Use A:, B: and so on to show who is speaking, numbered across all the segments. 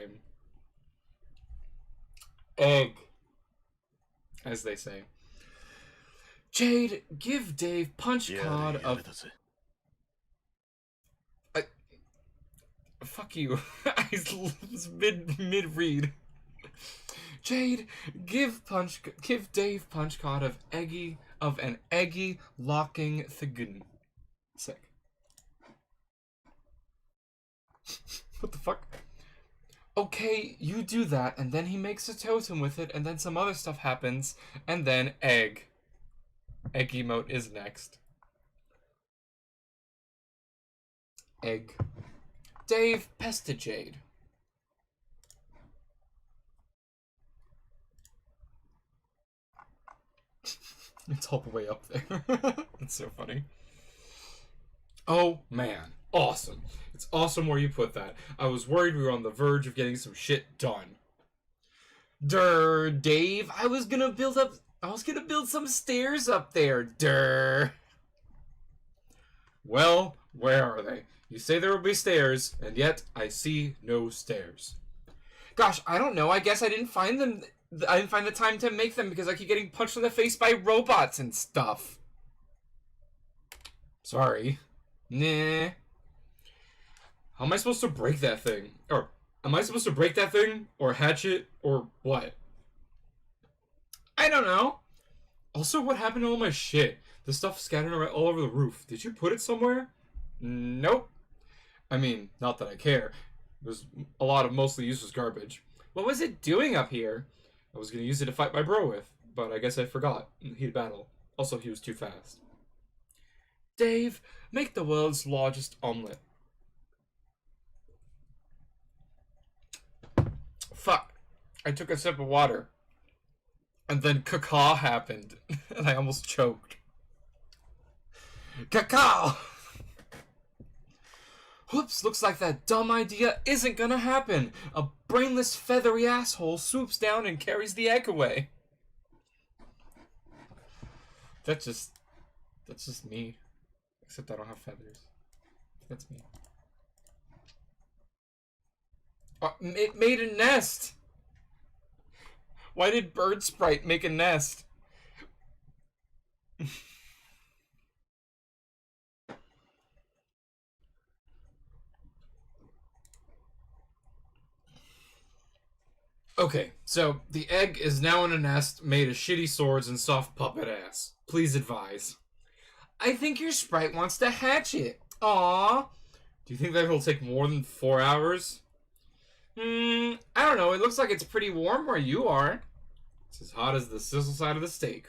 A: time. Egg, as they say. Jade, give Dave punch card of... Fuck you. I was mid-read. Jade, give Dave punch card of an eggy locking thign. Sick. What the fuck? Okay, you do that, and then he makes a totem with it, and then some other stuff happens, and then egg. Egg emote is next. Egg. Dave, pesta Jade. It's all the way up there. It's so funny. Oh, man. Awesome. It's awesome where you put that. I was worried we were on the verge of getting some shit done. Dave. I was gonna build some stairs up there. Well, where are they? You say there will be stairs, and yet I see no stairs. Gosh, I don't know. I guess I didn't find them. I didn't find the time to make them because I keep getting punched in the face by robots and stuff. Sorry. Nah. How am I supposed to break that thing? Or am I supposed to break that thing? Or hatch it? Or what? I don't know. Also, what happened to all my shit? The stuff scattered around all over the roof. Did you put it somewhere? Nope. I mean, not that I care. It was a lot of mostly useless garbage. What was it doing up here? I was going to use it to fight my bro with, but I guess I forgot in the heat of battle. Also, he was too fast. Dave, make the world's largest omelet. Fuck. I took a sip of water. And then caca happened. And I almost choked. Cacao! Whoops, looks like that dumb idea isn't gonna happen. A brainless, feathery asshole swoops down and carries the egg away. That's just me. Except I don't have feathers. That's me. Oh, it made a nest! Why did Bird Sprite make a nest? Okay, so the egg is now in a nest made of shitty swords and soft puppet ass. Please advise. I think your sprite wants to hatch it. Aww. Do you think that will take more than 4 hours? I don't know. It looks like it's pretty warm where you are. It's as hot as the sizzle side of the steak.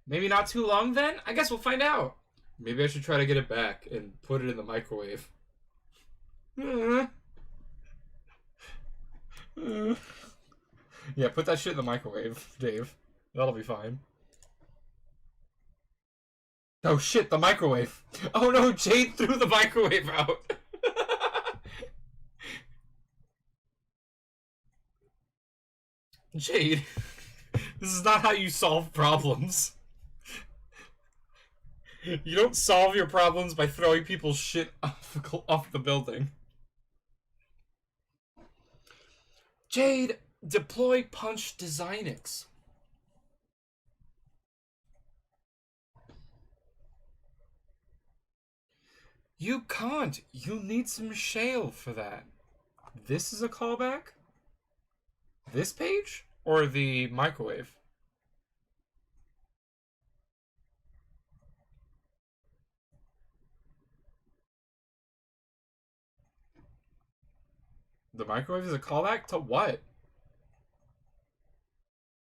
A: Maybe not too long then? I guess we'll find out. Maybe I should try to get it back and put it in the microwave. Yeah, put that shit in the microwave, Dave. That'll be fine. Oh shit, the microwave. Oh no, Jade threw the microwave out. Jade, this is not how you solve problems. You don't solve your problems by throwing people's shit off the building. Jade, deploy punch Designix. You can't. You need some shale for that. This is a callback? This page? Or the microwave? The microwave is a callback to what?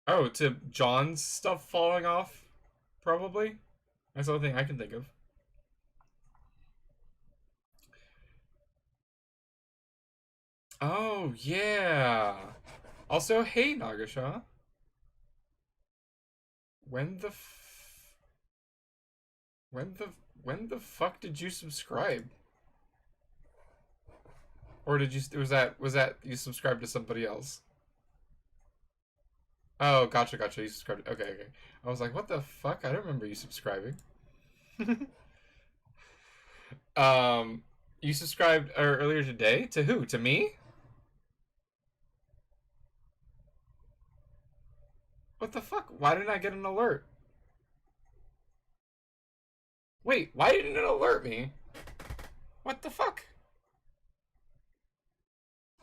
A: Oh, to John's stuff falling off? Probably? That's the only thing I can think of. Oh, yeah. Also, hey, Nagasha. When the fuck did you subscribe? Or did you, was that you subscribed to somebody else? Oh, gotcha, you subscribed. Okay. I was like, what the fuck? I don't remember you subscribing. You subscribed earlier today? To who? To me? What the fuck? Why didn't I get an alert? Wait, why didn't it alert me? What the fuck?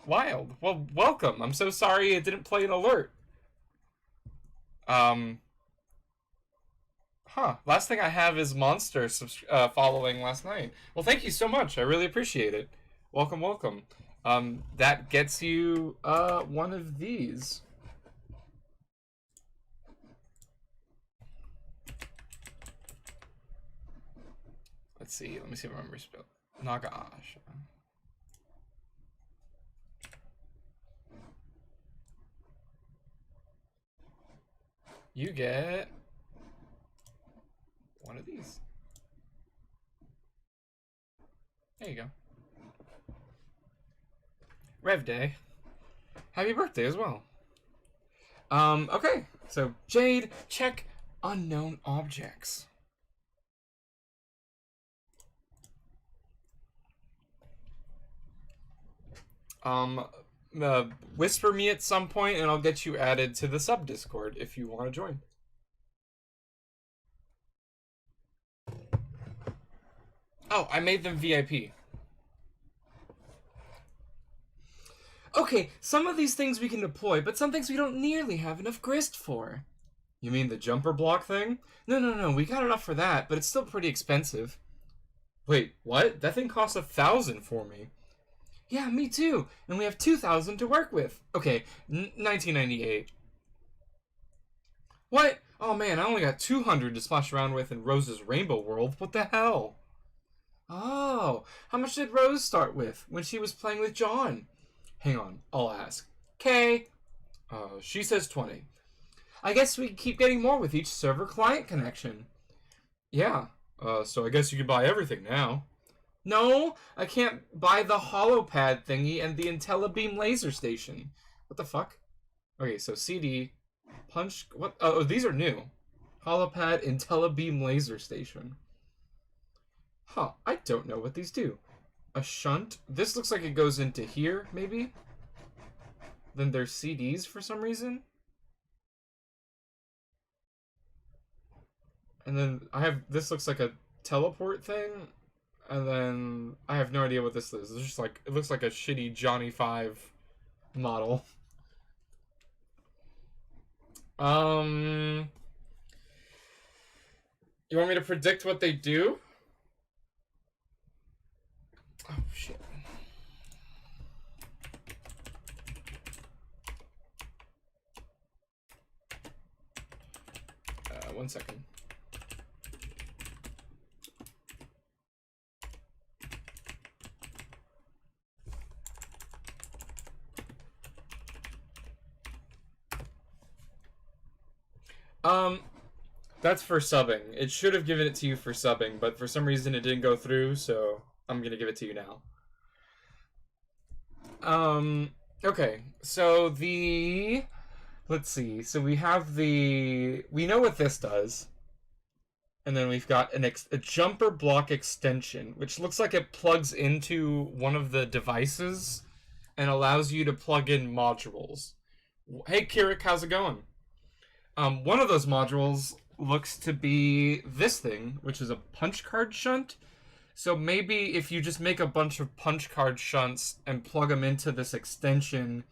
A: Wild. Well, welcome. I'm so sorry it didn't play an alert. Last thing I have is Monster following last night. Well, thank you so much. I really appreciate it. Welcome, welcome. That gets you, one of these. Let's see. Let me see if I remember spell. Nagash. You get one of these. There you go. Rev Day. Happy birthday as well. Okay. So, Jade, check unknown objects. Whisper me at some point and I'll get you added to the sub Discord if you want to join. Oh, I made them VIP. Okay, some of these things we can deploy, but some things we don't nearly have enough grist for. You mean the jumper block thing? No, we got enough for that, but it's still pretty expensive. Wait, what? That thing costs 1,000 for me. Yeah, me too, and we have 2,000 to work with. Okay, 1998. What? Oh man, I only got 200 to splash around with in Rose's Rainbow World. What the hell? Oh, how much did Rose start with when she was playing with John? Hang on, I'll ask. Kay. She says 20. I guess we keep getting more with each server-client connection. Yeah, so I guess you can buy everything now. No, I can't buy the HoloPad thingy and the IntelliBeam laser station. What the fuck? Okay, so CD, punch, what? Oh, these are new. HoloPad, IntelliBeam laser station. Huh, I don't know what these do. A shunt? This looks like it goes into here, maybe? Then there's CDs for some reason? And then I have, this looks like a teleport thing. And then I have no idea what this is. It's just like, it looks like a shitty Johnny 5 model. You want me to predict what they do? Oh, shit. One second. That's for subbing. It should have given it to you for subbing, but for some reason it didn't go through, so I'm gonna give it to you now. Okay, so let's see, so we have we know what this does. And then we've got a jumper block extension, which looks like it plugs into one of the devices and allows you to plug in modules. Hey, Kirik, how's it going? One of those modules looks to be this thing, which is a punch card shunt. So maybe if you just make a bunch of punch card shunts and plug them into this extension,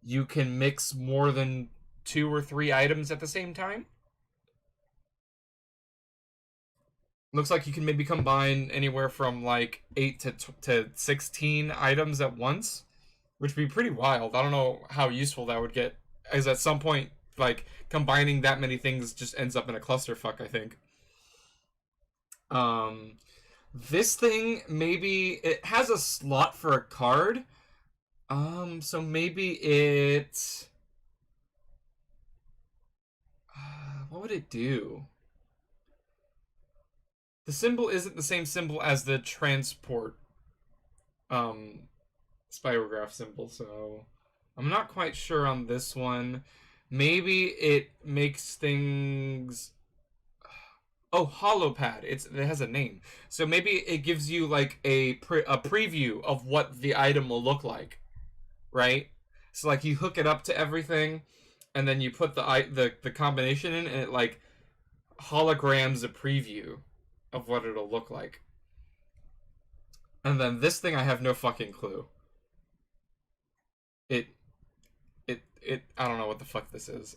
A: you can mix more than 2 or 3 items at the same time. Looks like you can maybe combine anywhere from like 8 to 16 items at once, which would be pretty wild. I don't know how useful that would get, as at some point, like, combining that many things just ends up in a clusterfuck, I think. This thing, maybe, it has a slot for a card. So maybe it... what would it do? The symbol isn't the same symbol as the transport, spirograph symbol, so I'm not quite sure on this one. Maybe it makes things... Oh, HoloPad. It has a name. So maybe it gives you like a preview of what the item will look like, right? So like you hook it up to everything, and then you put the combination in, and it like holograms a preview of what it'll look like. And then this thing, I have no fucking clue. It I don't know what the fuck this is.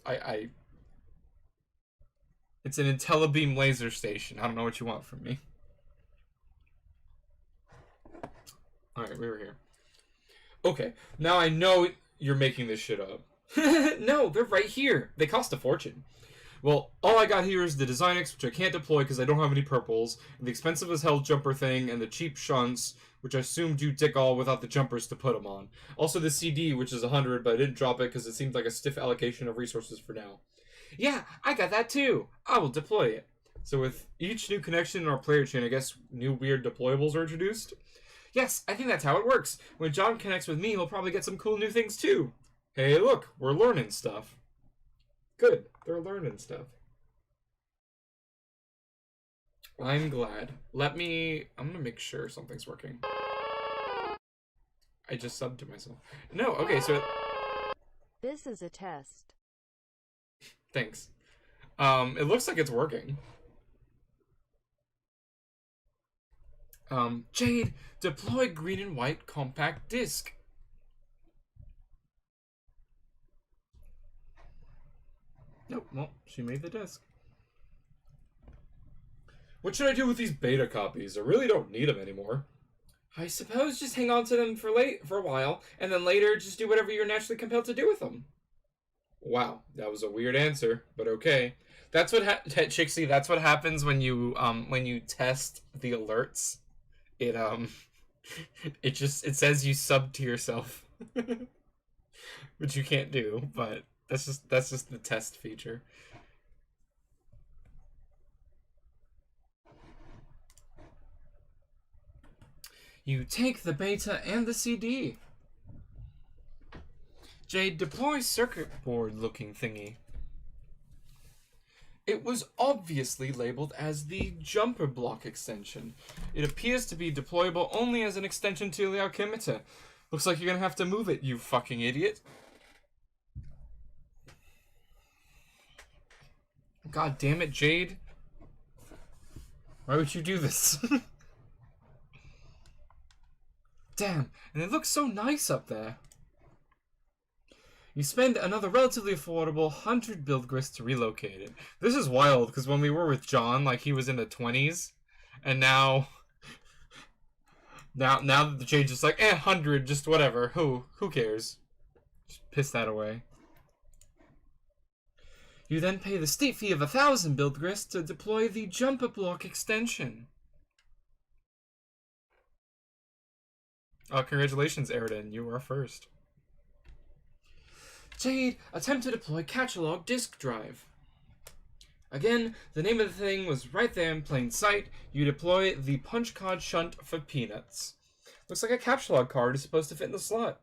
A: It's an IntelliBeam laser station. I don't know what you want from me. Alright, we were here. Okay, now I know you're making this shit up. No, they're right here. They cost a fortune. Well, all I got here is the Designex, which I can't deploy because I don't have any purples, and the expensive as hell jumper thing, and the cheap shunts, which I assumed do dick all without the jumpers to put them on. Also the CD, which is 100, but I didn't drop it because it seemed like a stiff allocation of resources for now. Yeah, I got that too. I will deploy it. So with each new connection in our player chain, I guess new weird deployables are introduced? Yes, I think that's how it works. When John connects with me, he'll probably get some cool new things too. Hey, look, we're learning stuff. Good, they're learning stuff. I'm glad. I'm gonna make sure something's working. I just subbed to myself. No, okay, so...
B: This is a test.
A: Thanks. It looks like it's working. Jade, deploy green and white compact disc. Nope, well, she made the disc. What should I do with these beta copies? I really don't need them anymore. I suppose just hang on to them for a while, and then later just do whatever you're naturally compelled to do with them. Wow, that was a weird answer, but okay. That's what Chixie, that's what happens when you test the alerts. It it says you sub to yourself. Which you can't do, but that's just the test feature. You take the beta and the CD. Jade, deploy circuit board looking thingy. It was obviously labeled as the jumper block extension. It appears to be deployable only as an extension to the Alchemita. Looks like you're gonna have to move it, you fucking idiot. God damn it, Jade. Why would you do this? Damn, and it looks so nice up there. You spend another relatively affordable 100 build grist to relocate it. This is wild, because when we were with John, like, he was in the 20s, and now that the change is like, 100, just whatever, who cares? Just piss that away. You then pay the steep fee of 1,000 build grist to deploy the jumper block extension. Oh, congratulations, Airden. You are first. Jade, attempt to deploy catalog disk drive. Again, the name of the thing was right there in plain sight. You deploy the punch card shunt for peanuts. Looks like a catalog card is supposed to fit in the slot.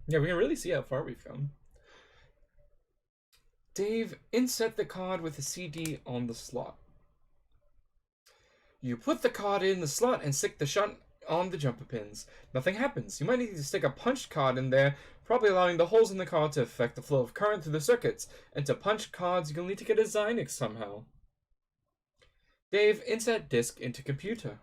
A: Yeah, we can really see how far we've come. Dave, insert the card with the CD on the slot. You put the card in the slot and stick the shunt on the jumper pins. Nothing happens. You might need to stick a punch card in there, probably allowing the holes in the card to affect the flow of current through the circuits. And to punch cards, you'll need to get a Zynex somehow. Dave, insert disk into computer.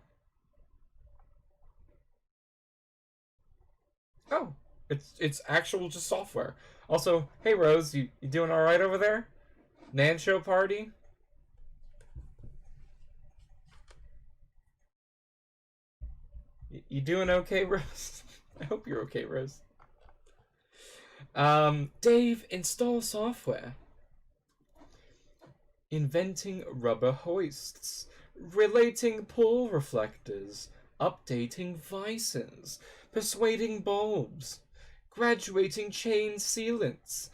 A: Oh, it's actual just software. Also, hey Rose, you doing alright over there? Nan show party? You doing okay, Rose? I hope you're okay, Rose. Dave, install software. Inventing rubber hoists. Relating pull reflectors. Updating vices. Persuading bulbs. Graduating chain sealants.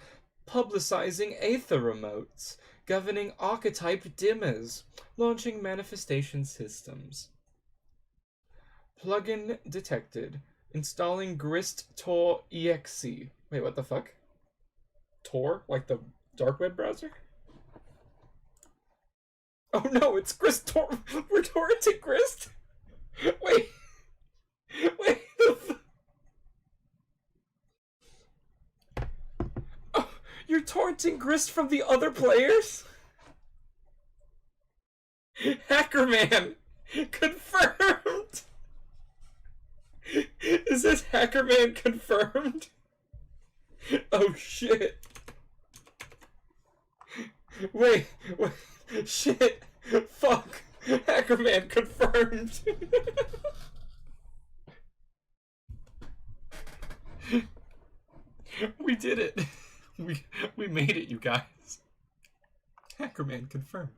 A: Publicizing Aether remotes. Governing archetype dimmers. Launching manifestation systems. Plugin detected. Installing Grist Tor exe. Wait, what the fuck? Tor? Like the dark web browser? Oh no, it's Grist Tor. We're torrenting Grist? Wait. Oh, You're torrenting grist from the other players? Hackerman! Confirmed! Is this Hackerman confirmed? Oh shit. Wait. Shit. Fuck. Hackerman confirmed. We did it. We made it, you guys. Hackerman confirmed.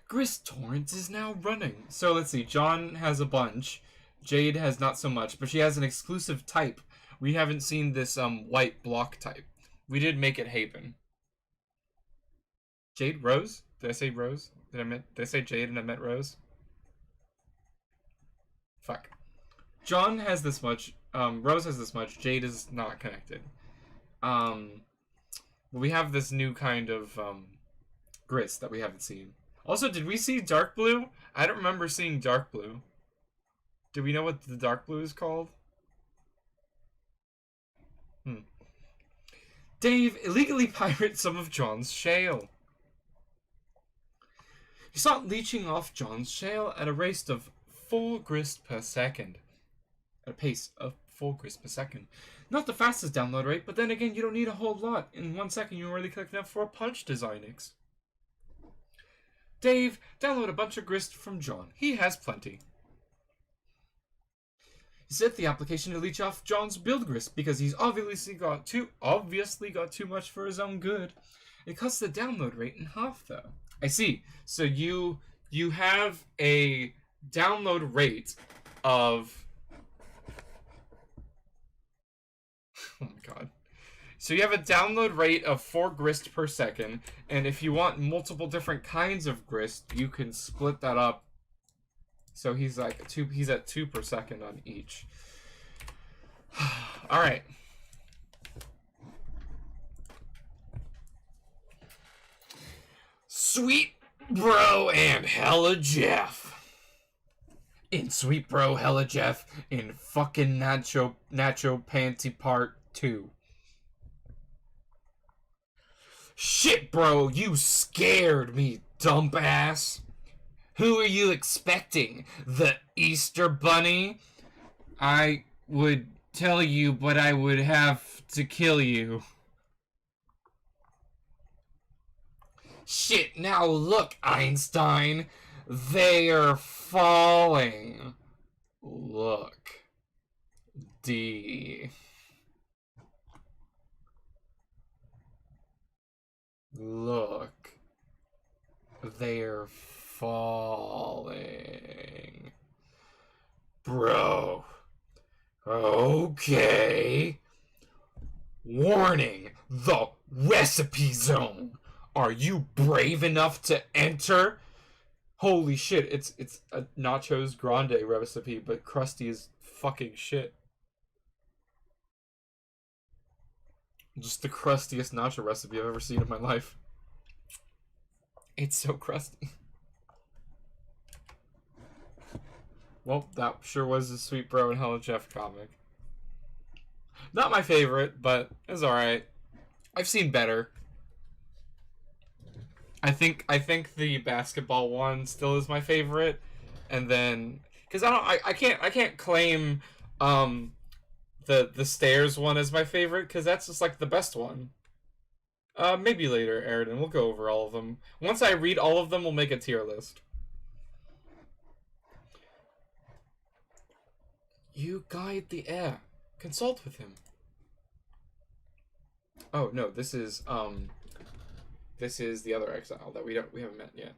A: Grist Torrent is now running. So let's see. John has a bunch. Jade has not so much, but she has an exclusive type. We haven't seen this white block type. We did make it Haven. Jade? Rose? Did I say Rose? Did I say Jade and I meant Rose? Fuck. John has this much. Rose has this much. Jade is not connected. We have this new kind of grist that we haven't seen. Also, did we see dark blue? I don't remember seeing dark blue. Do we know what the dark blue is called? Dave illegally pirates some of John's shale. He started leeching off John's shale at a rate of 4 grist per second. At a pace of 4 grist per second. Not the fastest download rate, but then again, you don't need a whole lot. In 1 second, you're already collecting up for a punch designix. Dave, download a bunch of grist from John. He has plenty. He set the application to leech off John's build grist because he's obviously got too much for his own good. It cuts the download rate in half, though. I see. So you have a download rate of... Oh my god. So you have a download rate of 4 grist per second, and if you want multiple different kinds of grist, you can split that up. So he's like he's at 2 per second on each. All right. Sweet Bro and Hella Jeff. In Sweet Bro Hella Jeff in fucking Nacho Panty Part 2. Shit, bro, you scared me, dumbass. Who are you expecting? The Easter Bunny? I would tell you, but I would have to kill you. Shit, now look, Einstein. They're falling. Look. D. Look. They're falling. Bro. Okay. Warning. The recipe zone. Are you brave enough to enter? Holy shit, it's a Nachos Grande recipe, but crusty as fucking shit. Just the crustiest nacho recipe I've ever seen in my life. It's so crusty. Well, that sure was a Sweet Bro and Hella Jeff comic. Not my favorite, but it's alright. I've seen better. I think the basketball one still is my favorite, and then because I can't claim the stairs one as my favorite because that's just like the best one. Maybe later, Aridin. We'll go over all of them. Once I read all of them, we'll make a tier list. You guide the air. Consult with him. Oh no, this is the other exile that we haven't met yet.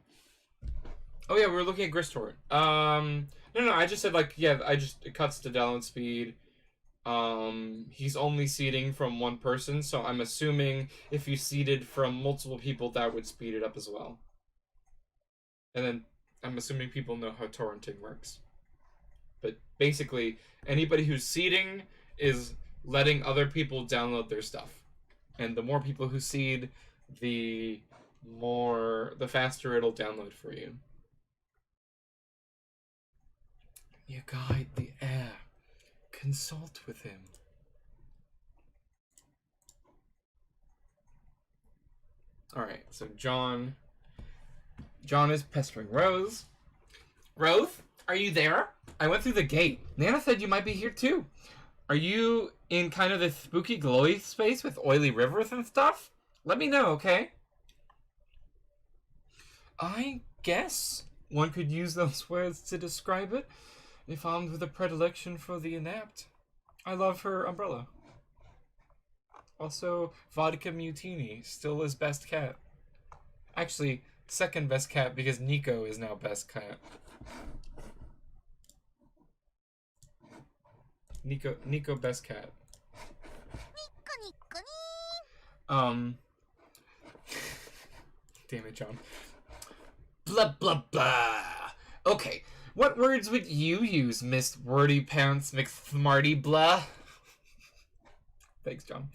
A: Oh yeah, we were looking at Gristor. No, I just said like yeah, it cuts to download speed. He's only seeding from one person, so I'm assuming if you seeded from multiple people, that would speed it up as well. And then I'm assuming people know how torrenting works. But basically, anybody who's seeding is letting other people download their stuff. And the more people who seed, the faster it'll download for you. You guide the air. Consult with him. Alright, so John is pestering Rose. Rose, are you there? I went through the gate. Nana said you might be here too. Are you in kind of this spooky glowy space with oily rivers and stuff? Let me know, okay? I guess one could use those words to describe it, if armed with a predilection for the inept. I love her umbrella. Also, Vodka Mutini, still his best cat. Actually, second best cat because Nico is now best cat. Nico best cat. Damn it, John. Blah blah blah. Okay, what words would you use, Miss Wordy Pants McSmarty blah? Thanks, John.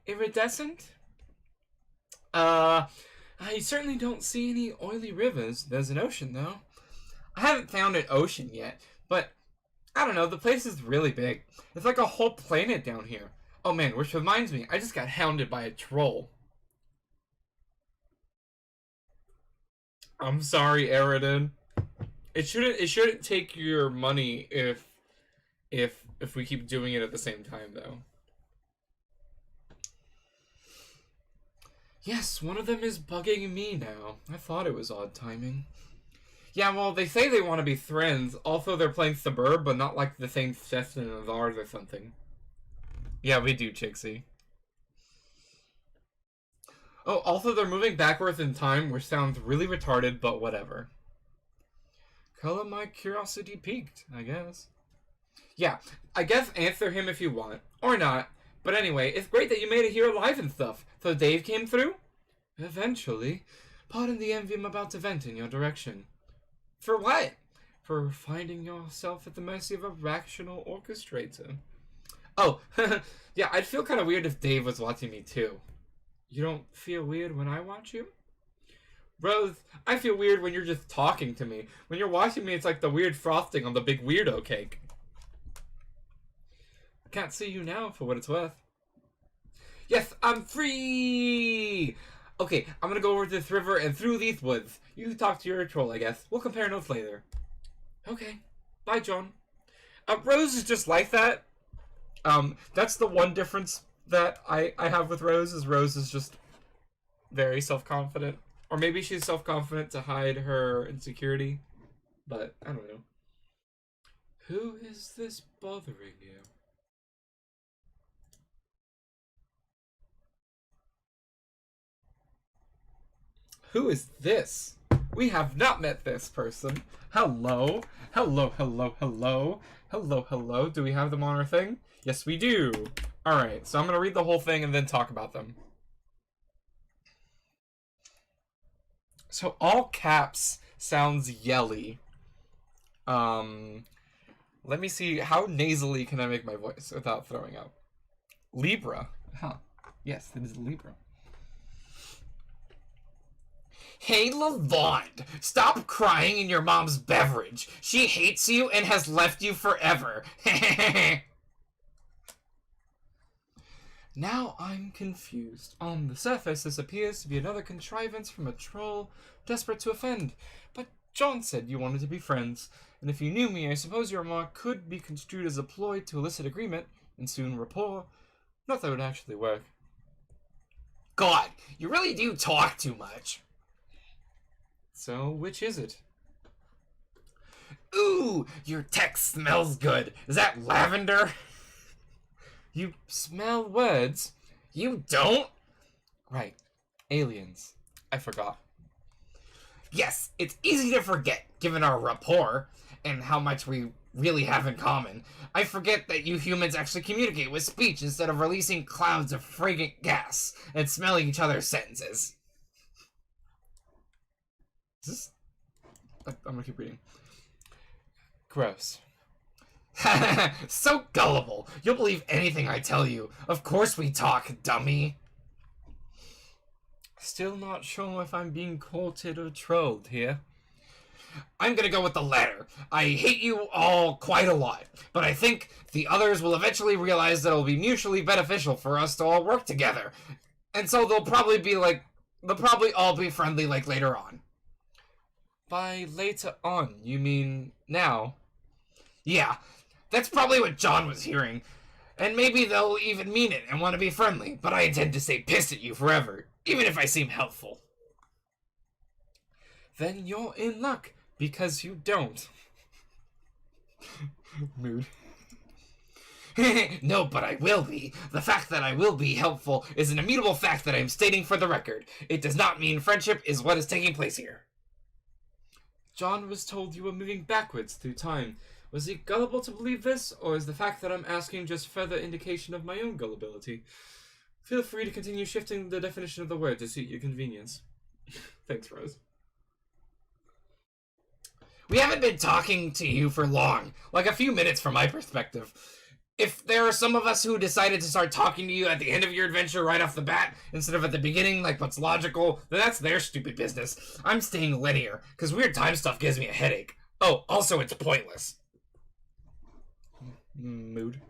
A: Iridescent? I certainly don't see any oily rivers. There's an ocean, though. I haven't found an ocean yet, but I don't know, the place is really big. It's like a whole planet down here. Oh man, which reminds me, I just got hounded by a troll. I'm sorry, Eridan. It shouldn't take your money if we keep doing it at the same time, though. Yes, one of them is bugging me now. I thought it was odd timing. Yeah, well, they say they want to be friends. Also, they're playing Suburb, but not like the same session as ours or something. Yeah, we do, Chixie. Oh, also, they're moving backwards in time, which sounds really retarded, but whatever. Color my curiosity piqued, I guess. Yeah, I guess answer him if you want. Or not. But anyway, it's great that you made it here alive and stuff. So Dave came through? Eventually. Pardon the envy I'm about to vent in your direction. For what? For finding yourself at the mercy of a rational orchestrator. Oh, yeah, I'd feel kind of weird if Dave was watching me too. You don't feel weird when I watch you? Rose, I feel weird when you're just talking to me. When you're watching me, it's like the weird frosting on the big weirdo cake. I can't see you now, for what it's worth. Yes, I'm free! Okay, I'm gonna go over to this river and through these woods. You talk to your troll, I guess. We'll compare notes later. Okay. Bye, John. Rose is just like that. That's the one difference that I have with Rose, is Rose is just very self-confident. Or maybe she's self-confident to hide her insecurity. But, I don't know. Who is this bothering you? Who is this? We have not met this person. Hello? Hello, hello, hello. Hello, hello. Do we have them on our thing? Yes, we do. Alright, so I'm going to read the whole thing and then talk about them. So all caps sounds yelly. Let me see, how nasally can I make my voice without throwing up? Libra. Huh. Yes, it is Libra. Hey, Lavond, stop crying in your mom's beverage. She hates you and has left you forever. Now I'm confused. On the surface, this appears to be another contrivance from a troll desperate to offend. But John said you wanted to be friends, and if you knew me, I suppose your remark could be construed as a ploy to elicit agreement and soon rapport. Not that it would actually work. God, you really do talk too much. So, which is it? Ooh, your text smells good. Is that lavender? You smell words? You don't? Right. Aliens. I forgot. Yes, it's easy to forget, given our rapport, and how much we really have in common. I forget that you humans actually communicate with speech instead of releasing clouds of fragrant gas and smelling each other's sentences. Is this... I'm gonna keep reading. Gross. So gullible. You'll believe anything I tell you. Of course we talk, dummy. Still not sure if I'm being courted or trolled here. I'm gonna go with the latter. I hate you all quite a lot, but I think the others will eventually realize that it'll be mutually beneficial for us to all work together. And so they'll probably all be friendly like later on. By later on, you mean now? Yeah, that's probably what John was hearing. And maybe they'll even mean it and want to be friendly, but I intend to stay pissed at you forever, even if I seem helpful. Then you're in luck, because you don't. Mood. No, but I will be. The fact that I will be helpful is an immutable fact that I am stating for the record. It does not mean friendship is what is taking place here. John was told you were moving backwards through time. Was he gullible to believe this, or is the fact that I'm asking just further indication of my own gullibility? Feel free to continue shifting the definition of the word to suit your convenience. Thanks, Rose. We haven't been talking to you for long, like a few minutes from my perspective. If there are some of us who decided to start talking to you at the end of your adventure right off the bat, instead of at the beginning, like what's logical, then that's their stupid business. I'm staying linear, because weird time stuff gives me a headache. Oh, also it's pointless. Mood.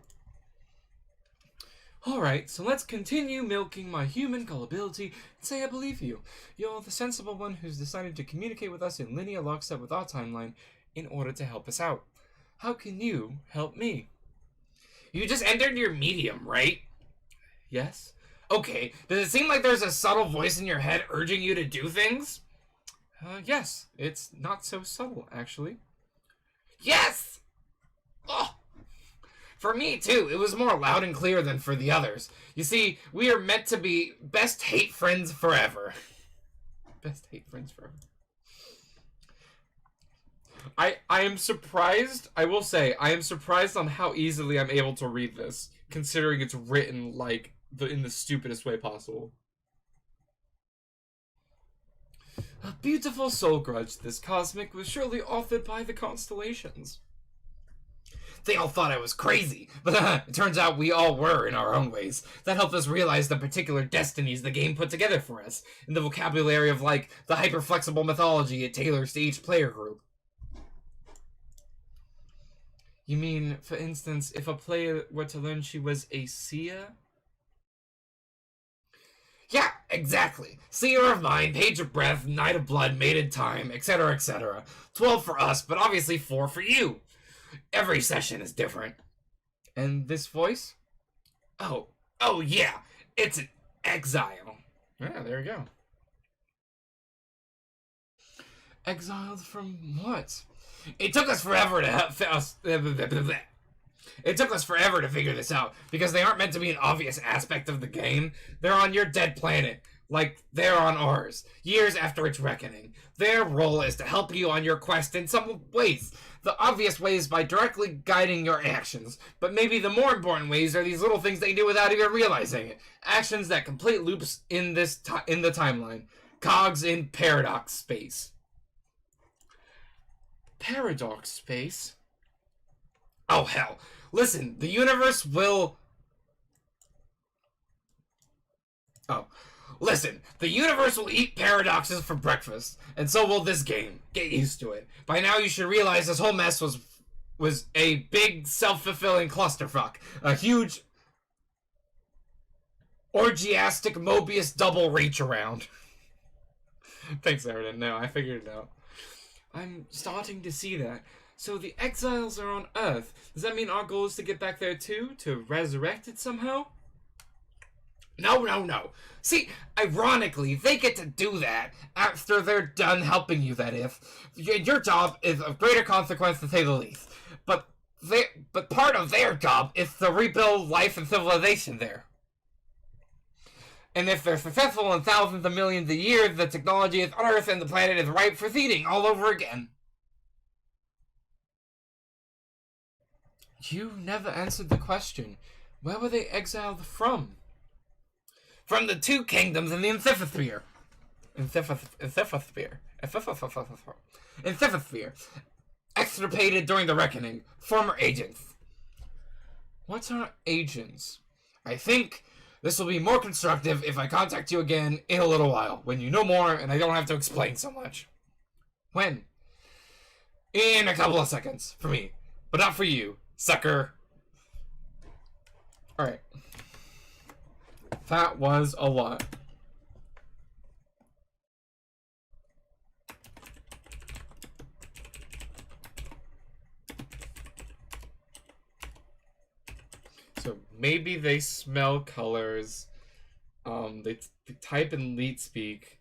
A: Alright, so let's continue milking my human gullibility and say I believe you. You're the sensible one who's decided to communicate with us in linear lockstep with our timeline in order to help us out. How can you help me? You just entered your medium, right? Yes. Okay, does it seem like there's a subtle voice in your head urging you to do things? Yes, it's not so subtle, actually. Yes! Oh! For me, too, it was more loud and clear than for the others. You see, we are meant to be best hate friends forever. Best hate friends forever. I am surprised, I will say, I am surprised on how easily I'm able to read this, considering it's written, like, in the stupidest way possible. A beautiful soul grudge, this cosmic, was surely authored by the constellations. They all thought I was crazy, but it turns out we all were in our own ways. That helped us realize the particular destinies the game put together for us, in the vocabulary of, like, the hyper-flexible mythology it tailors to each player group. You mean, for instance, if a player were to learn she was a seer? Yeah, exactly. Seer of Mind, Page of Breath, Night of Blood, Mated Time, etc., etc. 12 for us, but obviously 4 for you. Every session is different. And this voice? Oh yeah, it's an exile. Yeah, there we go. Exiled from what? It took us forever to It took us forever to figure this out, because they aren't meant to be an obvious aspect of the game. They're on your dead planet, like they're on ours, years after its reckoning. Their role is to help you on your quest in some ways. The obvious ways by directly guiding your actions, but maybe the more important ways are these little things they do without even realizing it. Actions that complete loops in the timeline. Cogs in paradox space. Paradox space? Oh, hell. Listen, the universe will... Listen, the universe will eat paradoxes for breakfast, and so will this game. Get used to it. By now you should realize this whole mess was a big, self-fulfilling clusterfuck. A huge... orgiastic Mobius double reach around. Thanks, Eridan. No, I figured it out. I'm starting to see that. So the exiles are on Earth. Does that mean our goal is to get back there too? To resurrect it somehow? No. See, ironically, they get to do that after they're done helping you, that is. Your job is of greater consequence, to say the least. But part of their job is to rebuild life and civilization there. And if they're successful in thousands of millions of years, the technology is on Earth and the planet is ripe for seeding all over again. You never answered the question. Where were they exiled from? From the 2 kingdoms in the Encyphosphere. Encyphosphere. Extirpated during the Reckoning. Former agents. What are agents? I think this will be more constructive if I contact you again in a little while, when you know more and I don't have to explain so much. When? In a couple of seconds, for me. But not for you, sucker. Alright. That was a lot. So maybe they smell colors. They type in leet speak.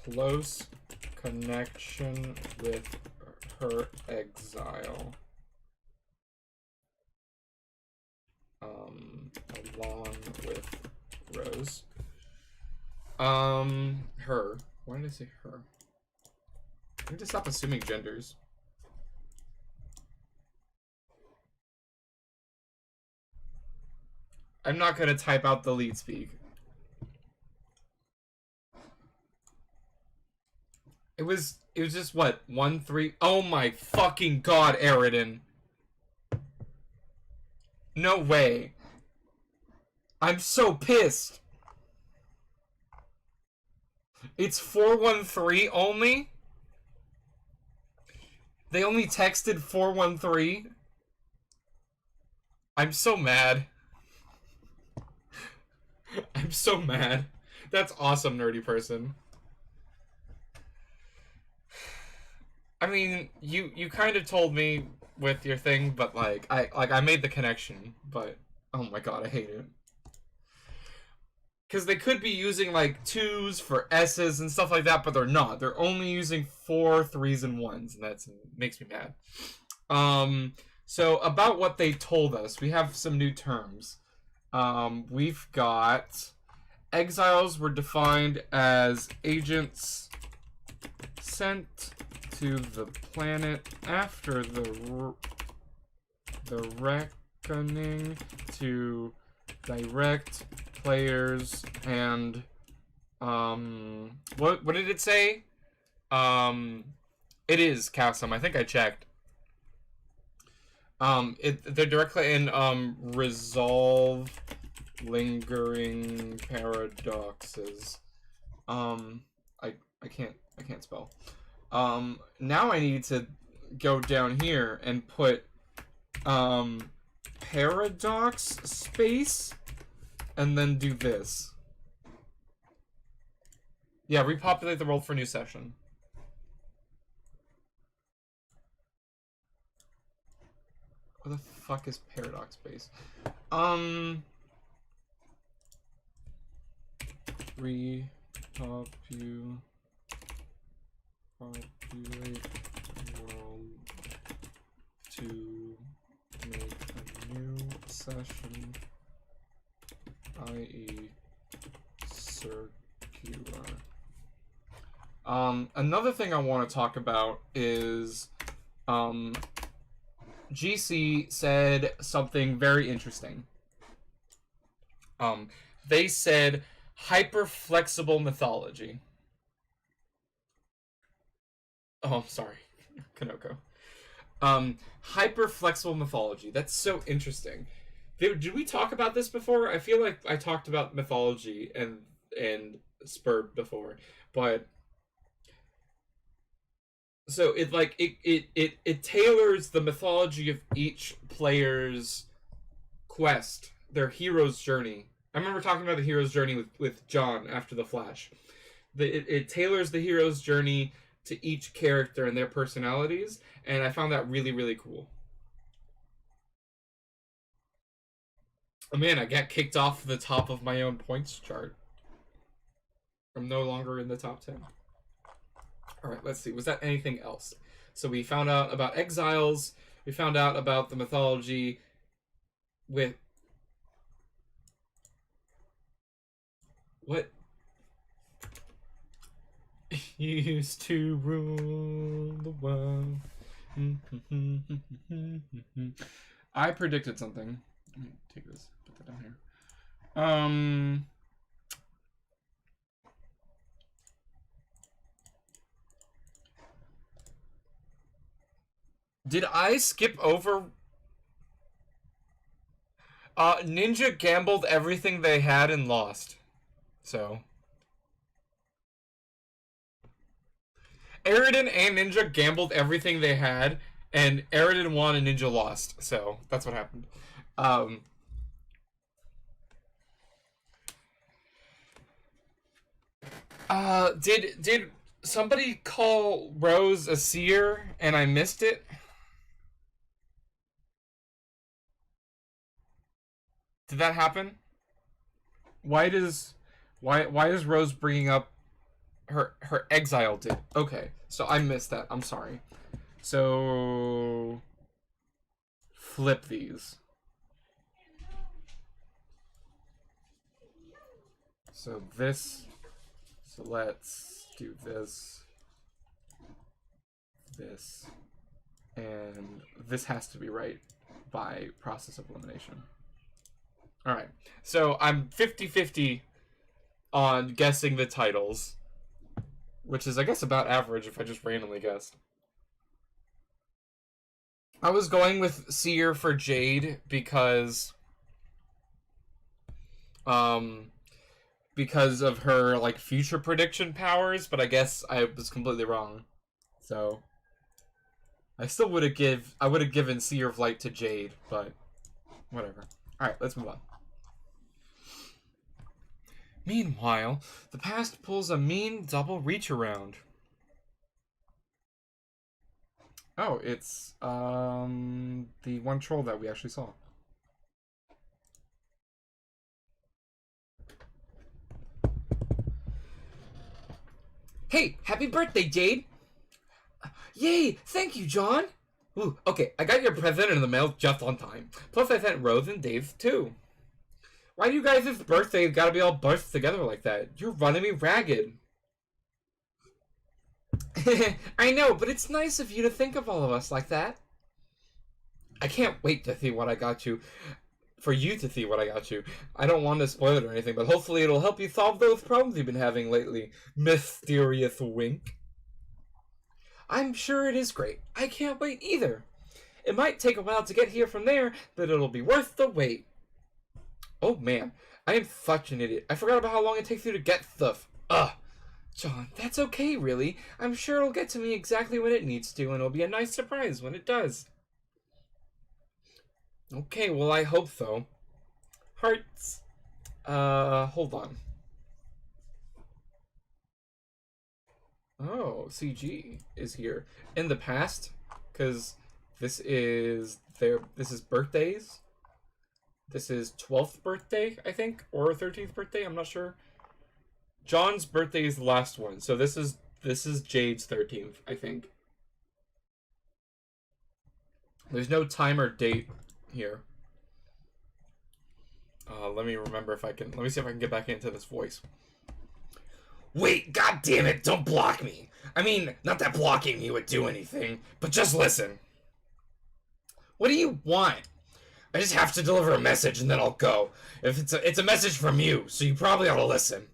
A: Close connection with her exile. Along with Rose. Her. Why did I say her? I need to stop assuming genders. I'm not gonna type out the lead speak. It was just what? 1, 3. Oh my fucking god, Aridin. No way. I'm so pissed. It's 413 only? They only texted 413? I'm so mad. I'm so mad. That's awesome, nerdy person. I mean, you kind of told me with your thing, but I made the connection, but oh my god, I hate it. Because they could be using like 2s for S's and stuff like that, but they're not. They're only using 4 3s and 1s, and that makes me mad. So about what they told us, we have some new terms. We've got exiles were defined as agents sent to the planet after the reckoning to direct players and what did it say? It is Chasm. I think I checked. They're directly in resolve lingering paradoxes. I can't spell. Now I need to go down here and put paradox space and then do this. Yeah, repopulate the world for new session. What the fuck is paradox space? Populate world to make a new session, i.e. circular. Another thing I want to talk about is GC said something very interesting. They said hyper-flexible mythology. Oh, I'm sorry, Kanoko. Hyper-flexible mythology. That's so interesting. Did we talk about this before? I feel like I talked about mythology and Spurb before, but so it tailors the mythology of each player's quest, their hero's journey. I remember talking about the hero's journey with John after the Flash. It tailors the hero's journey to each character and their personalities, and I found that really, really cool. Oh man, I got kicked off the top of my own points chart. I'm no longer in the top 10. Alright, let's see. Was that anything else? So we found out about exiles. We found out about the mythology with... What? You used to rule the world. I predicted something. Let me take this, put that down here. Did I skip over? Ninja gambled everything they had and lost. So. Aridin and Ninja gambled everything they had, and Aridin won and Ninja lost. So, that's what happened. somebody call Rose a seer and I missed it? Did that happen? Why is Rose bringing up her exile did? Okay, so I missed that. I'm sorry. So flip these. So this. So let's do this. This. And this has to be right by process of elimination. Alright. So I'm 50-50 on guessing the titles. Which is, I guess, about average if I just randomly guessed. I was going with Seer for Jade because of her like future prediction powers, but I guess I was completely wrong. So I still would have given Seer of Light to Jade, but whatever. Alright, let's move on. Meanwhile, the past pulls a mean double reach around. Oh, it's the one troll that we actually saw. Hey, happy birthday, Jade! Yay, thank you, John! Ooh, okay, I got your present in the mail just on time. Plus I sent Rose and Dave, too. Why do you guys' birthdays gotta be all bunched together like that? You're running me ragged. I know, but it's nice of you to think of all of us like that. I can't wait to see what I got you. For you to see what I got you. I don't want to spoil it or anything, but hopefully it'll help you solve those problems you've been having lately. Mysterious wink. I'm sure it is great. I can't wait either. It might take a while to get here from there, but it'll be worth the wait. Oh man, I am such an idiot. I forgot about how long it takes you to get stuff. Ugh. John, that's okay, really. I'm sure it'll get to me exactly when it needs to, and it'll be a nice surprise when it does. Okay, well, I hope so. Hearts. Hold on. Oh, CG is here. In the past, because this is birthdays. This is 12th birthday, I think, or 13th birthday, I'm not sure. John's birthday is the last one, so this is Jade's 13th, I think. There's no time or date here. Let me remember if I can. Let me see if I can get back into this voice. Wait, god damn it, don't block me. I mean, not that blocking me would do anything, but just listen. What do you want? I just have to deliver a message and then I'll go. If it's a message from you, so you probably ought to listen.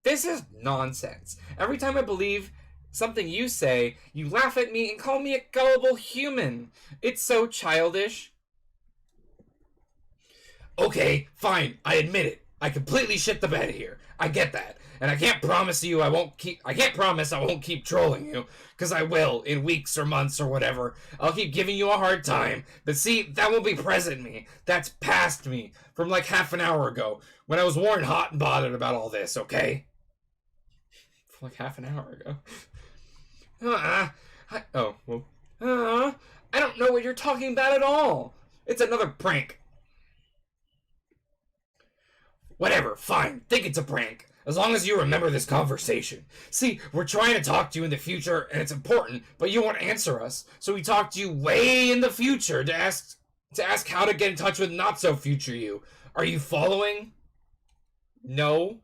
A: This is nonsense. Every time I believe something you say, you laugh at me and call me a gullible human. It's so childish. Okay, fine, I admit it. I completely shit the bed here. I get that. And I can't promise I won't keep trolling you, because I will, in weeks or months or whatever. I'll keep giving you a hard time. But see, that won't be present me. That's past me, from like half an hour ago, when I was warm, hot, and bothered about all this, okay? Like half an hour ago. I don't know what you're talking about at all. It's another prank. Whatever, fine. Think it's a prank. As long as you remember this conversation. See, we're trying to talk to you in the future, and it's important, but you won't answer us. So we talked to you way in the future to ask how to get in touch with not-so-future you. Are you following? No?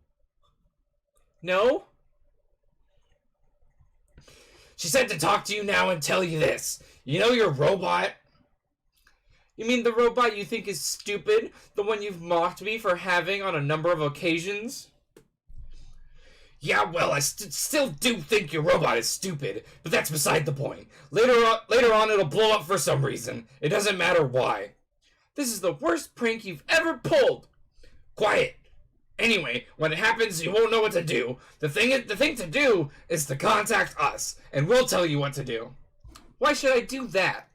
A: No? She said to talk to you now and tell you this. You know your robot? You mean the robot you think is stupid? The one you've mocked me for having on a number of occasions? Yeah, well, I still do think your robot is stupid, but that's beside the point. Later on, it'll blow up for some reason. It doesn't matter why. This is the worst prank you've ever pulled. Quiet. Anyway, when it happens, you won't know what to do. The thing to do is to contact us, and we'll tell you what to do. Why should I do that?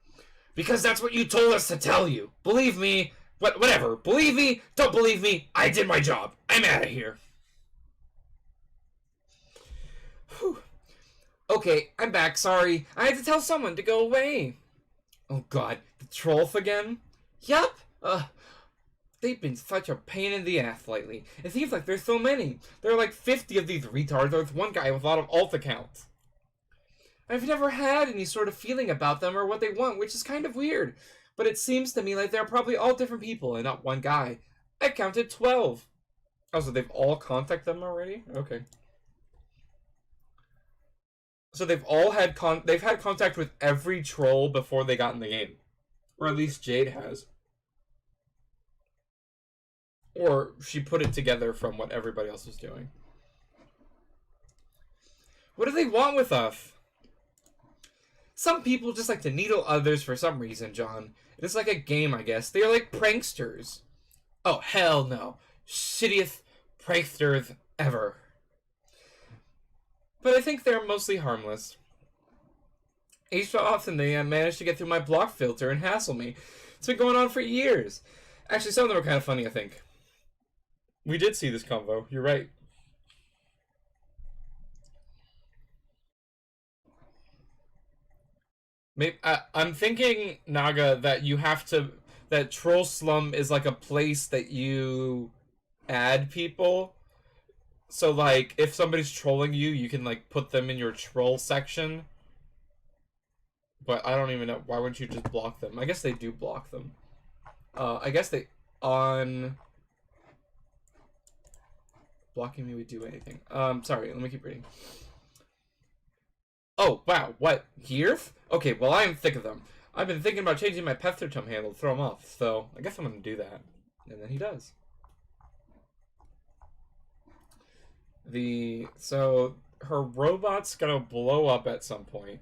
A: Because that's what you told us to tell you. Believe me, whatever. Believe me, don't believe me, I did my job. I'm out of here. Whew. Okay, I'm back, sorry. I had to tell someone to go away. Oh god, the troll again? Yup! They've been such a pain in the ass lately. It seems like there's so many. There are like 50 of these retards. There's one guy with a lot of alt accounts. I've never had any sort of feeling about them or what they want, which is kind of weird. But it seems to me like they're probably all different people and not one guy. I counted 12. Oh, so they've all contacted them already? Okay. So they've all had they've had contact with every troll before they got in the game. Or at least Jade has. Or she put it together from what everybody else was doing. What do they want with us? Some people just like to needle others for some reason, John. It's like a game, I guess. They're like pranksters. Oh, hell no. Shittiest pranksters ever. But I think they're mostly harmless. Each so often they manage to get through my block filter and hassle me. It's been going on for years. Actually, some of them are kind of funny, I think. We did see this convo. You're right. Maybe I'm thinking, Naga, that you have to... That Troll Slum is like a place that you add people. So, like, if somebody's trolling you, you can, like, put them in your troll section. But I don't even know. Why wouldn't you just block them? I guess they do block them. I guess they... On... Blocking me would do anything. Sorry, let me keep reading. Oh, wow, what? Years? Okay, well, I am thick of them. I've been thinking about changing my Pesthertome handle to throw him off, so I guess I'm gonna do that. And then he does. So, her robot's gonna blow up at some point.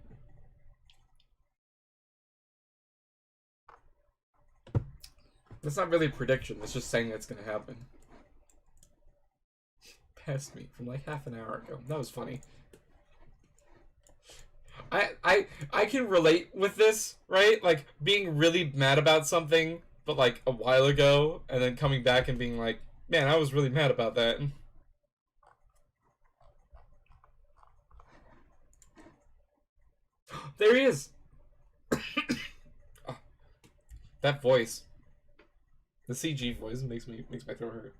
A: That's not really a prediction, it's just saying that's gonna happen. Past me from like half an hour ago. That was funny. I can relate with this, right? Like being really mad about something, but like a while ago, and then coming back and being like, man, I was really mad about that. There he is. Oh, that voice. The CG voice makes my throat hurt.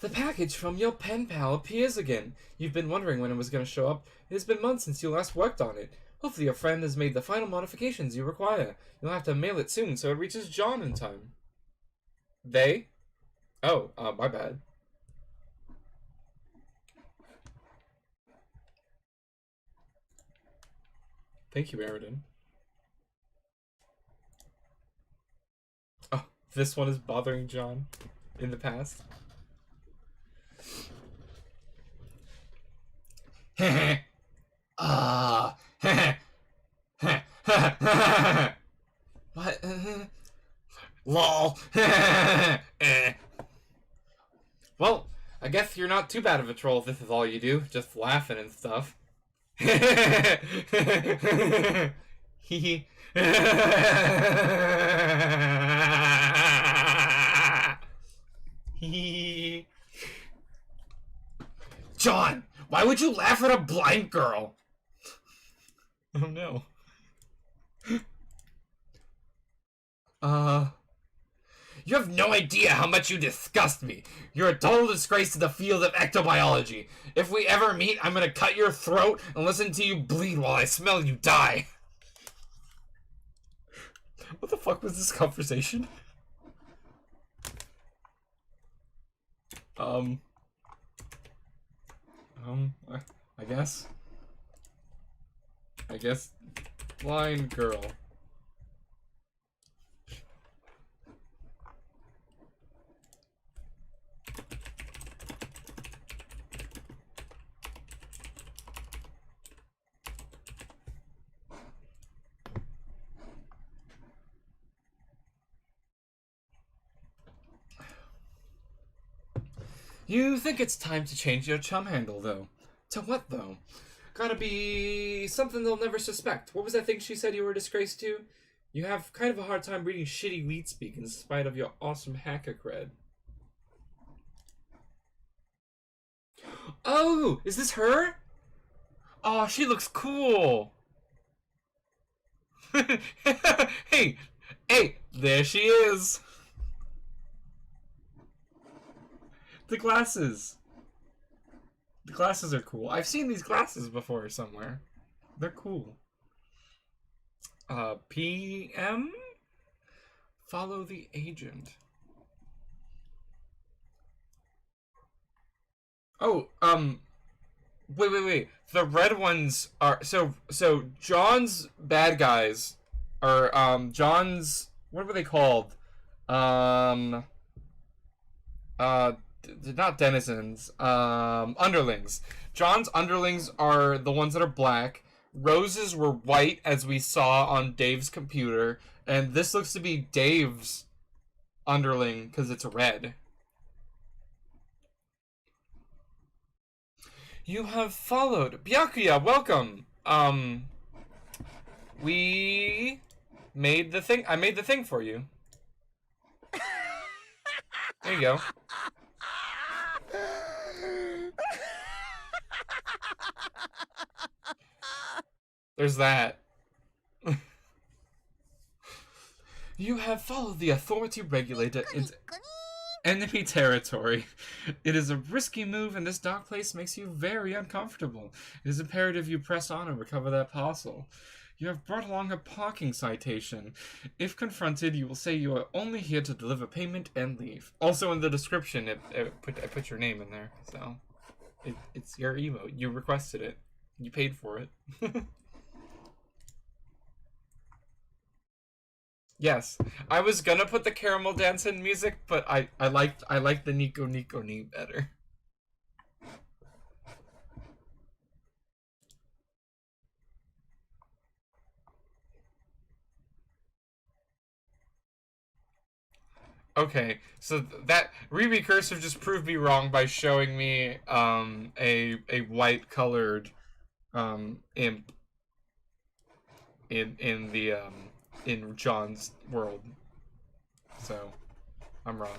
A: The package from your pen pal appears again. You've been wondering when it was going to show up. It has been months since you last worked on it. Hopefully your friend has made the final modifications you require. You'll have to mail it soon so it reaches John in time. They? Oh, my bad. Thank you, Aridin. Oh, this one is bothering John in the past. What? Lol. Well, I guess you're not too bad of a troll if this is all you do, just laughing and stuff. Hee hee. John, why would you laugh at a blind girl? Oh no. You have no idea how much you disgust me. You're a total disgrace to the field of ectobiology. If we ever meet, I'm gonna cut your throat and listen to you bleed while I smell you die. What the fuck was this conversation? I guess blind girl. You think it's time to change your chum handle, though. To what, though? Gotta be something they'll never suspect. What was that thing she said you were a disgrace to? You have kind of a hard time reading shitty leet speak in spite of your awesome hacker cred. Oh, is this her? Oh, she looks cool. Hey, hey, there she is. The glasses. The glasses are cool. I've seen these glasses before somewhere. They're cool. PM? Follow the agent. Oh, wait. The red ones are so John's bad guys are John's, what were they called? Um not denizens, underlings. John's underlings are the ones that are black. Rose's were white, as we saw on Dave's computer, and this looks to be Dave's underling because it's red. You have followed Byakuya. Welcome. We made the thing. I made the thing for you. There you go. There's that. You have followed the authority regulator into enemy territory. It is a risky move, and this dark place makes you very uncomfortable. It is imperative you press on and recover that parcel. You have brought along a parking citation. If confronted, you will say you are only here to deliver payment and leave. Also in the description, I put your name in there, so it's your emote. You requested it. You paid for it. Yes, I was gonna put the caramel dancing music, but I liked the Nico Nico Ni better. Okay, so that Recursive just proved me wrong by showing me a white colored imp in the in John's world. So I'm wrong.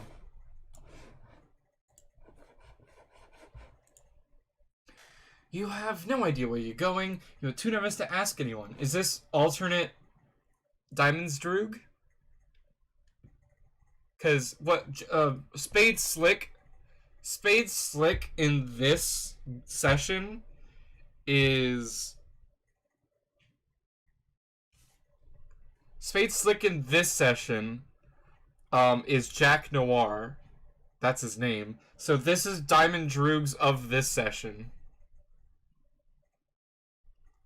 A: You have no idea where you're going. You're too nervous to ask anyone. Is this alternate Diamonds Droog? Because what Spade Slick in this session is is Jack Noir. That's his name. So this is Diamond Droog's of this session.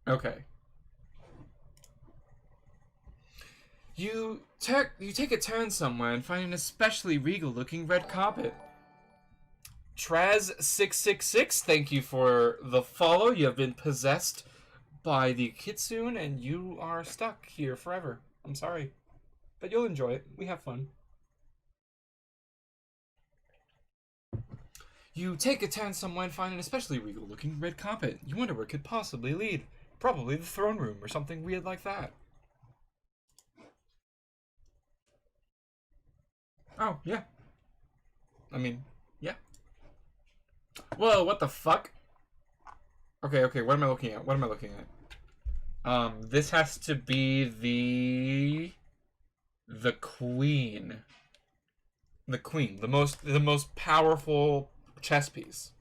A: Okay. You take a turn somewhere and find an especially regal-looking red carpet. Traz666, thank you for the follow. You have been possessed by the kitsune, and you are stuck here forever. I'm sorry, but you'll enjoy it. We have fun. You take a turn somewhere and find an especially regal-looking red carpet. You wonder where it could possibly lead. Probably the throne room or something weird like that. Oh, yeah. I mean, yeah. Whoa, what the fuck? Okay, what am I looking at? This has to be the queen. The queen, the most powerful chess piece.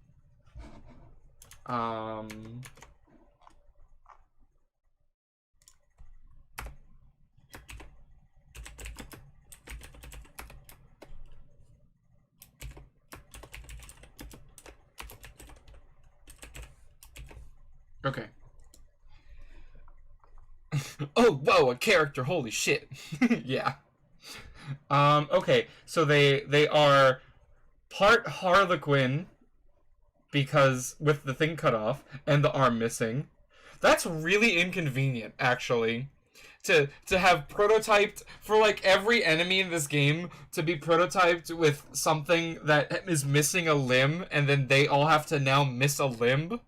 A: Okay. Oh, whoa, a character, holy shit. Yeah. Okay, so they are part Harlequin because with the thing cut off and the arm missing. That's really inconvenient, actually. To have prototyped for like every enemy in this game to be prototyped with something that is missing a limb, and then they all have to now miss a limb.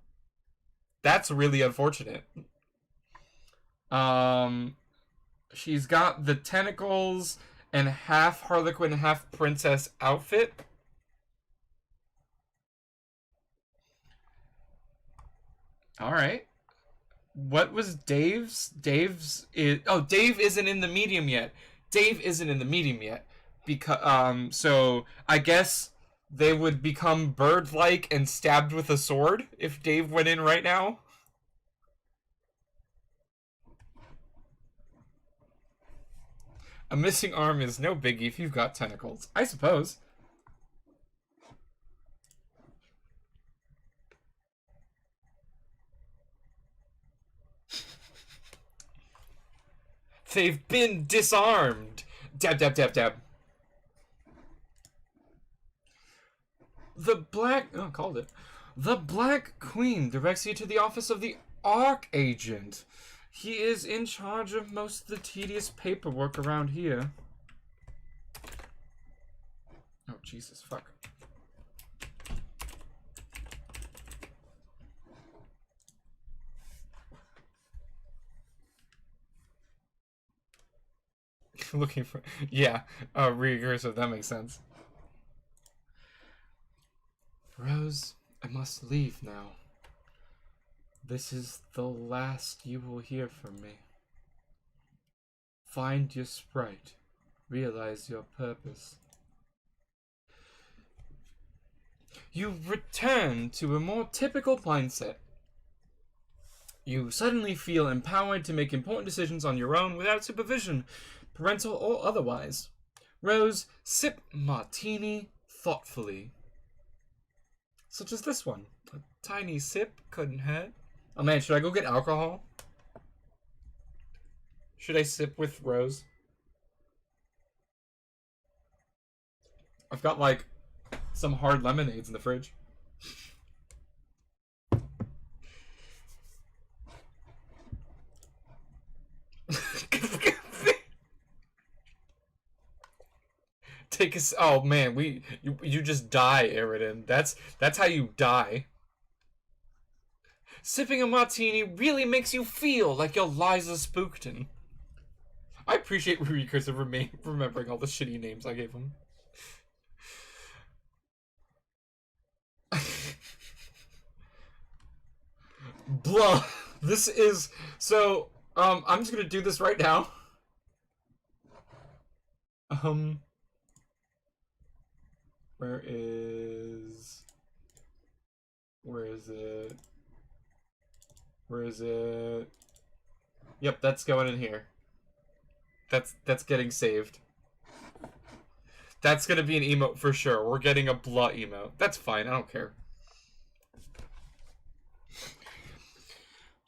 A: That's really unfortunate. She's got the tentacles and half Harlequin, half princess outfit. All right. What was Dave's? Dave's is Dave isn't in the medium yet. Dave isn't in the medium yet because so I guess they would become bird-like and stabbed with a sword if Dave went in right now. A missing arm is no biggie if you've got tentacles, I suppose. They've been disarmed. Dab, dab, dab, dab. Called it. The Black Queen directs you to the office of the Archagent. He is in charge of most of the tedious paperwork around here. Oh, Jesus, fuck. Looking for... Yeah, recursive, that makes sense. Rose, I must leave now. This is the last you will hear from me. Find your sprite. Realize your purpose. You return to a more typical mindset. You suddenly feel empowered to make important decisions on your own without supervision, parental or otherwise. Rose, sip martini thoughtfully. Such as this one. A tiny sip couldn't hurt. Oh man, should I go get alcohol? Should I sip with Rose? I've got like some hard lemonades in the fridge. Take us. Oh man, you just die, Eridan. That's how you die. Sipping a martini really makes you feel like you're Liza Spookton. I appreciate Recursive remembering all the shitty names I gave him. Blah. This is so. I'm just gonna do this right now. Where is it? Where is it? Yep, that's going in here. That's getting saved. That's gonna be an emote for sure. We're getting a blah emote. That's fine, I don't care.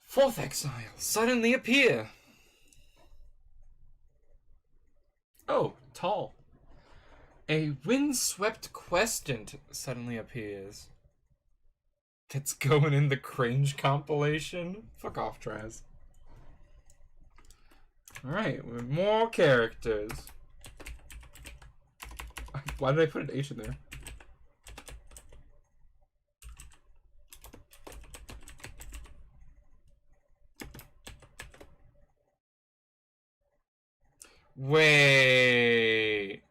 A: Fourth exile suddenly appear. Oh, tall. A windswept questant suddenly appears. That's going in the cringe compilation? Fuck off, Traz. Alright, with more characters. Why did I put an H in there? Wait.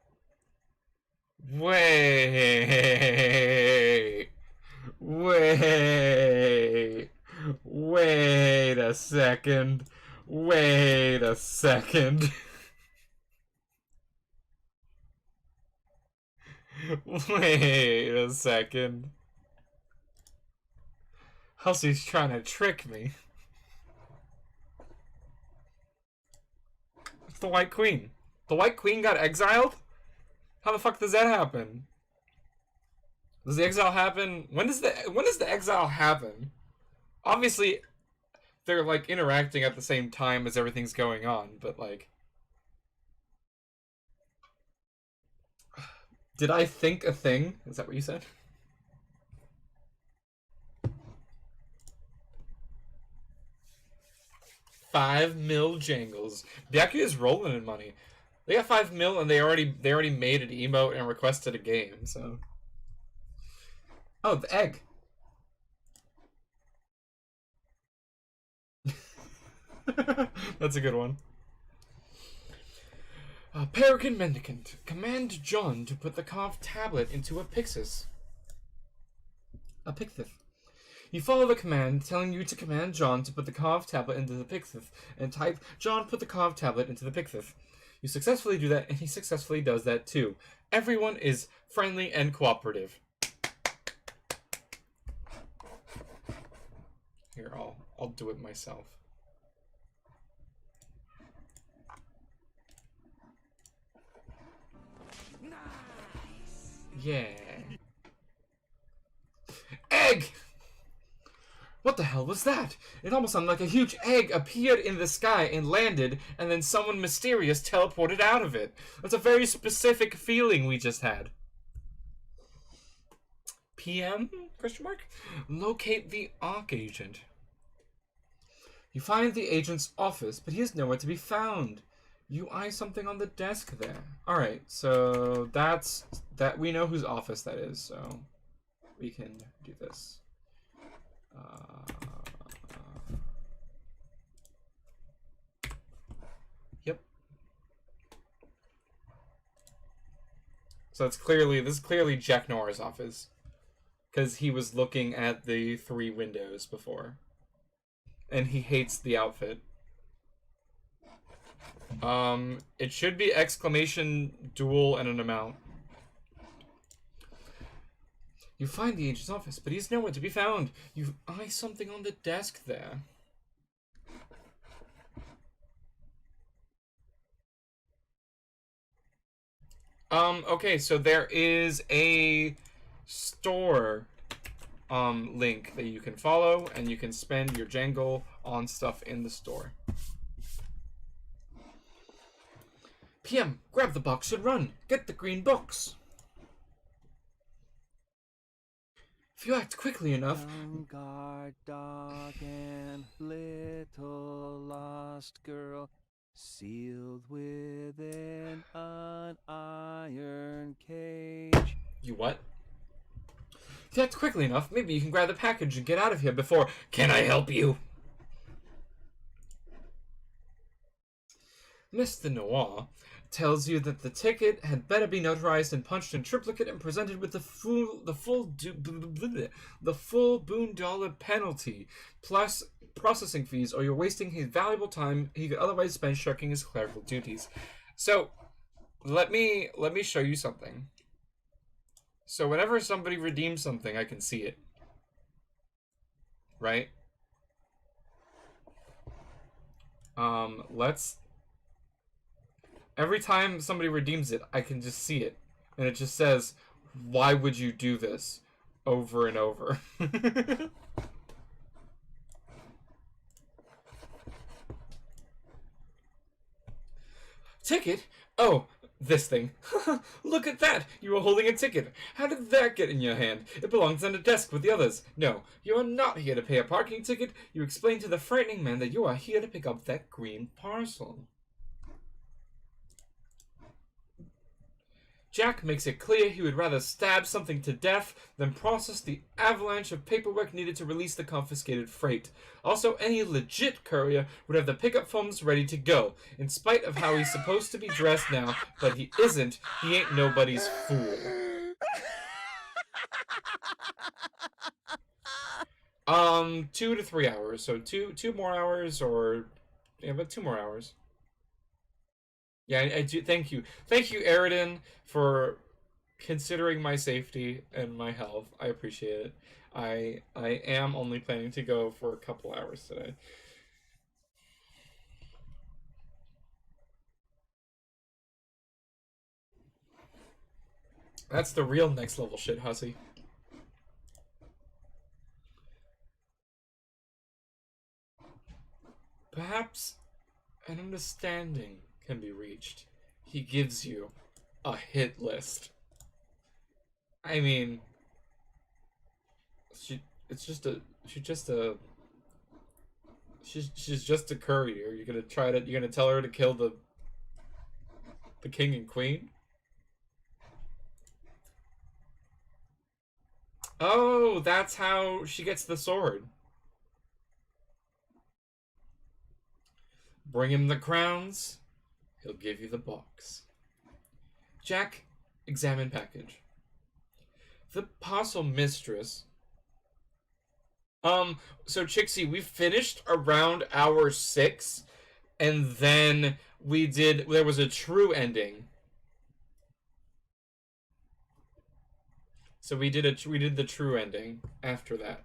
A: Wait a second. Wait a second. Wait a second. Hussey's trying to trick me. It's the White Queen. The White Queen got exiled? How the fuck does that happen? Does the exile happen? When does the exile happen? Obviously, they're like interacting at the same time as everything's going on, but like, did I think a thing? Is that what you said? $5 mil jangles. Byakuya's rolling in money. They got 5 mil and they already made an emote and requested a game, so. Oh, the egg. That's a good one. Peregrine Mendicant. Command John to put the carved tablet into a Pixis. A Pixis. You follow the command telling you to command John to put the Cov tablet into the Pixith, and type, John, put the Cov tablet into the Pixith. You successfully do that, and he successfully does that too. Everyone is friendly and cooperative. Here, I'll do it myself.
C: Nice.
A: Yeah. Egg! What the hell was that? It almost sounded like a huge egg appeared in the sky and landed, and then someone mysterious teleported out of it. That's a very specific feeling we just had. PM? Question mark? Locate the Arc Agent. You find the agent's office, but he is nowhere to be found. You eye something on the desk there. Alright, so that we know whose office that is, so we can do this. Yep. So this is clearly Jack Norris' office, because he was looking at the 3 windows before, and he hates the outfit. It should be exclamation dual and an amount. You find the agent's office, but he's nowhere to be found. You eye something on the desk there. Okay, so there is a store, link that you can follow, and you can spend your jangle on stuff in the store. PM, grab the box and run. Get the green box. If you act quickly enough...
C: Young guard dog and little lost girl, sealed within an iron cage.
A: You what? If you act quickly enough, maybe you can grab the package and get out of here before... Can I help you? Mr. Noir tells you that the ticket had better be notarized and punched in triplicate and presented with the full $1 penalty plus processing fees, or you're wasting his valuable time he could otherwise spend shirking his clerical duties. So let me show you something. So whenever somebody redeems something, I can see it, right? Every time somebody redeems it, I can just see it. And it just says, why would you do this? Over and over. Ticket? Oh, this thing. Look at that! You were holding a ticket. How did that get in your hand? It belongs on a desk with the others. No, you are not here to pay a parking ticket. You explain to the frightening man that you are here to pick up that green parcel. Jack makes it clear he would rather stab something to death than process the avalanche of paperwork needed to release the confiscated freight. Also, any legit courier would have the pickup forms ready to go, in spite of how he's supposed to be dressed now, but he isn't. He ain't nobody's fool. 2 to 3 hours, so two more hours, or yeah, but 2 more hours. Yeah, I do. Thank you, Eridan, for considering my safety and my health. I appreciate it. I am only planning to go for a couple hours today. That's the real next level shit, hussy. Perhaps an understanding can be reached. He gives you a hit list. I mean, she's just a courier. You're gonna tell her to kill the king and queen? Oh, that's how she gets the sword. Bring him the crowns. He'll give you the box. Jack, examine package. The parcel mistress So Chixie, we finished around hour 6, and then there was a true ending. So we did the true ending after that.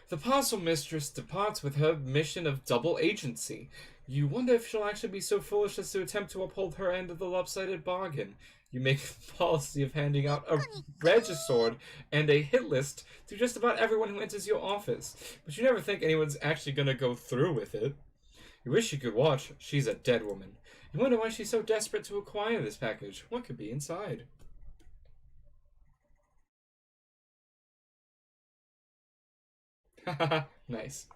A: The parcel mistress departs with her mission of double agency. You wonder if she'll actually be so foolish as to attempt to uphold her end of the lopsided bargain. You make a policy of handing out a Regisword and a hit list to just about everyone who enters your office, but you never think anyone's actually gonna go through with it. You wish you could watch. She's a dead woman. You wonder why she's so desperate to acquire this package. What could be inside? Haha, nice.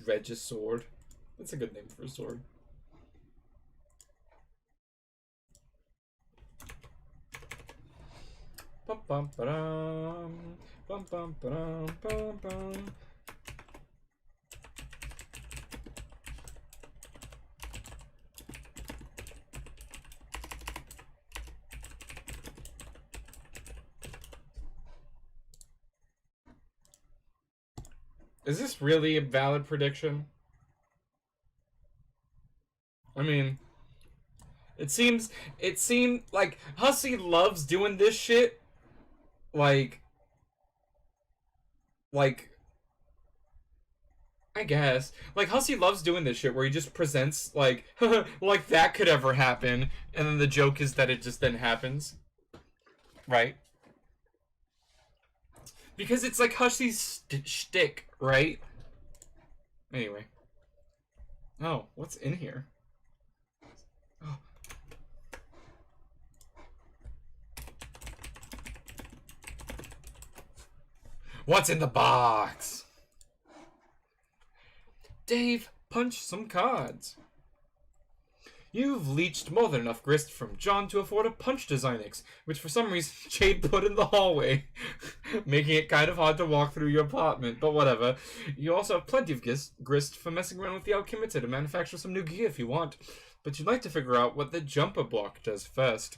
A: Regisword. That's a good name for a sword. Bum bum ba-dum. Bum bum ba-dum bum bum. Is this really a valid prediction? I mean, it seemed like Hussey loves doing this shit. Like, I guess. Like, Hussey loves doing this shit where he just presents, like, like that could ever happen, and then the joke is that it just then happens. Right? Because it's like Hussey's shtick, right? Anyway. Oh, what's in here? Oh. What's in the box? Dave, punch some cards. You've leached more than enough grist from John to afford a punch Designix, which for some reason Jade put in the hallway, making it kind of hard to walk through your apartment, but whatever. You also have plenty of grist for messing around with the alchemitor to manufacture some new gear if you want, but you'd like to figure out what the jumper block does first.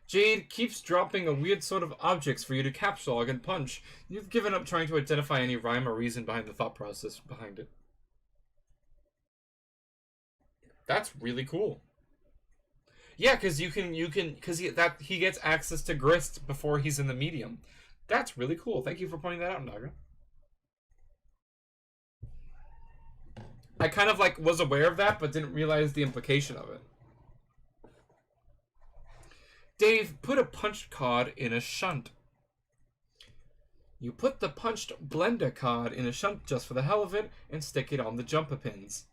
A: Jade keeps dropping a weird sort of objects for you to capsulog and punch. You've given up trying to identify any rhyme or reason behind the thought process behind it. That's really cool. Yeah, because he gets access to grist before he's in the medium. That's really cool. Thank you for pointing that out, Naga. I kind of like was aware of that, but didn't realize the implication of it. Dave, put a punch card in a shunt. You put the punched blender card in a shunt just for the hell of it and stick it on the jumper pins.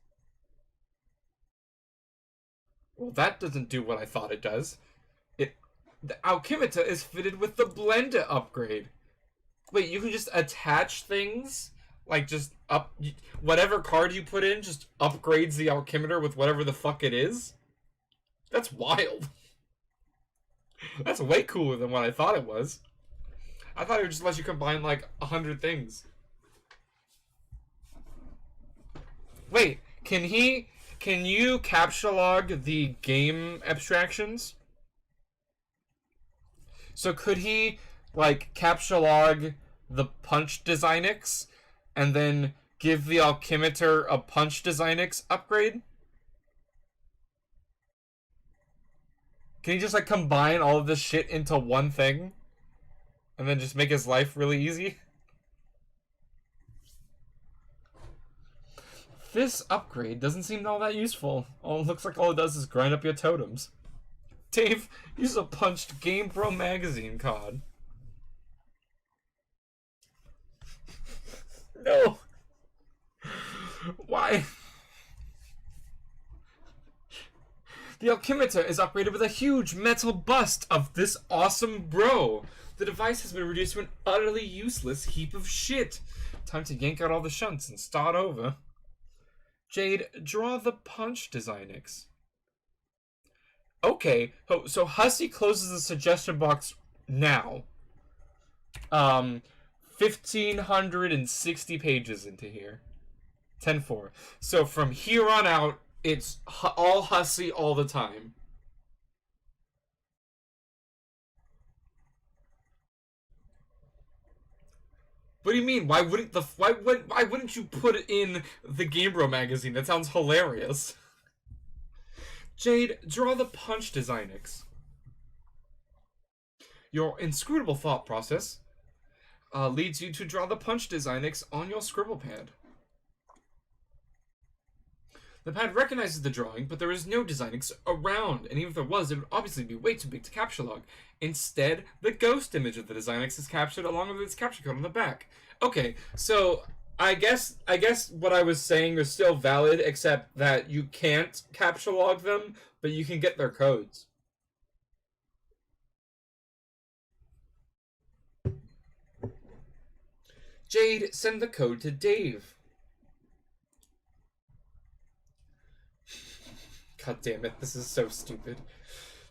A: Well, that doesn't do what I thought it does. The alchemitor is fitted with the blender upgrade. Wait, you can just attach things? Like, just whatever card you put in just upgrades the alchemitor with whatever the fuck it is? That's wild. That's way cooler than what I thought it was. I thought it would just let you combine, like, 100 things. Wait, can you capsulog the game abstractions? So could he, like, capsulog the punch Designix and then give the alchemitor a punch Designix upgrade? Can he just, like, combine all of this shit into one thing? And then just make his life really easy? This upgrade doesn't seem all that useful. It looks like all it does is grind up your totems. Dave, use a punched Game Pro magazine card. No. Why? The alchemitor is upgraded with a huge metal bust of this awesome bro. The device has been reduced to an utterly useless heap of shit. Time to yank out all the shunts and start over. Jade, draw the punch Designix. Okay, so Hussey closes the suggestion box now. 1,560 pages into here. 10-4. So from here on out, it's all Hussey all the time. What do you mean? Why wouldn't you put it in the Game Bro magazine? That sounds hilarious. Jade, draw the punch Designix. Your inscrutable thought process leads you to draw the punch Designix on your scribble pad. The pad recognizes the drawing, but there is no Designix around, and even if there was, it would obviously be way too big to capture log. Instead, the ghost image of the Designix is captured along with its capture code on the back. Okay, so I guess what I was saying is still valid, except that you can't capture log them, but you can get their codes. Jade, send the code to Dave. God damn it, this is so stupid.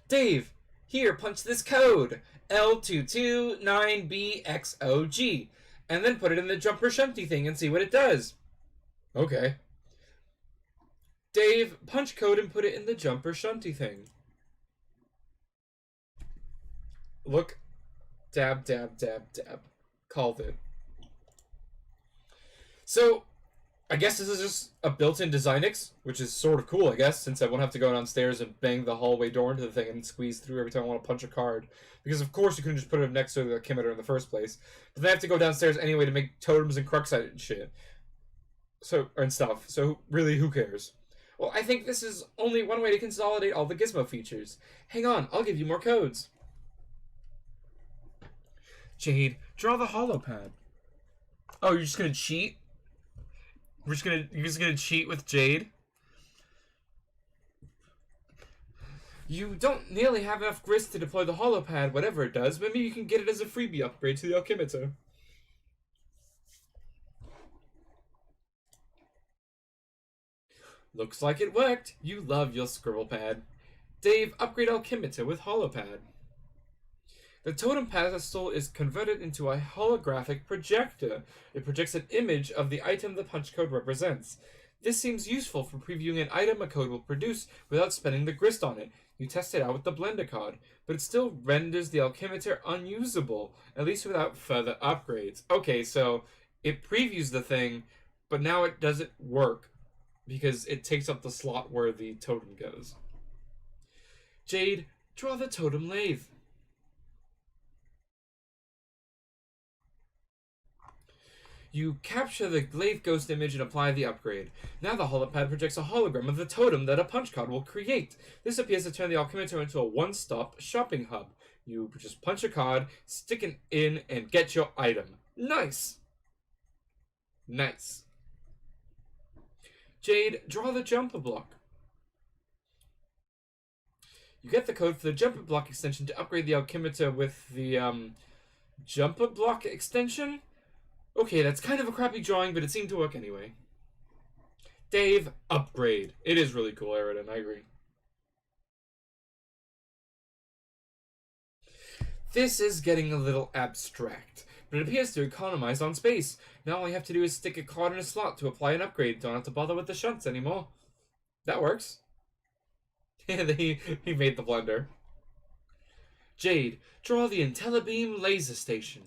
A: Dave, here, punch this code. L229BXOG. And then put it in the jumper shunty thing and see what it does. Okay. Dave, punch code and put it in the jumper shunty thing. Look. Dab, dab, dab, dab. Called it. So, I guess this is just a built-in Designix, which is sort of cool, I guess, since I won't have to go downstairs and bang the hallway door into the thing and squeeze through every time I want to punch a card. Because, of course, you couldn't just put it next to the Alchemitor in the first place. But then I have to go downstairs anyway to make totems and Cruxite and shit. And stuff. So, really, who cares? Well, I think this is only one way to consolidate all the Gizmo features. Hang on, I'll give you more codes. Jade, draw the holopad. Oh, you're just gonna cheat? You're just gonna cheat with Jade? You don't nearly have enough grist to deploy the holopad, whatever it does. Maybe you can get it as a freebie upgrade to the Alchemitor. Looks like it worked. You love your scribble pad. Dave, upgrade Alchemitor with holopad. The totem pedestal is converted into a holographic projector. It projects an image of the item the punch code represents. This seems useful for previewing an item a code will produce without spending the grist on it. You test it out with the Blender card, but it still renders the Alchemitor unusable, at least without further upgrades. Okay, so it previews the thing, but now it doesn't work because it takes up the slot where the totem goes. Jade, draw the totem lathe. You capture the lathe ghost image and apply the upgrade. Now the holopad projects a hologram of the totem that a punch card will create. This appears to turn the Alchemitor into a one-stop shopping hub. You just punch a card, stick it in, and get your item. Nice! Nice. Jade, draw the jumper block. You get the code for the jumper block extension to upgrade the Alchemitor with the jumper block extension? Okay, that's kind of a crappy drawing, but it seemed to work anyway. Dave, upgrade. It is really cool, Aridin, I agree. This is getting a little abstract, but it appears to economize on space. Now all you have to do is stick a card in a slot to apply an upgrade. Don't have to bother with the shunts anymore. That works. he made the blender. Jade, draw the IntelliBeam laser station.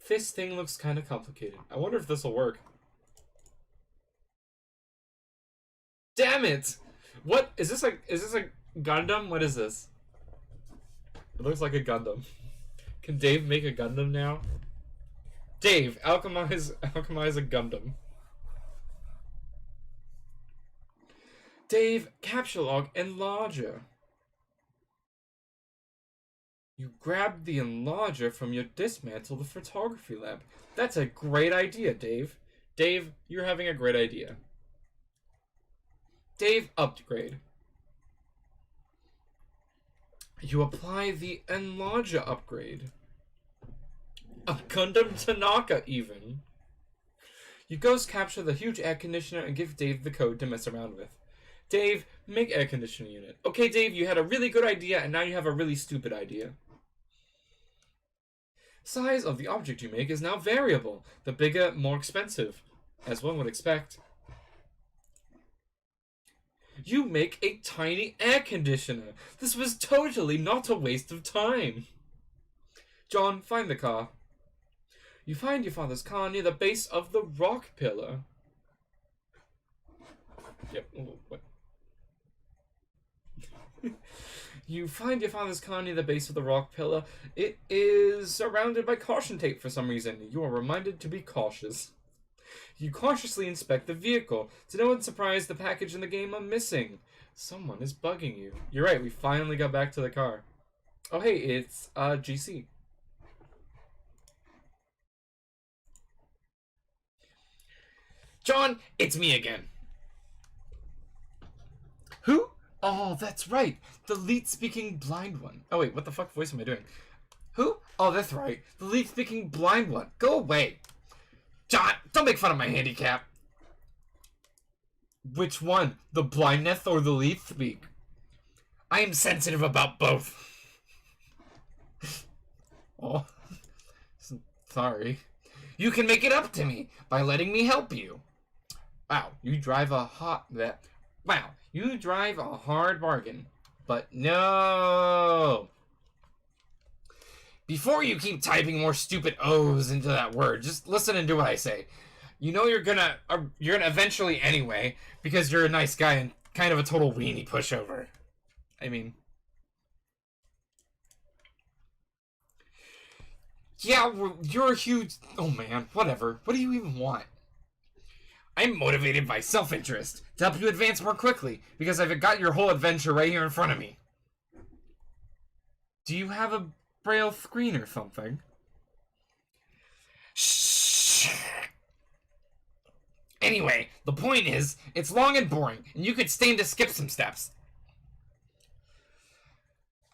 A: This thing looks kind of complicated. I wonder if this will work. Damn it! What is this like? Is this a Gundam? What is this? It looks like a Gundam. Can Dave make a Gundam now? Dave, alchemize a Gundam. Dave, capture log enlarger. You grabbed the enlarger from your dismantle the photography lab. That's a great idea, Dave. Dave, you're having a great idea. Dave, upgrade. You apply the enlarger upgrade. A Gundam Tanaka, even. You ghost capture the huge air conditioner and give Dave the code to mess around with. Dave, make air conditioner unit. Okay, Dave, you had a really good idea, and now you have a really stupid idea. Size of the object you make is now variable. The bigger, more expensive, as one would expect. You make a tiny air conditioner. This was totally not a waste of time. John, find the car. You find your father's car near the base of the rock pillar. Yep. Oh, what? You find your father's car near the base of the rock pillar. It is surrounded by caution tape for some reason. You are reminded to be cautious. You cautiously inspect the vehicle. To no one's surprise, the package and the game are missing. Someone is bugging you. You're right, we finally got back to the car. Oh hey, it's GC. John, it's me again. Who? Oh, that's right. The lead-speaking blind one. Oh, wait, what the fuck voice am I doing? Who? Oh, that's right. The lead-speaking blind one. Go away. John, don't make fun of my handicap. Which one? The blindness or the lead speak? I am sensitive about both. Oh, sorry. You can make it up to me by letting me help you. Wow, you drive a you drive a hard bargain. But no. Before you keep typing more stupid O's into that word, just listen and do what I say. You know you're gonna eventually anyway, because you're a nice guy and kind of a total weenie pushover. I mean, yeah, you're a huge... Oh man, whatever. What do you even want? I'm motivated by self-interest to help you advance more quickly, because I've got your whole adventure right here in front of me. Do you have a braille screen or something? Shh. Anyway, the point is, it's long and boring, and you could stand to skip some steps.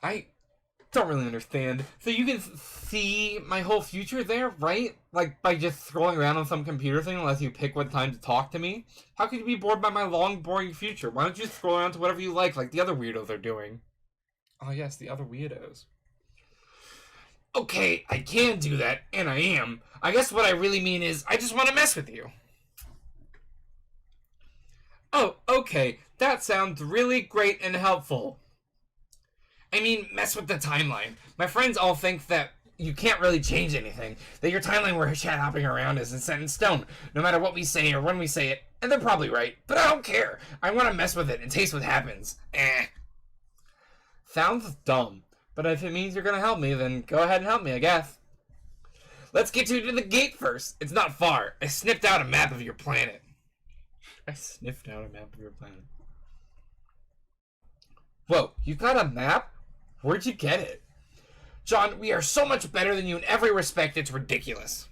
A: I don't really understand. So you can see my whole future there, right? Like, by just scrolling around on some computer thing unless you pick what time to talk to me? How could you be bored by my long, boring future? Why don't you scroll around to whatever you like the other weirdos are doing? Oh yes, the other weirdos. Okay, I can do that, and I am. I guess what I really mean is, I just want to mess with you. Oh, okay. That sounds really great and helpful. I mean, mess with the timeline. My friends all think that you can't really change anything, that your timeline we're chat hopping around isn't set in stone, no matter what we say or when we say it, and they're probably right, but I don't care. I want to mess with it and taste what happens. Sounds dumb, but if it means you're gonna help me, then go ahead and help me, I guess. Let's get you to the gate first. It's not far. I sniffed out a map of your planet. I sniffed out a map of your planet. Whoa, you got a map? Where'd you get it? John, we are so much better than you in every respect, it's ridiculous.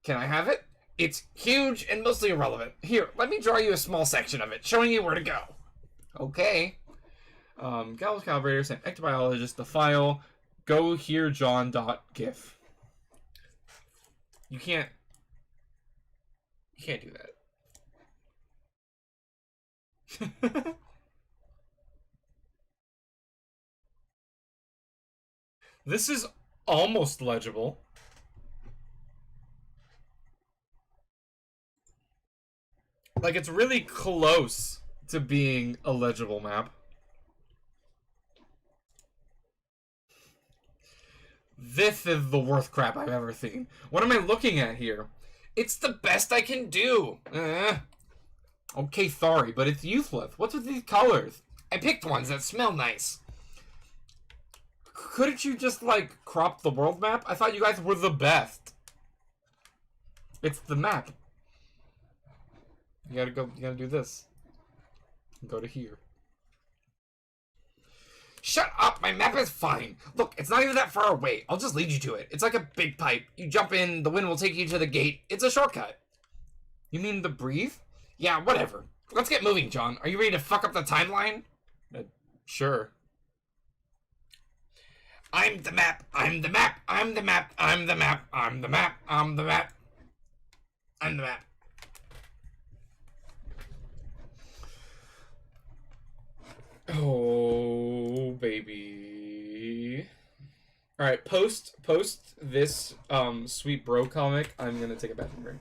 A: Can I have it? It's huge and mostly irrelevant. Here, let me draw you a small section of it, showing you where to go. Okay. Gallows Calibrator sent ectobiologist the file goherejohn.gif. You can't do that. This is almost legible. Like, it's really close to being a legible map. This is the worst crap I've ever seen. What am I looking at here? It's the best I can do. Okay, sorry, but it's useless. What's with these colors? I picked ones that smell nice. Couldn't you just, like, crop the world map? I thought you guys were the best. It's the map. You gotta do this. Go to here. Shut up! My map is fine. Look, it's not even that far away. I'll just lead you to it. It's like a big pipe. You jump in, the wind will take you to the gate. It's a shortcut. You mean the breathe? Yeah, whatever. Let's get moving, John. Are you ready to fuck up the timeline? Sure. I'm the map. I'm the map. I'm the map. I'm the map. I'm the map. I'm the map. I'm the map. Oh, baby. Alright, post this sweet bro comic. I'm gonna take a bathroom break.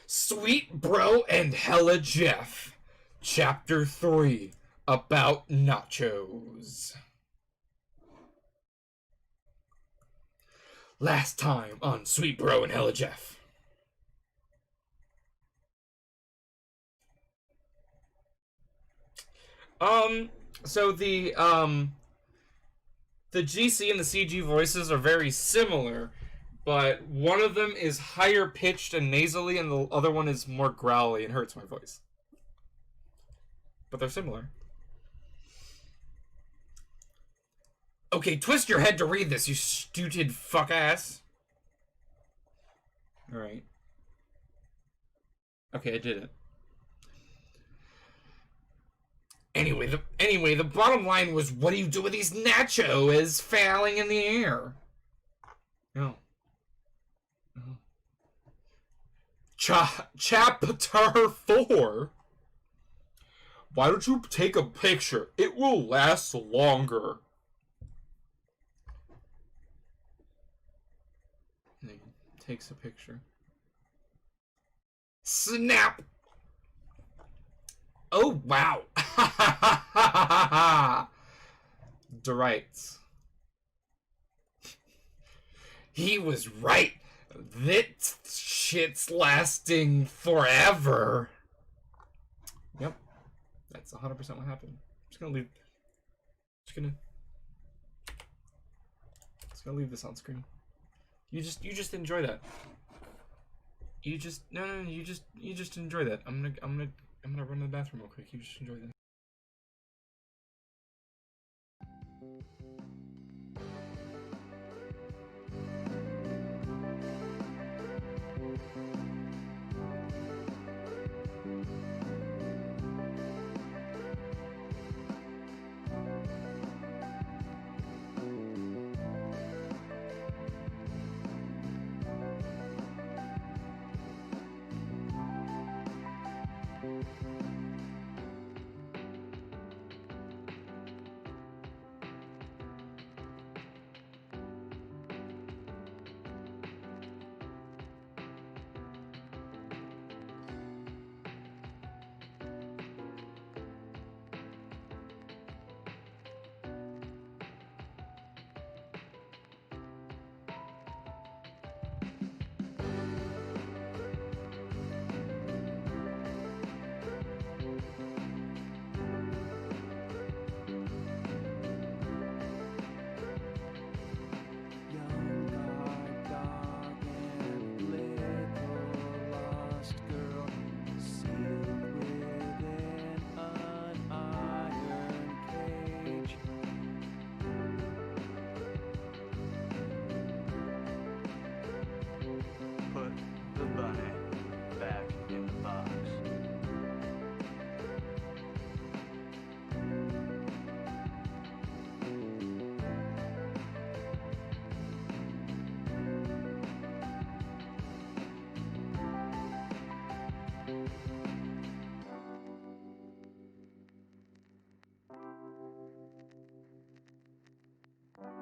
A: Sweet Bro and Hella Jeff, Chapter 3, about nachos. Last time on Sweet Bro and Hella Jeff. So the GC and the CG voices are very similar, but one of them is higher pitched and nasally, and the other one is more growly and hurts my voice. But they're similar. Okay, twist your head to read this, you stupid fuck ass. Alright. Okay, I did it. Anyway, the bottom line was, what do you do with these nachos falling in the air? No. Chapter 4. Why don't you take a picture? It will last longer. And he takes a picture. Snap! Oh, wow. Derites. He was right. This shit's lasting forever. Yep. That's 100% what happened. Just gonna leave this on screen. You just enjoy that. You just enjoy that. I'm gonna run to the bathroom real quick. You just enjoy that.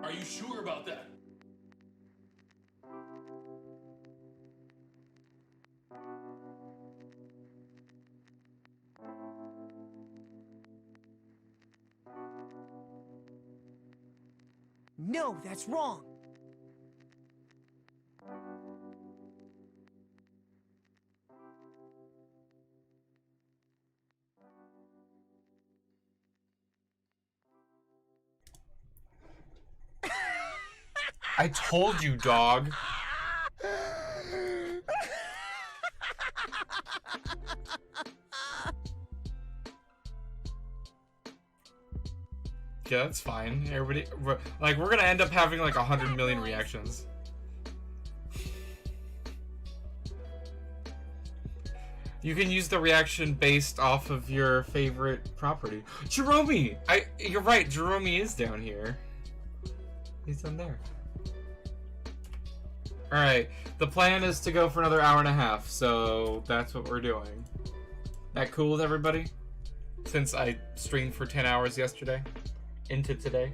D: Are you sure about that?
E: No, that's wrong.
A: I told you, dog. Yeah, that's fine. Everybody, we're gonna end up having like 100 million reactions. You can use the reaction based off of your favorite property. Jerome! You're right, Jerome is down here. He's down there. Alright, the plan is to go for another hour and a half, so that's what we're doing. That cool with everybody? Since I streamed for 10 hours yesterday? Into today?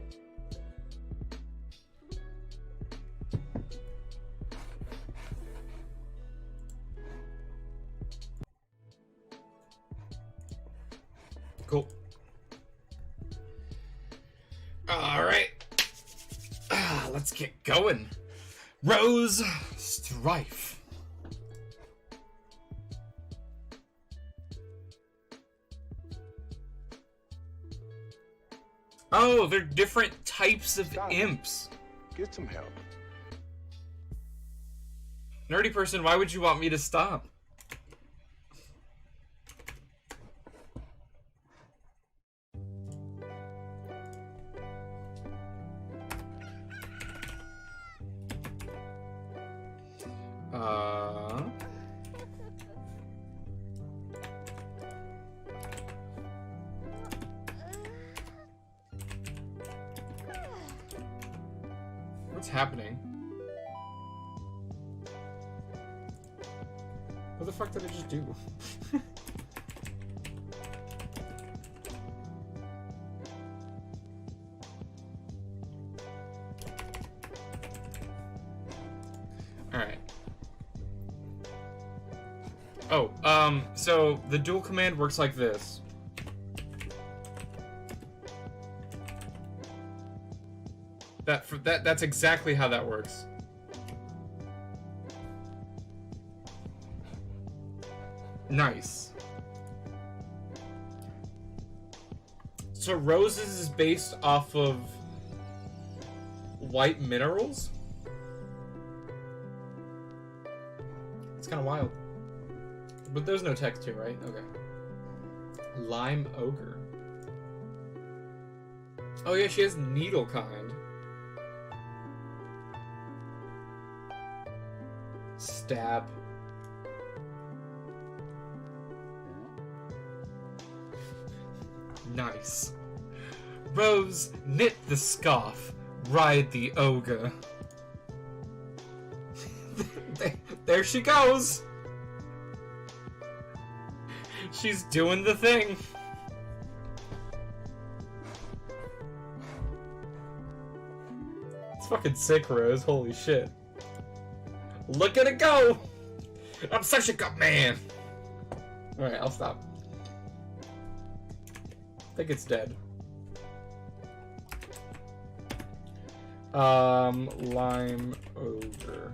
A: Cool. Alright. Let's get going. Rose Strife. Oh, they're different types of
E: Stop.
A: imps.
E: Get some help.
A: Nerdy person, why would you want me to stop? What's happening? What the fuck did I just do? Alright. Oh, so the dual command works like this. That's exactly how that works. Nice. So Roses is based off of white minerals? It's kind of wild. But there's no text here, right? Okay. Lime Ogre. Oh yeah, she has needle kind. Stab. Nice. Rose, knit the scarf, ride the ogre. There she goes! She's doing the thing. It's fucking sick, Rose. Holy shit. Look at it go! I'm such a good man! Alright, I'll stop. I think it's dead. Lime Ogre.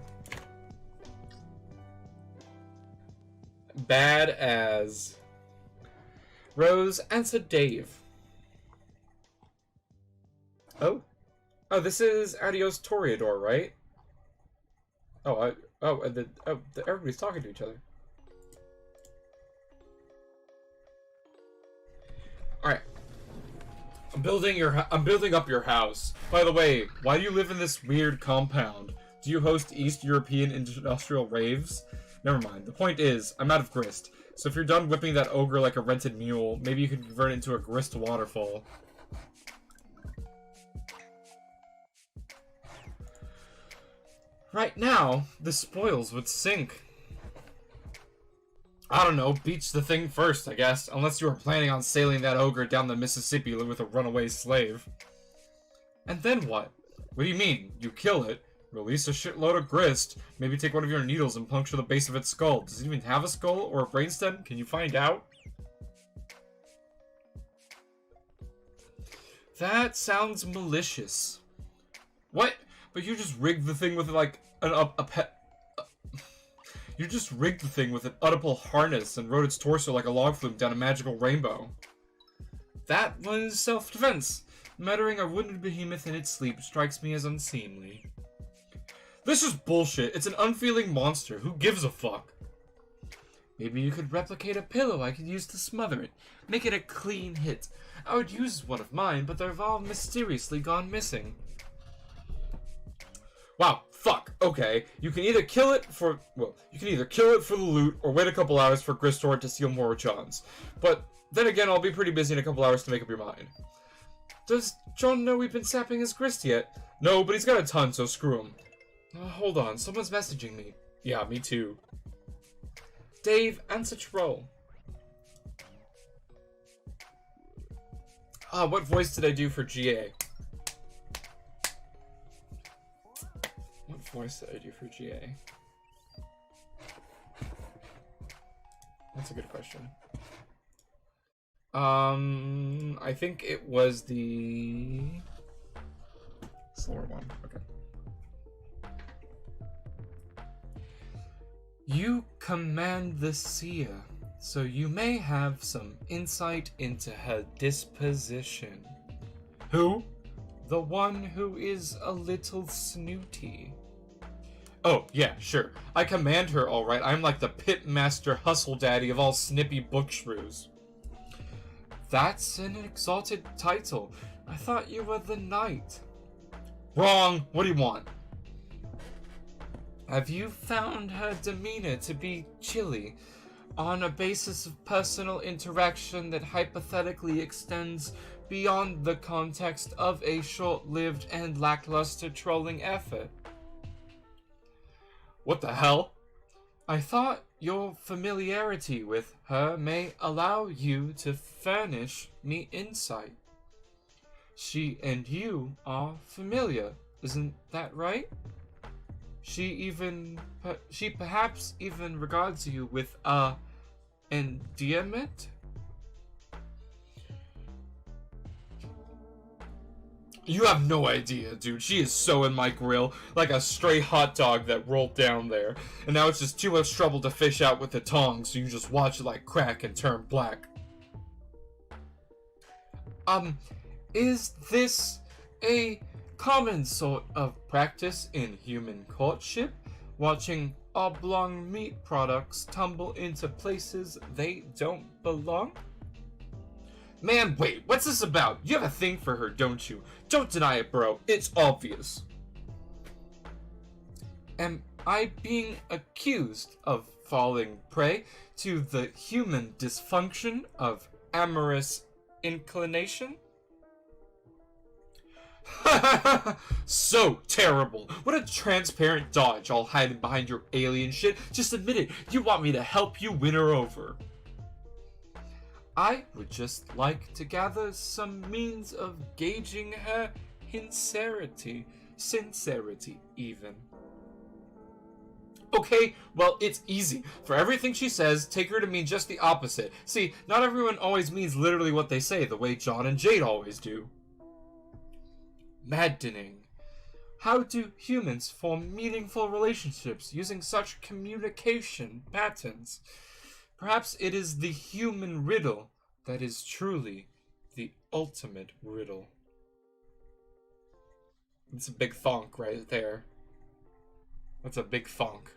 A: Bad as Rose answer Dave. Oh, this is Adios Toreador, right? Everybody's talking to each other. All right. I'm building up your house. By the way, why do you live in this weird compound? Do you host East European industrial raves? Never mind. The point is, I'm out of grist. So if you're done whipping that ogre like a rented mule, maybe you could convert it into a grist waterfall. Right now, the spoils would sink. I don't know, beach the thing first, I guess. Unless you were planning on sailing that ogre down the Mississippi with a runaway slave. And then what? What do you mean? You kill it, release a shitload of grist, maybe take one of your needles and puncture the base of its skull. Does it even have a skull or a brainstem? Can you find out? That sounds malicious. What? But you just rigged the thing with like you just rigged the thing with an audible harness and rode its torso like a log flume down a magical rainbow. That was self-defense. Murdering a wounded behemoth in its sleep strikes me as unseemly. This is bullshit. It's an unfeeling monster. Who gives a fuck? Maybe you could replicate a pillow I could use to smother it. Make it a clean hit. I would use one of mine, but they've all mysteriously gone missing. Wow, fuck. Okay, you can either kill it for the loot or wait a couple hours for Gristor to steal more Johns. But then again, I'll be pretty busy in a couple hours to make up your mind. Does John know we've been sapping his grist yet? No, but he's got a ton, so screw him. Hold on, someone's messaging me. Yeah, me too. Dave, answer troll. What voice did I do for GA? What voice did I do for GA? That's a good question. I think it was the slower one. Okay. You command the seer, so you may have some insight into her disposition. Who? The one who is a little snooty. Oh, yeah, sure. I command her, alright. I'm like the pitmaster hustle daddy of all snippy book shrews. That's an exalted title. I thought you were the knight. Wrong! What do you want? Have you found her demeanor to be chilly, on a basis of personal interaction that hypothetically extends beyond the context of a short-lived and lackluster trolling effort? What the hell? I thought your familiarity with her may allow you to furnish me insight. She and you are familiar, isn't that right? She perhaps even regards you with endearment? You have no idea, dude. She is so in my grill, like a stray hot dog that rolled down there. And now it's just too much trouble to fish out with the tongs, so you just watch it like crack and turn black. Is this a common sort of practice in human courtship? Watching oblong meat products tumble into places they don't belong? Man, wait, what's this about? You have a thing for her, don't you? Don't deny it, bro. It's obvious. Am I being accused of falling prey to the human dysfunction of amorous inclination? So terrible. What a transparent dodge, all hiding behind your alien shit. Just admit it. You want me to help you win her over. I would just like to gather some means of gauging her sincerity even. Okay, well, it's easy. For everything she says, take her to mean just the opposite. See, not everyone always means literally what they say, the way John and Jade always do. Maddening. How do humans form meaningful relationships using such communication patterns? Perhaps it is the human riddle that is truly the ultimate riddle. It's a big thonk right there. That's a big thonk.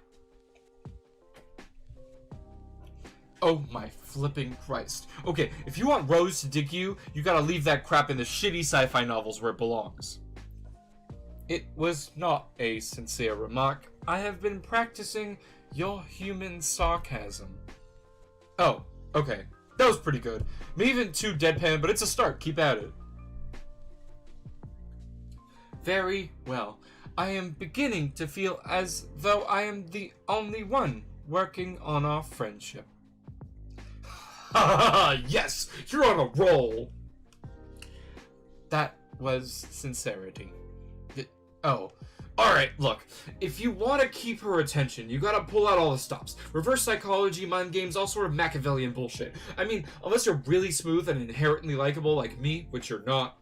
A: Oh my flipping Christ. Okay, if you want Rose to dig you, you gotta leave that crap in the shitty sci-fi novels where it belongs. It was not a sincere remark. I have been practicing your human sarcasm. Oh, okay. That was pretty good. Maybe even too deadpan, but it's a start. Keep at it. Very well. I am beginning to feel as though I am the only one working on our friendship. Yes! You're on a roll! That was sincerity. Oh. Alright, look. If you want to keep her attention, you gotta pull out all the stops. Reverse psychology, mind games, all sort of Machiavellian bullshit. I mean, unless you're really smooth and inherently likable like me, which you're not,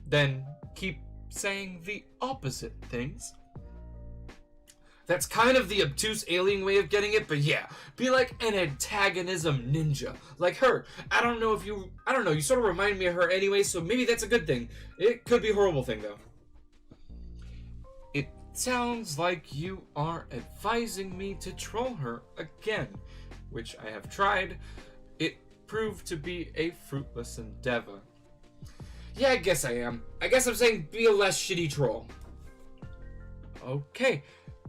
A: then keep saying the opposite things. That's kind of the obtuse alien way of getting it, but yeah. Be like an antagonism ninja. Like her. I don't know, you sort of remind me of her anyway, so maybe that's a good thing. It could be a horrible thing, though. It sounds like you are advising me to troll her again, which I have tried. It proved to be a fruitless endeavor. Yeah, I guess I am. I guess I'm saying be a less shitty troll. Okay.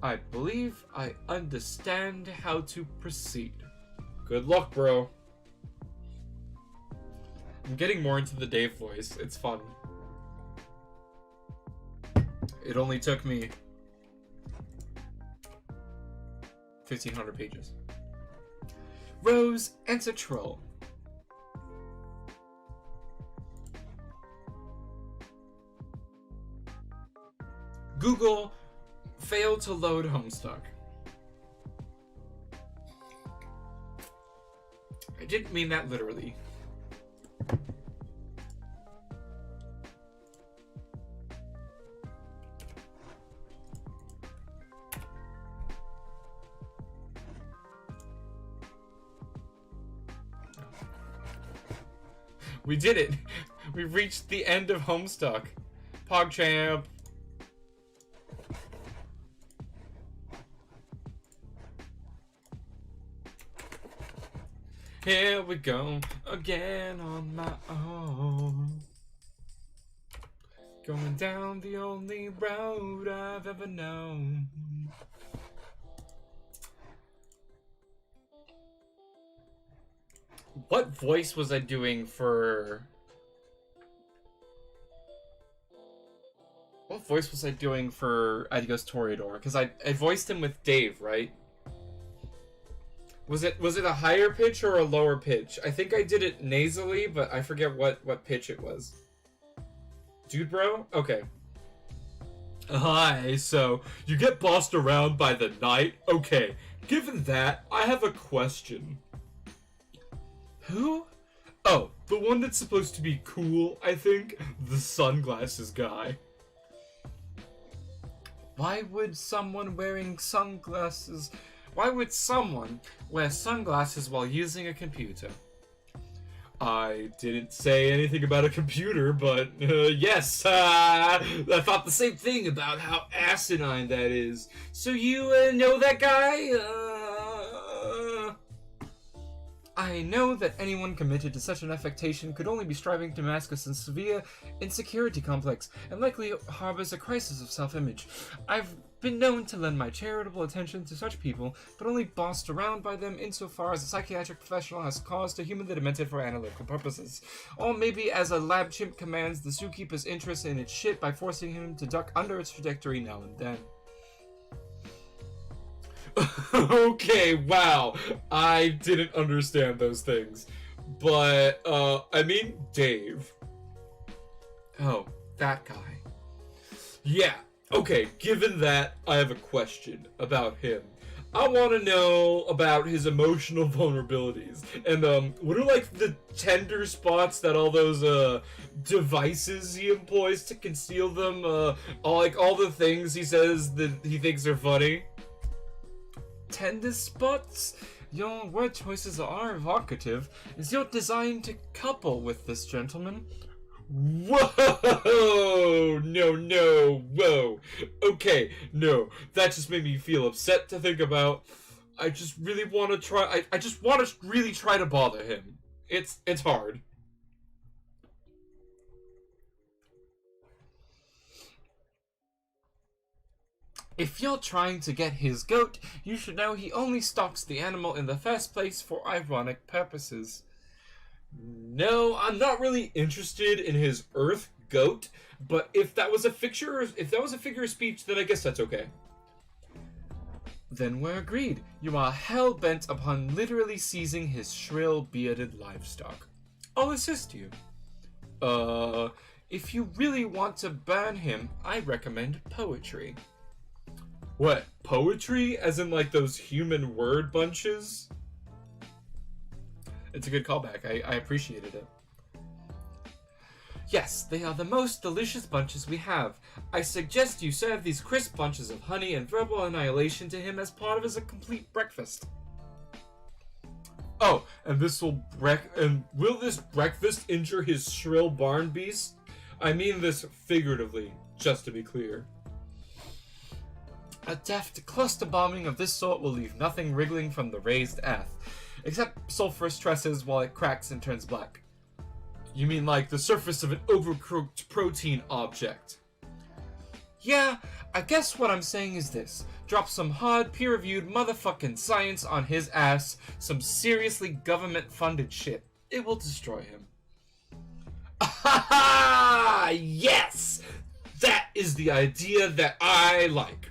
A: I believe I understand how to proceed. Good luck, bro. I'm getting more into the Dave voice. It's fun. It only took me 1,500 pages. Rose enter troll. Google failed to load Homestuck. I didn't mean that literally. We did it. We reached the end of Homestuck. PogChamp. Here we go again on my own. Going down the only road I've ever known. What voice was I doing for... What voice was I doing for Adios Toreador? Because I voiced him with Dave, right? Was it a higher pitch or a lower pitch? I think I did it nasally, but I forget what pitch it was. Dude, bro? Okay. Hi, so you get bossed around by the night? Okay, given that, I have a question. Who? Oh, the one that's supposed to be cool, I think? The sunglasses guy. Why would someone wearing sunglasses... Why would someone wear sunglasses while using a computer? I didn't say anything about a computer, but yes, I thought the same thing about how asinine that is. So you know that guy? I know that anyone committed to such an affectation could only be striving to mask a severe insecurity complex, and likely harbors a crisis of self-image. I've been known to lend my charitable attention to such people, but only bossed around by them insofar as a psychiatric professional has caused a human the demented for analytical purposes. Or maybe as a lab chimp commands the zookeeper's interest in its shit by forcing him to duck under its trajectory now and then. Okay, wow. I didn't understand those things. But, I mean, Dave. Oh, that guy. Yeah, okay, given that, I have a question about him. I want to know about his emotional vulnerabilities. And, what are, like, the tender spots that all those, devices he employs to conceal them? All the things he says that he thinks are funny? Tender spots? Your word choices are evocative. Is your design to couple with this gentleman? Whoa! No, whoa. Okay, no. That just made me feel upset to think about. I just really want to try. I just want to really try to bother him. It's hard. If you're trying to get his goat, you should know he only stalks the animal in the first place for ironic purposes. No, I'm not really interested in his Earth goat, but if that was a figure of speech, then I guess that's okay. Then we're agreed. You are hell-bent upon literally seizing his shrill, bearded livestock. I'll assist you. If you really want to burn him, I recommend poetry. What, poetry? As in, like, those human word bunches? It's a good callback. I appreciated it. Yes, they are the most delicious bunches we have. I suggest you serve these crisp bunches of honey and verbal annihilation to him as part of his complete breakfast. Oh, and will this breakfast injure his shrill barn beast? I mean this figuratively, just to be clear. A deft cluster bombing of this sort will leave nothing wriggling from the raised earth, except sulfurous tresses while it cracks and turns black. You mean like the surface of an overcooked protein object? Yeah, I guess what I'm saying is this. Drop some hard, peer-reviewed motherfucking science on his ass, some seriously government-funded shit. It will destroy him. Ah, yes! That is the idea that I like.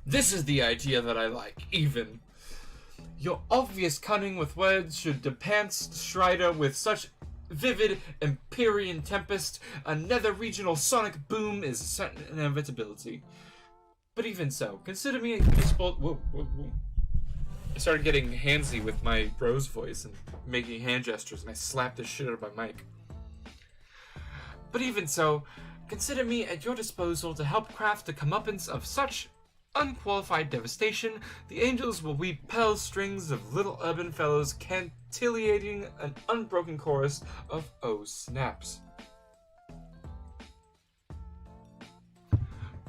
A: This is the idea that I like, even. Your obvious cunning with words should depants Strider with such vivid Empyrean tempest, a nether regional sonic boom is a certain inevitability. But even so, consider me whoa. I started getting handsy with my bros voice and making hand gestures, and I slapped the shit out of my mic. But even so, consider me at your disposal to help craft the comeuppance of such unqualified devastation, the angels will weave pearl strings of little urban fellows cantillating an unbroken chorus of oh snaps.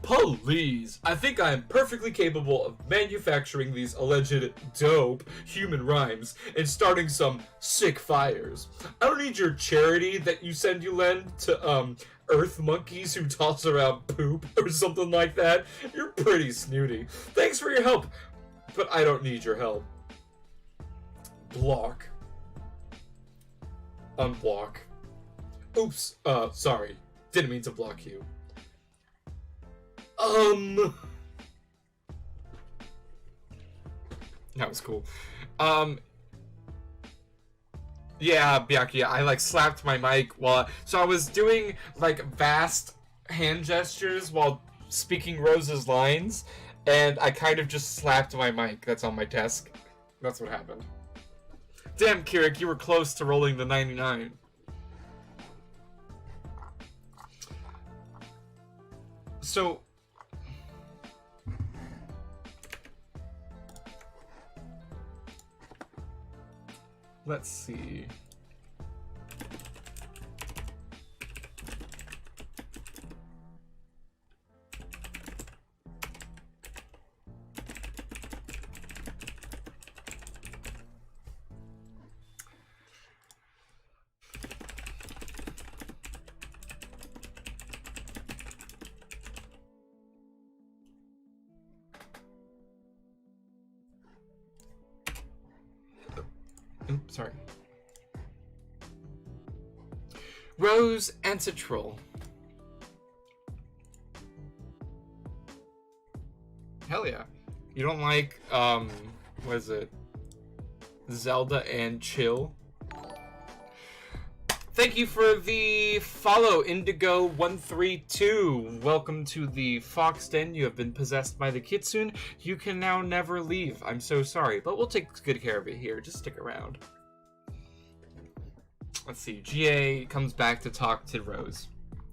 A: Please, I think I am perfectly capable of manufacturing these alleged dope human rhymes and starting some sick fires. I don't need your charity that you lend to earth monkeys who toss around poop or something like that. You're pretty snooty. Thanks for your help, but I don't need your help. Block. Unblock. Oops, sorry. Didn't mean to block you. That was cool. Yeah, Byaki, I like slapped my mic so I was doing like vast hand gestures while speaking Rose's lines, and I kind of just slapped my mic that's on my desk. That's what happened. Damn, Kirik, you were close to rolling the 99. So, let's see. Oops, sorry. Rose Antitroll. Hell yeah. You don't like, what is it? Zelda and Chill? Thank you for the follow, Indigo132. Welcome to the Fox Den. You have been possessed by the Kitsune. You can now never leave. I'm so sorry, but we'll take good care of it here. Just stick around. Let's see. GA comes back to talk to Rose.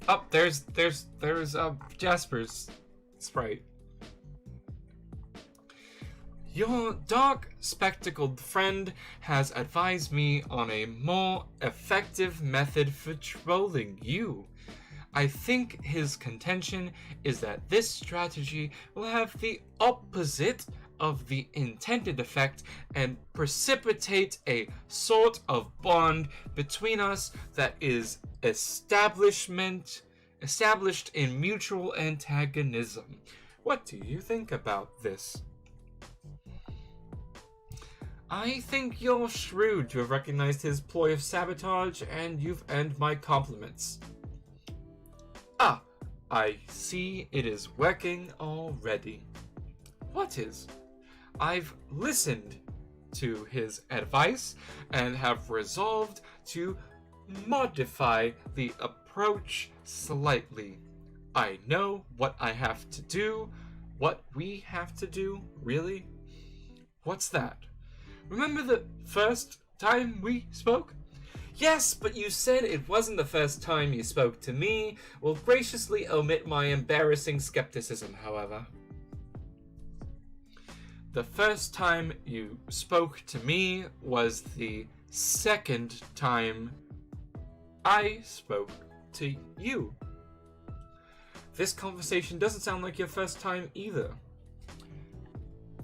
A: Oh, there's Jasper's sprite. Your dark spectacled friend has advised me on a more effective method for trolling you. I think his contention is that this strategy will have the opposite of the intended effect and precipitate a sort of bond between us that is established in mutual antagonism. What do you think about this? I think you're shrewd to have recognized his ploy of sabotage, and you've earned my compliments. Ah, I see it is working already. What is? I've listened to his advice and have resolved to modify the approach slightly. I know what I have to do. What we have to do, really? What's that? Remember the first time we spoke? Yes, but you said it wasn't the first time you spoke to me. Will graciously omit my embarrassing skepticism, however. The first time you spoke to me was the second time I spoke to you. This conversation doesn't sound like your first time either.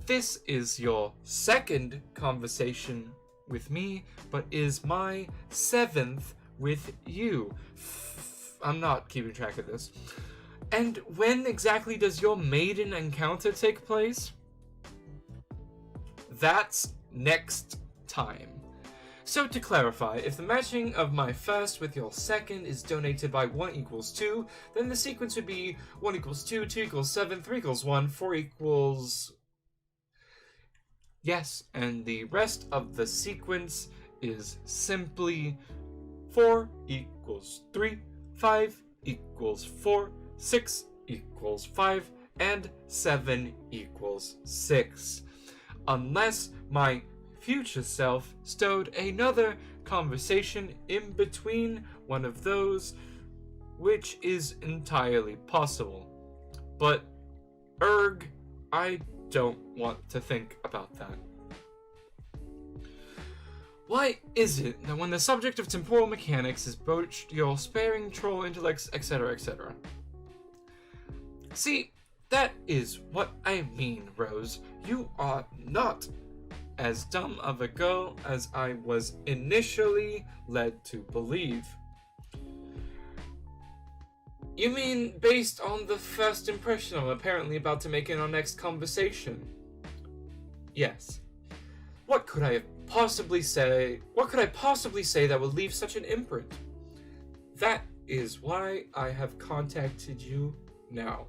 A: This is your second conversation with me, but is my 7th with you. I'm not keeping track of this. And when exactly does your maiden encounter take place? That's next time. So to clarify, if the matching of my first with your second is donated by 1 equals 2, then the sequence would be 1 equals 2, 2 equals 7, 3 equals 1, 4 equals... Yes, and the rest of the sequence is simply 4 equals 3, 5 equals 4, 6 equals 5, and 7 equals 6. Unless my future self stowed another conversation in between one of those, which is entirely possible. But I don't want to think about that. Why is it that when the subject of temporal mechanics is broached, your sparing troll intellects, etc., etc.? See, that is what I mean, Rose. You are not as dumb of a girl as I was initially led to believe. You mean based on the first impression I'm apparently about to make in our next conversation? Yes. What could I possibly say that would leave such an imprint? That is why I have contacted you now.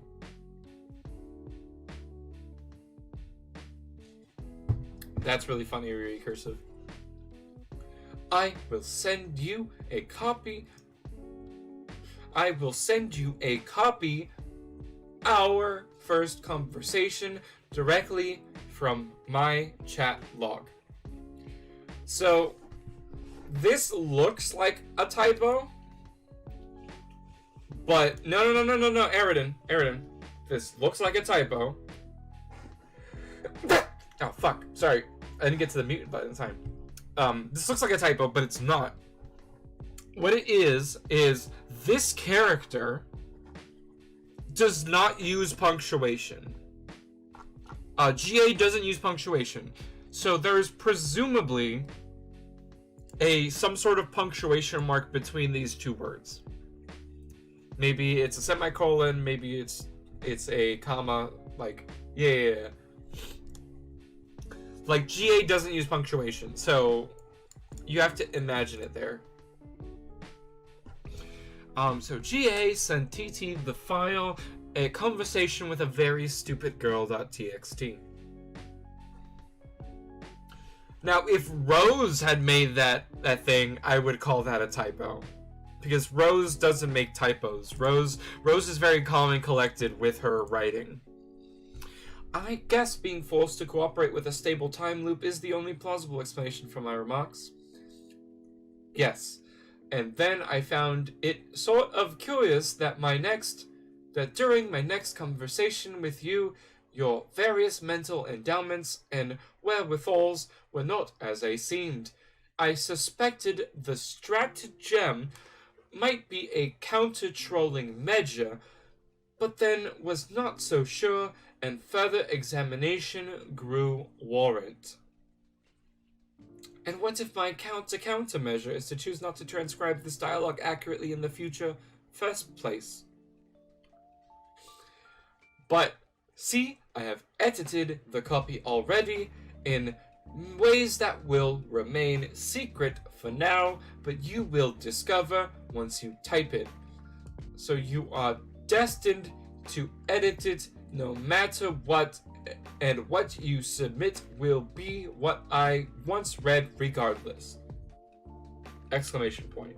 A: That's really funny, recursive. I will send you a copy. Our first conversation directly from my chat log. So, this looks like a typo, but no, Aridin. This looks like a typo. Oh, fuck. Sorry. I didn't get to the mute button in time. This looks like a typo, but it's not. What it is this character does not use punctuation. GA doesn't use punctuation. So there's presumably some sort of punctuation mark between these two words. Maybe it's a semicolon, maybe it's a comma, like, yeah. Like, GA doesn't use punctuation, so you have to imagine it there. So GA sent TT the file, a conversation with a very stupid girl.txt. Now, if Rose had made that thing, I would call that a typo. Because Rose doesn't make typos. Rose is very calm and collected with her writing. I guess being forced to cooperate with a stable time loop is the only plausible explanation for my remarks. Yes. And then I found it sort of curious that during my next conversation with you, your various mental endowments and wherewithals were not as they seemed. I suspected the stratagem might be a counter-trolling measure, but then was not so sure, and further examination grew warrant. And what if my counter measure is to choose not to transcribe this dialogue accurately in the future first place? But, see, I have edited the copy already in ways that will remain secret for now, but you will discover once you type it. So you are destined to edit it no matter what, and what you submit will be what I once read regardless. Exclamation point.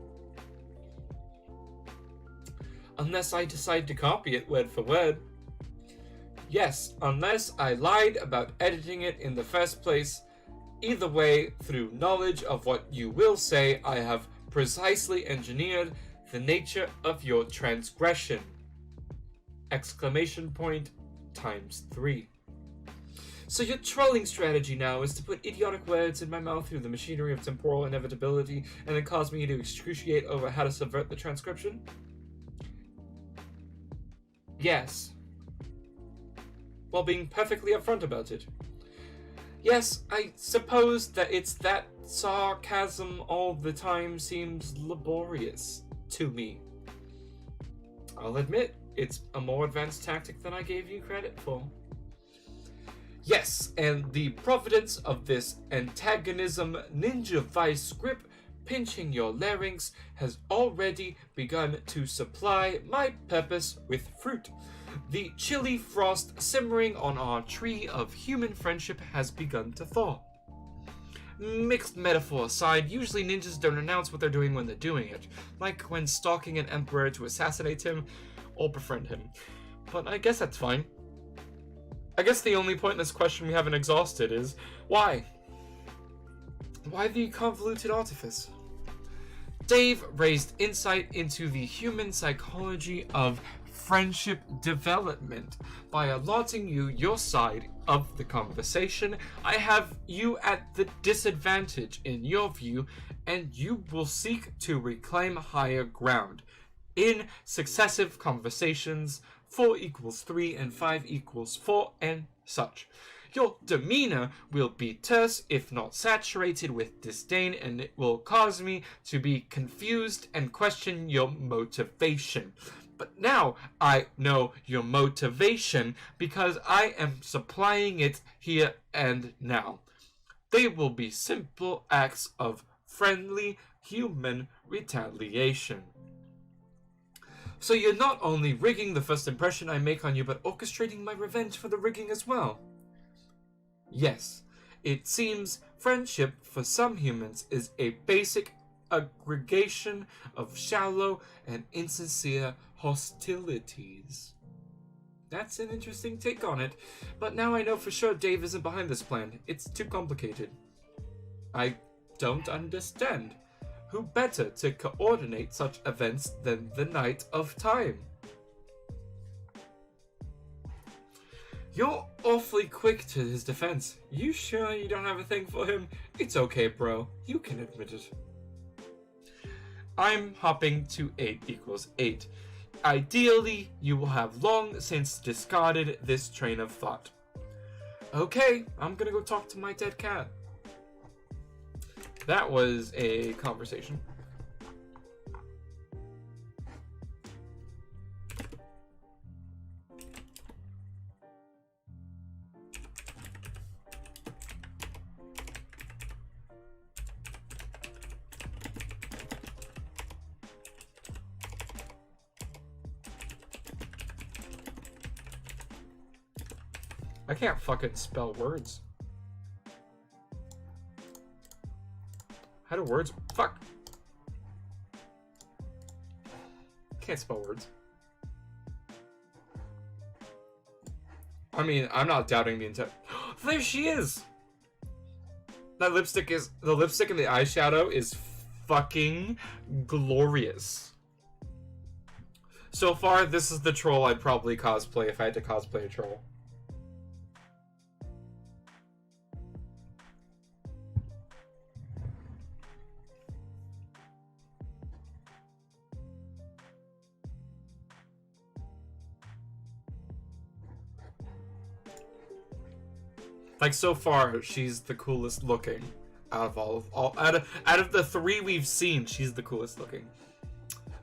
A: Unless I decide to copy it word for word. Yes, unless I lied about editing it in the first place. Either way, through knowledge of what you will say, I have precisely engineered the nature of your transgression. Exclamation point ×3. So your trolling strategy now is to put idiotic words in my mouth through the machinery of temporal inevitability and then cause me to excruciate over how to subvert the transcription? Yes. While being perfectly upfront about it. Yes, I suppose that it's that sarcasm all the time seems laborious to me. I'll admit, it's a more advanced tactic than I gave you credit for. Yes, and the providence of this antagonism ninja vice grip pinching your larynx has already begun to supply my purpose with fruit. The chilly frost simmering on our tree of human friendship has begun to thaw. Mixed metaphor aside, usually ninjas don't announce what they're doing when they're doing it, like when stalking an emperor to assassinate him or befriend him. But I guess that's fine. I guess the only pointless question we haven't exhausted is, why? Why the convoluted artifice? Dave raised insight into the human psychology of friendship development. By allotting you your side of the conversation, I have you at the disadvantage in your view, and you will seek to reclaim higher ground. In successive conversations, 4 equals 3 and 5 equals 4 and such. Your demeanor will be terse if not saturated with disdain, and it will cause me to be confused and question your motivation. But now I know your motivation because I am supplying it here and now. They will be simple acts of friendly human retaliation. So you're not only rigging the first impression I make on you, but orchestrating my revenge for the rigging as well. Yes, it seems friendship for some humans is a basic aggregation of shallow and insincere hostilities. That's an interesting take on it, but now I know for sure Dave isn't behind this plan. It's too complicated. I don't understand. Who better to coordinate such events than the Knight of Time? You're awfully quick to his defense. You sure you don't have a thing for him? It's okay, bro. You can admit it. I'm hopping to 8 equals 8. Ideally, you will have long since discarded this train of thought. Okay, I'm gonna go talk to my dead cat. That was a conversation. I can't fucking spell words. How do words... Fuck! Can't spell words. I mean, I'm not doubting the intent. There she is! That lipstick is... The lipstick and the eyeshadow is fucking glorious. So far, this is the troll I'd probably cosplay if I had to cosplay a troll. Like, so far, she's the coolest looking out of the 3 we've seen. She's the coolest looking.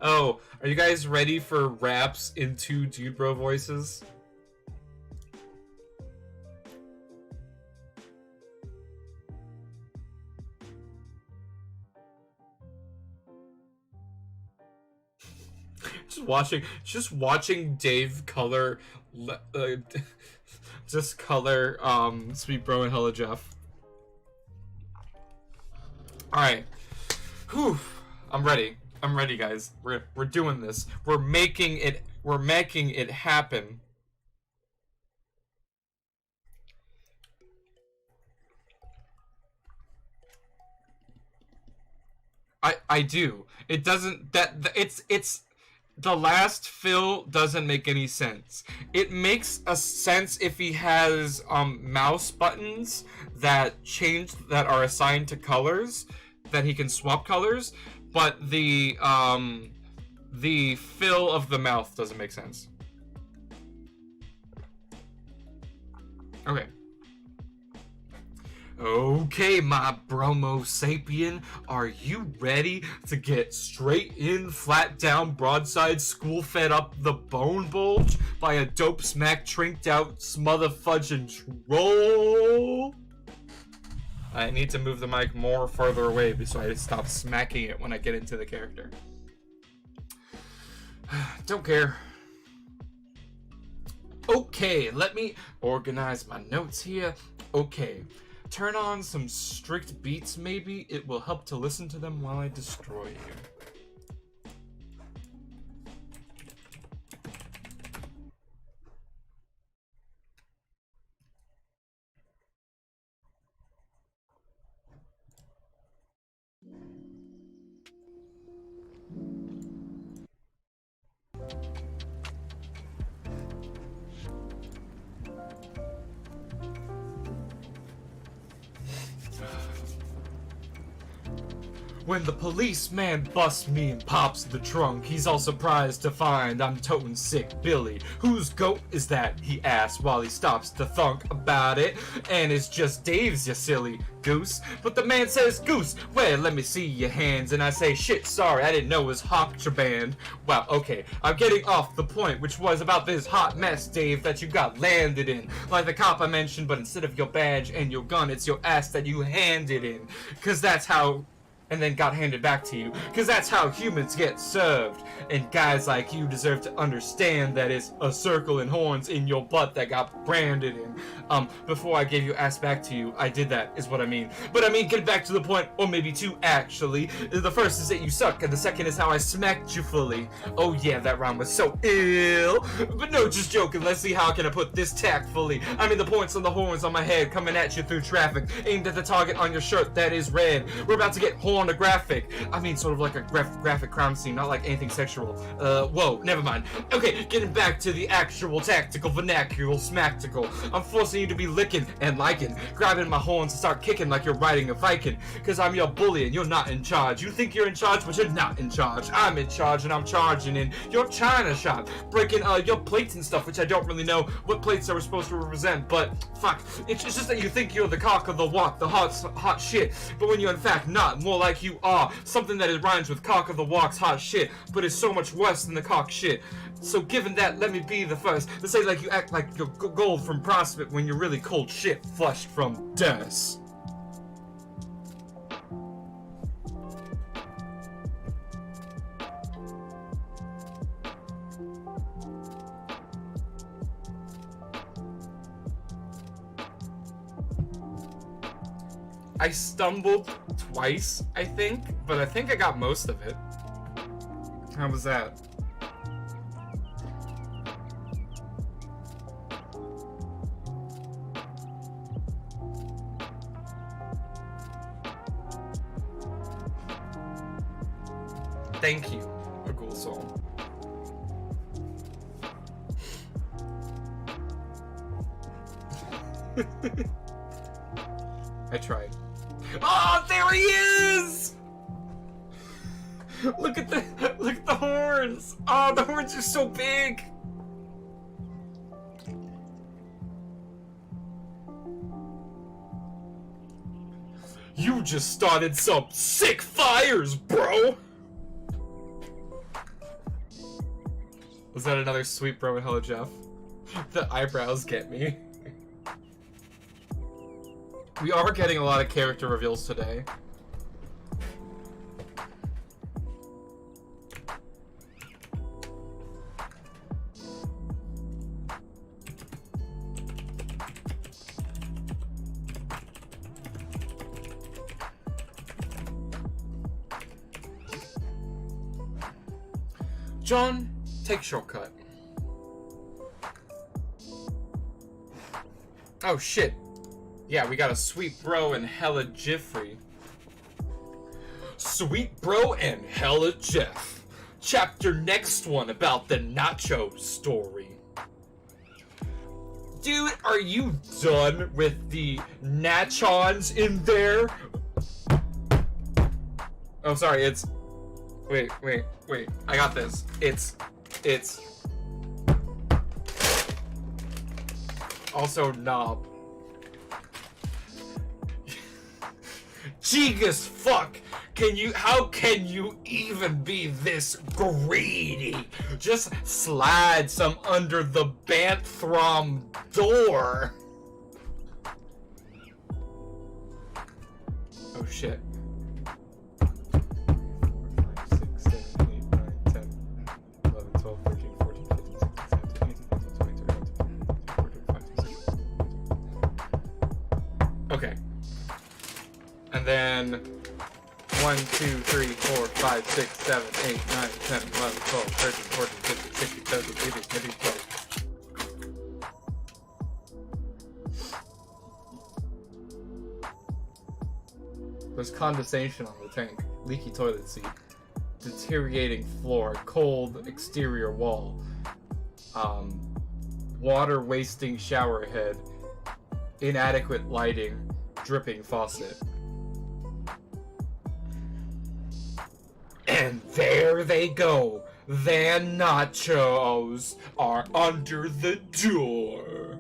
A: Oh, are you guys ready for raps in 2 dude bro voices? Just watching Dave color. Just color Sweet Bro and Hella Jeff. Alright. Whew. I'm ready, guys. We're doing this. We're making it happen. I do. It doesn't it's the last fill doesn't make any sense. It makes a sense if he has mouse buttons that are assigned to colors, that he can swap colors, but the fill of the mouth doesn't make sense. Okay. Okay, my bromo sapien, are you ready to get straight in, flat down, broadside, school fed up the bone bulge by a dope smack trinked out smother fudging troll? I need to move the mic more further away so I stop smacking it when I get into the character. Don't care. Okay, let me organize my notes here. Okay. Turn on some strict beats, maybe. It will help to listen to them while I destroy you. When the policeman busts me and pops the trunk, he's all surprised to find I'm totin' sick Billy. Whose goat is that? He asks while he stops to thunk about it. And it's just Dave's, you silly goose. But the man says, Goose, well, let me see your hands. And I say, shit, sorry, I didn't know it was Hoptraband. Wow, okay, I'm getting off the point, which was about this hot mess, Dave, that you got landed in. Like the cop I mentioned, but instead of your badge and your gun, it's your ass that you handed in. Cause that's how... and then got handed back to you, because that's how humans get served. And guys like you deserve to understand that it's a circle and horns in your butt that got branded in. Before I gave your ass back to you, I did that, is what I mean. But I mean, get back to the point, or maybe two, actually. The first is that you suck, and the second is how I smacked you fully. Oh yeah, that rhyme was so ill. But no, just joking, let's see how can I put this tactfully. I mean, the points on the horns on my head coming at you through traffic, aimed at the target on your shirt that is red. We're about to get pornographic. I mean, sort of like a graphic crime scene, not like anything sexual. Whoa, never mind. Okay, getting back to the actual tactical vernacular smactical. I'm forcing you to be licking and liking, grabbing my horns and start kicking like you're riding a Viking. Cause I'm your bully and you're not in charge. You think you're in charge, but you're not in charge. I'm in charge and I'm charging in your china shop, breaking your plates and stuff, which I don't really know what plates are supposed to represent, but fuck. It's just that you think you're the cock of the walk, the hot shit, but when you're in fact not, more like you are, something that rhymes with cock of the walk's hot shit, but is so much worse than the cock shit. So given that, let me be the first to say like you act like you're gold from prospect when you're really cold shit flushed from dust. I stumbled twice, I think, but I think I got most of it. How was that? Thank you, a cool song. I tried. Oh, there he is! Look at the horns! Oh, the horns are so big! You just started some sick fires, bro! Was that another sweet bro and hello Jeff? The eyebrows get me. We are getting a lot of character reveals today. John, take shortcut. Oh shit. Yeah, we got a sweet bro and hella Jeffrey. Sweet bro and hella Jeff. Chapter next one about the nacho story. Dude, are you done with the nachons in there? Oh, sorry, it's... Wait. I got this. It's... Also knob. Jegus fuck! How can you even be this greedy? Just slide some under the bathroom door. Oh shit. 5, 6, 7, 8, 9, 10, 11, 12, 13, 14, 15, 16, 17, 18, 19, 20, 21, 22, 23, 24, 25, 26. Okay. And then 1, 2, 3, 4, 5, 6, 7, 8, 9, 10, 11, 12, 13, 14, 15, 16, 17, 18, 19, 20. There's condensation on the tank, leaky toilet seat, deteriorating floor, cold exterior wall, water wasting shower head, inadequate lighting, dripping faucet. And there they go. Their nachos are under the door.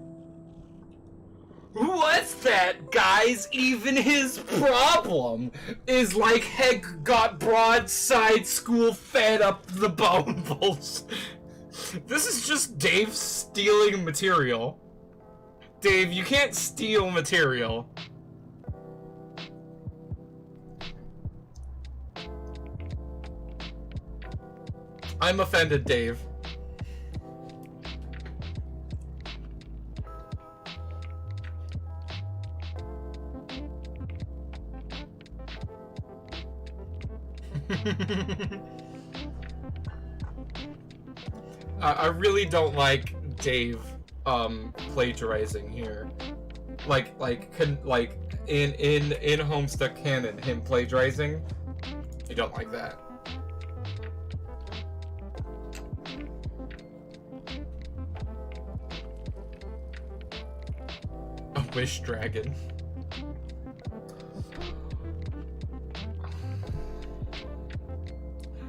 A: What's that, guys? Even his problem is like heck got broadside school fed up the bones. This is just Dave stealing material. Dave, you can't steal material. I'm offended, Dave. I really don't like Dave plagiarizing here. Like in Homestuck canon, him plagiarizing. You don't like that. A wish dragon.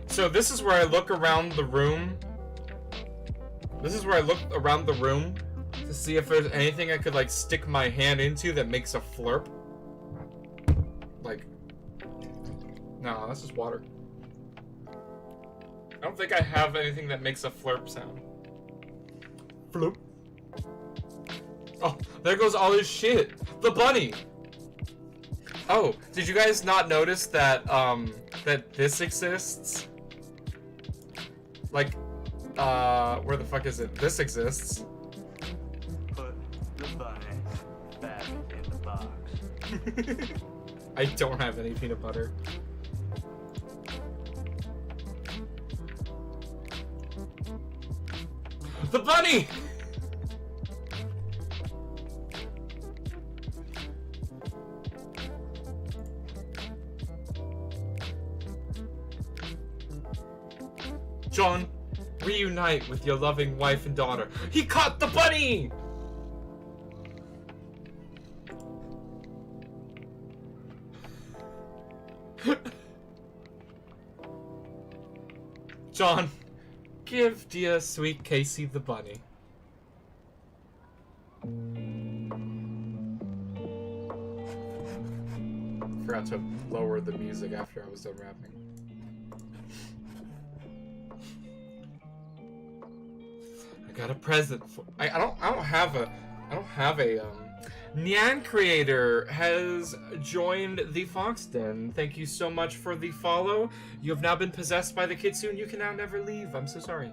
A: So this is where I look around the room. This is where I look around the room to see if there's anything I could like stick my hand into that makes a flurp. Like, no, that's just water. I don't think I have anything that makes a flurp sound. Floop. Oh, there goes all his shit. The bunny. Oh, did you guys not notice that that this exists? Like, where the fuck is it? This exists.
E: Put the bunny back in the box.
A: I don't have any peanut butter. The bunny! John, reunite with your loving wife and daughter. He caught the bunny! John, give dear sweet Casey the bunny. Forgot to lower the music after I was done rapping. I got a present for I don't have a Nyan Creator has joined the Fox Den. Thank you so much for the follow. You have now been possessed by the kitsune. You can now never leave. I'm so sorry.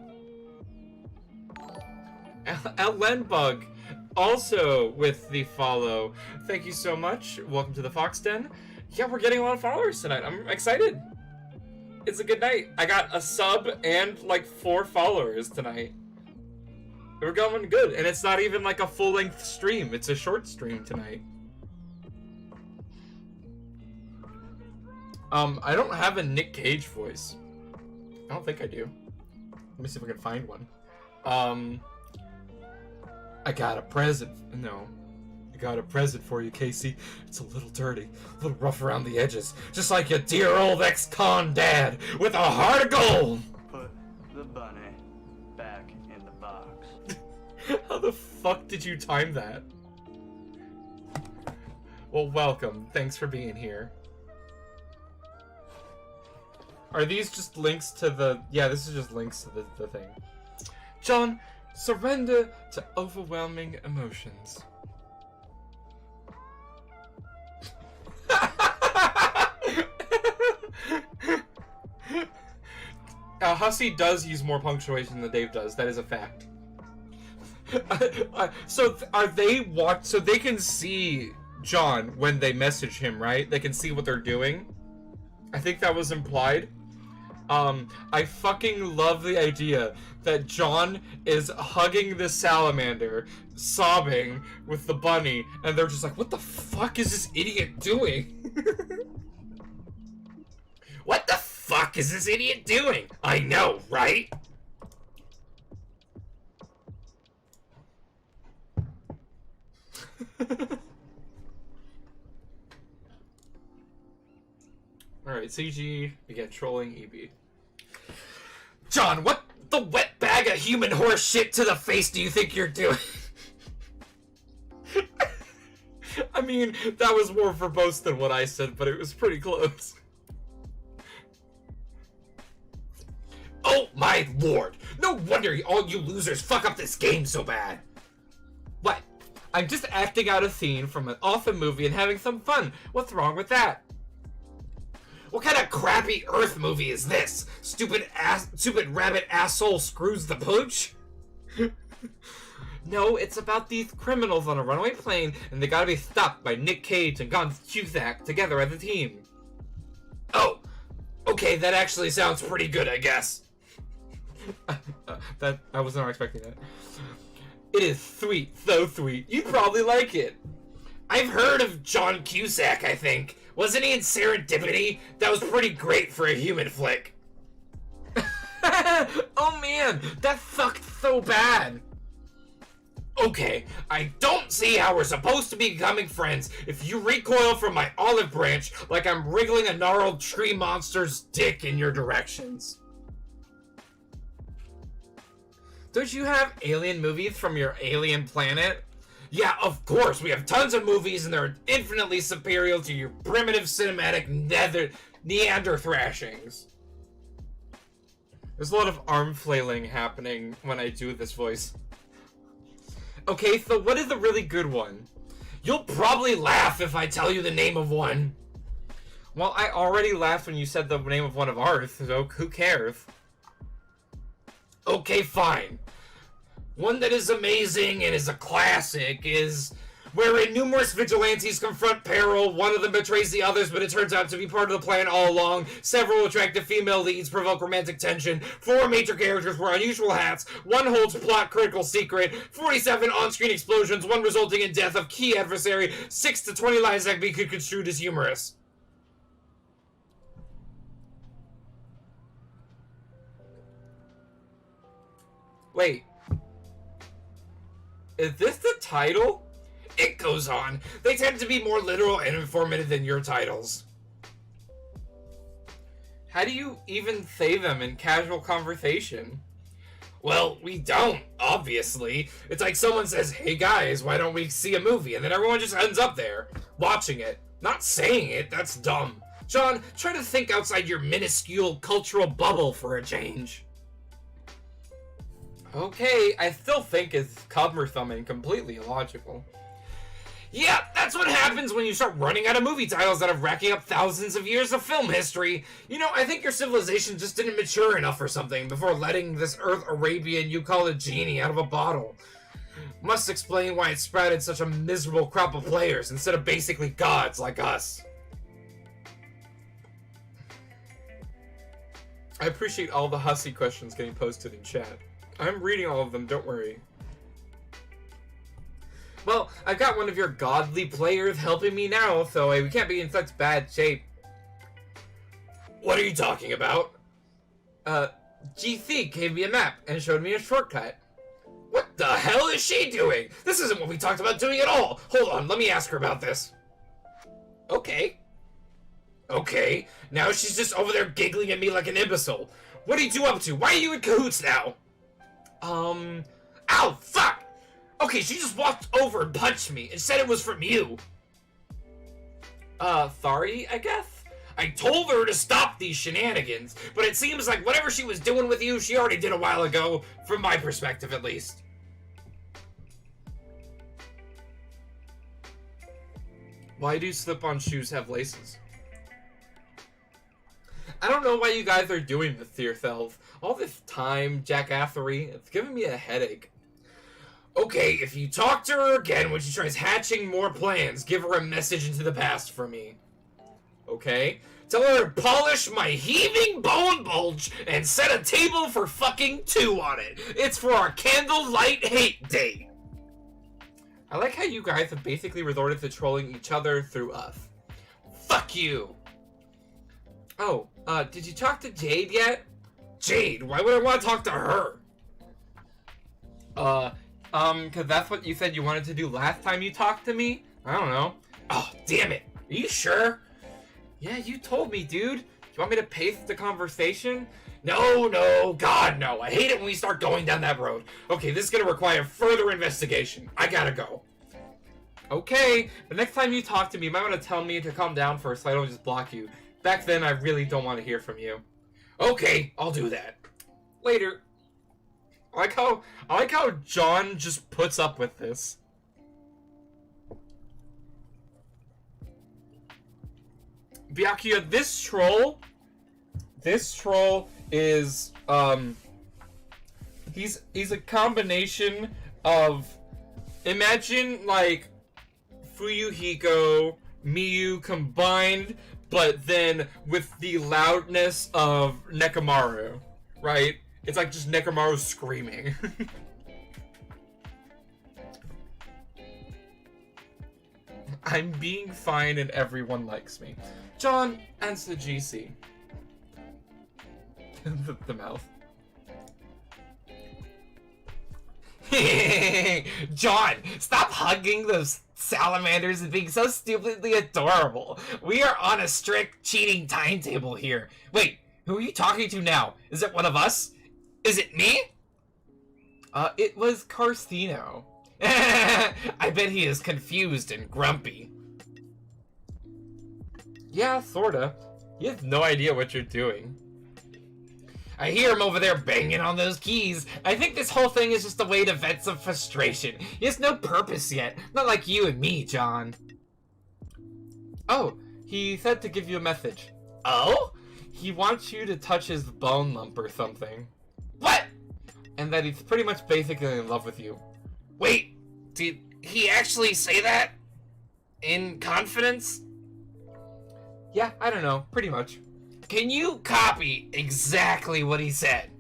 A: Lenbug also with the follow. Thank you so much. Welcome to the Fox Den. Yeah, we're getting a lot of followers tonight. I'm excited. It's a good night. I got a sub and like 4 followers tonight. We're going good, and it's not even like a full-length stream. It's a short stream tonight. I don't have a Nick Cage voice. I don't think I do. Let me see if I can find one. I got a present. No. I got a present for you, Casey. It's a little dirty, a little rough around the edges. Just like your dear old ex-con dad with a heart of gold.
E: Put the bunny back in the box.
A: How the fuck did you time that? Well, welcome. Thanks for being here. Are these just links to the... Yeah, this is just links to the thing. John, surrender to overwhelming emotions. Hussey does use more punctuation than Dave does. That is a fact. So they can see John when they message him, right? They can see what they're doing. I think that was implied. I fucking love the idea that John is hugging the salamander, sobbing with the bunny, and they're just like, what the fuck is this idiot doing? What the fuck is this idiot doing? I know, right? Alright, CG began trolling EB. John, what the wet bag of human horse shit to the face do you think you're doing? I mean, that was more verbose than what I said, but it was pretty close. Oh my lord! No wonder all you losers fuck up this game so bad! What? I'm just acting out a scene from an awesome movie and having some fun. What's wrong with that? What kind of crappy Earth movie is this? Stupid rabbit asshole screws the pooch? No, it's about these criminals on a runaway plane, and they gotta be stopped by Nick Cage and John Cusack together as a team. Oh, okay, that actually sounds pretty good, I guess. I was not expecting that. It is sweet, so sweet. You'd probably like it. I've heard of John Cusack, I think. Wasn't he in Serendipity? That was pretty great for a human flick. Oh man, that sucked so bad. Okay, I don't see how we're supposed to be becoming friends if you recoil from my olive branch like I'm wriggling a gnarled tree monster's dick in your directions. Don't you have alien movies from your alien planet? Yeah, of course, we have tons of movies and they're infinitely superior to your primitive cinematic Neander thrashings. There's a lot of arm flailing happening when I do this voice. Okay, so what is a really good one? You'll probably laugh if I tell you the name of one. Well, I already laughed when you said the name of one of ours, so who cares? Okay, fine. One that is amazing and is a classic is wherein numerous vigilantes confront peril. One of them betrays the others, but it turns out to be part of the plan all along. Several attractive female leads provoke romantic tension. 4 major characters wear unusual hats. 1 holds plot critical secret. 47 on-screen explosions, 1 resulting in death of key adversary. 6 to 20 lines that could be construed as humorous. Wait. Is this the title? It goes on. They tend to be more literal and informative than your titles. How do you even say them in casual conversation? Well, we don't, obviously. It's like someone says, hey guys, why don't we see a movie? And then everyone just ends up there, watching it. Not saying it, that's dumb. John, try to think outside your minuscule cultural bubble for a change. Okay, I still think it's cumbersome completely illogical. Yeah, that's what happens when you start running out of movie titles that are racking up thousands of years of film history. You know, I think your civilization just didn't mature enough or something before letting this Earth Arabian you call a genie out of a bottle. Must explain why it sprouted such a miserable crop of players instead of basically gods like us. I appreciate all the hussy questions getting posted in chat. I'm reading all of them, don't worry. Well, I've got one of your godly players helping me now, so we can't be in such bad shape. What are you talking about? GC gave me a map and showed me a shortcut. What the hell is she doing? This isn't what we talked about doing at all. Hold on, let me ask her about this. Okay. Okay, now she's just over there giggling at me like an imbecile. What are you two up to? Why are you in cahoots now? Ow, fuck! Okay, she just walked over and punched me and said it was from you. Sorry, I guess? I told her to stop these shenanigans, but it seems like whatever she was doing with you, she already did a while ago, from my perspective at least. Why do slip-on shoes have laces? I don't know why you guys are doing this to yourselves. All this time, jackassery, it's giving me a headache. Okay, if you talk to her again when she tries hatching more plans, give her a message into the past for me. Okay? Tell her to polish my heaving bone bulge and set a table for fucking 2 on it. It's for our candlelight hate date. I like how you guys have basically resorted to trolling each other through us. Fuck you! Oh, did you talk to Jade yet? Jade? Why would I want to talk to her? Cause that's what you said you wanted to do last time you talked to me? I don't know. Oh, damn it. Are you sure? Yeah, you told me, dude. You want me to pace the conversation? No, God, no. I hate it when we start going down that road. Okay, this is gonna require further investigation. I gotta go. Okay, the next time you talk to me, you might want to tell me to calm down first so I don't just block you. Back then, I really don't want to hear from you. Okay, I'll do that. Later. I like how John just puts up with this. Byakuya, this troll is he's a combination of, imagine like Fuyuhiko, Miyu combined, but then with the loudness of Nekomaru, right? It's like just Nekomaru screaming. I'm being fine and everyone likes me. John, answer GC. the mouth. John, stop hugging those salamanders and being so stupidly adorable. We are on a strict cheating timetable here. Wait, who are you talking to now? Is it one of us? Is it me? It was Carstino. I bet he is confused and grumpy. Yeah, sorta. He has no idea what you're doing. I hear him over there banging on those keys. I think this whole thing is just a way to vent some frustration. He has no purpose yet. Not like you and me, John. Oh, he said to give you a message. Oh? He wants you to touch his bone lump or something. What? And that he's pretty much basically in love with you. Wait, did he actually say that? In confidence? Yeah, I don't know, pretty much. Can you copy exactly what he said?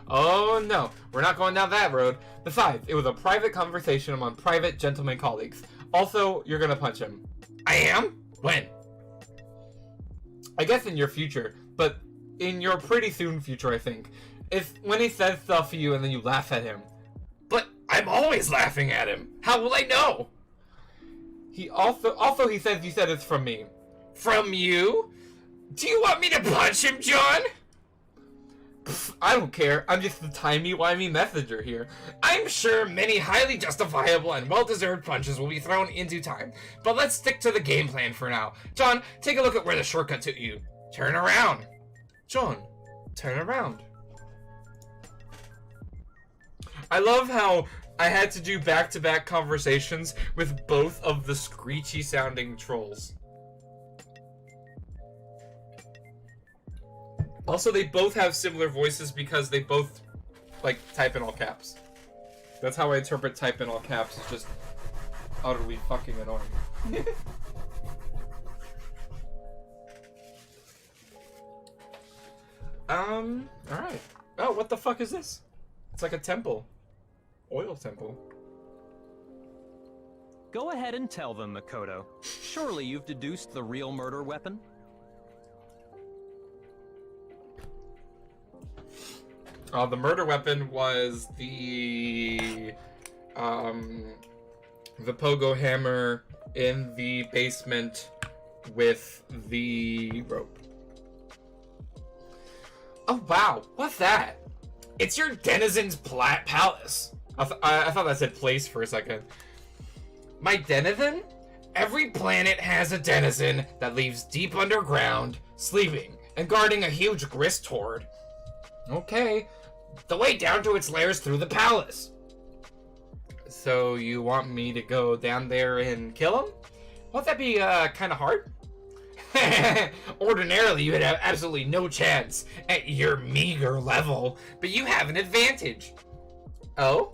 A: Oh no, we're not going down that road. Besides, it was a private conversation among private gentleman colleagues. Also, you're gonna punch him. I am? When? I guess in your future, but in your pretty soon future, I think. When he says stuff to you and then you laugh at him. But I'm always laughing at him. How will I know? He also he says you said it's from me. From you? Do you want me to punch him, John? Pfft, I don't care. I'm just the timey-wimey messenger here. I'm sure many highly justifiable and well-deserved punches will be thrown into time. But let's stick to the game plan for now. John, take a look at where the shortcut took you. Turn around. John, turn around. I love how I had to do back-to-back conversations with both of the screechy-sounding trolls. Also, they both have similar voices because they both, like, type in all caps. That's how I interpret type in all caps. It's just utterly fucking annoying. Alright. Oh, what the fuck is this? It's like a temple. Oil temple.
F: Go ahead and tell them, Makoto. Surely you've deduced the real murder weapon?
A: The murder weapon was the pogo hammer in the basement with the rope. Oh wow, what's that? It's your denizen's palace. I thought that said place for a second. My denizen? Every planet has a denizen that lives deep underground, sleeping, and guarding a huge grist hoard. Okay, the way down to its lair is through the palace. So you want me to go down there and kill him? Won't that be kind of hard? Ordinarily, you would have absolutely no chance at your meager level, but you have an advantage. Oh?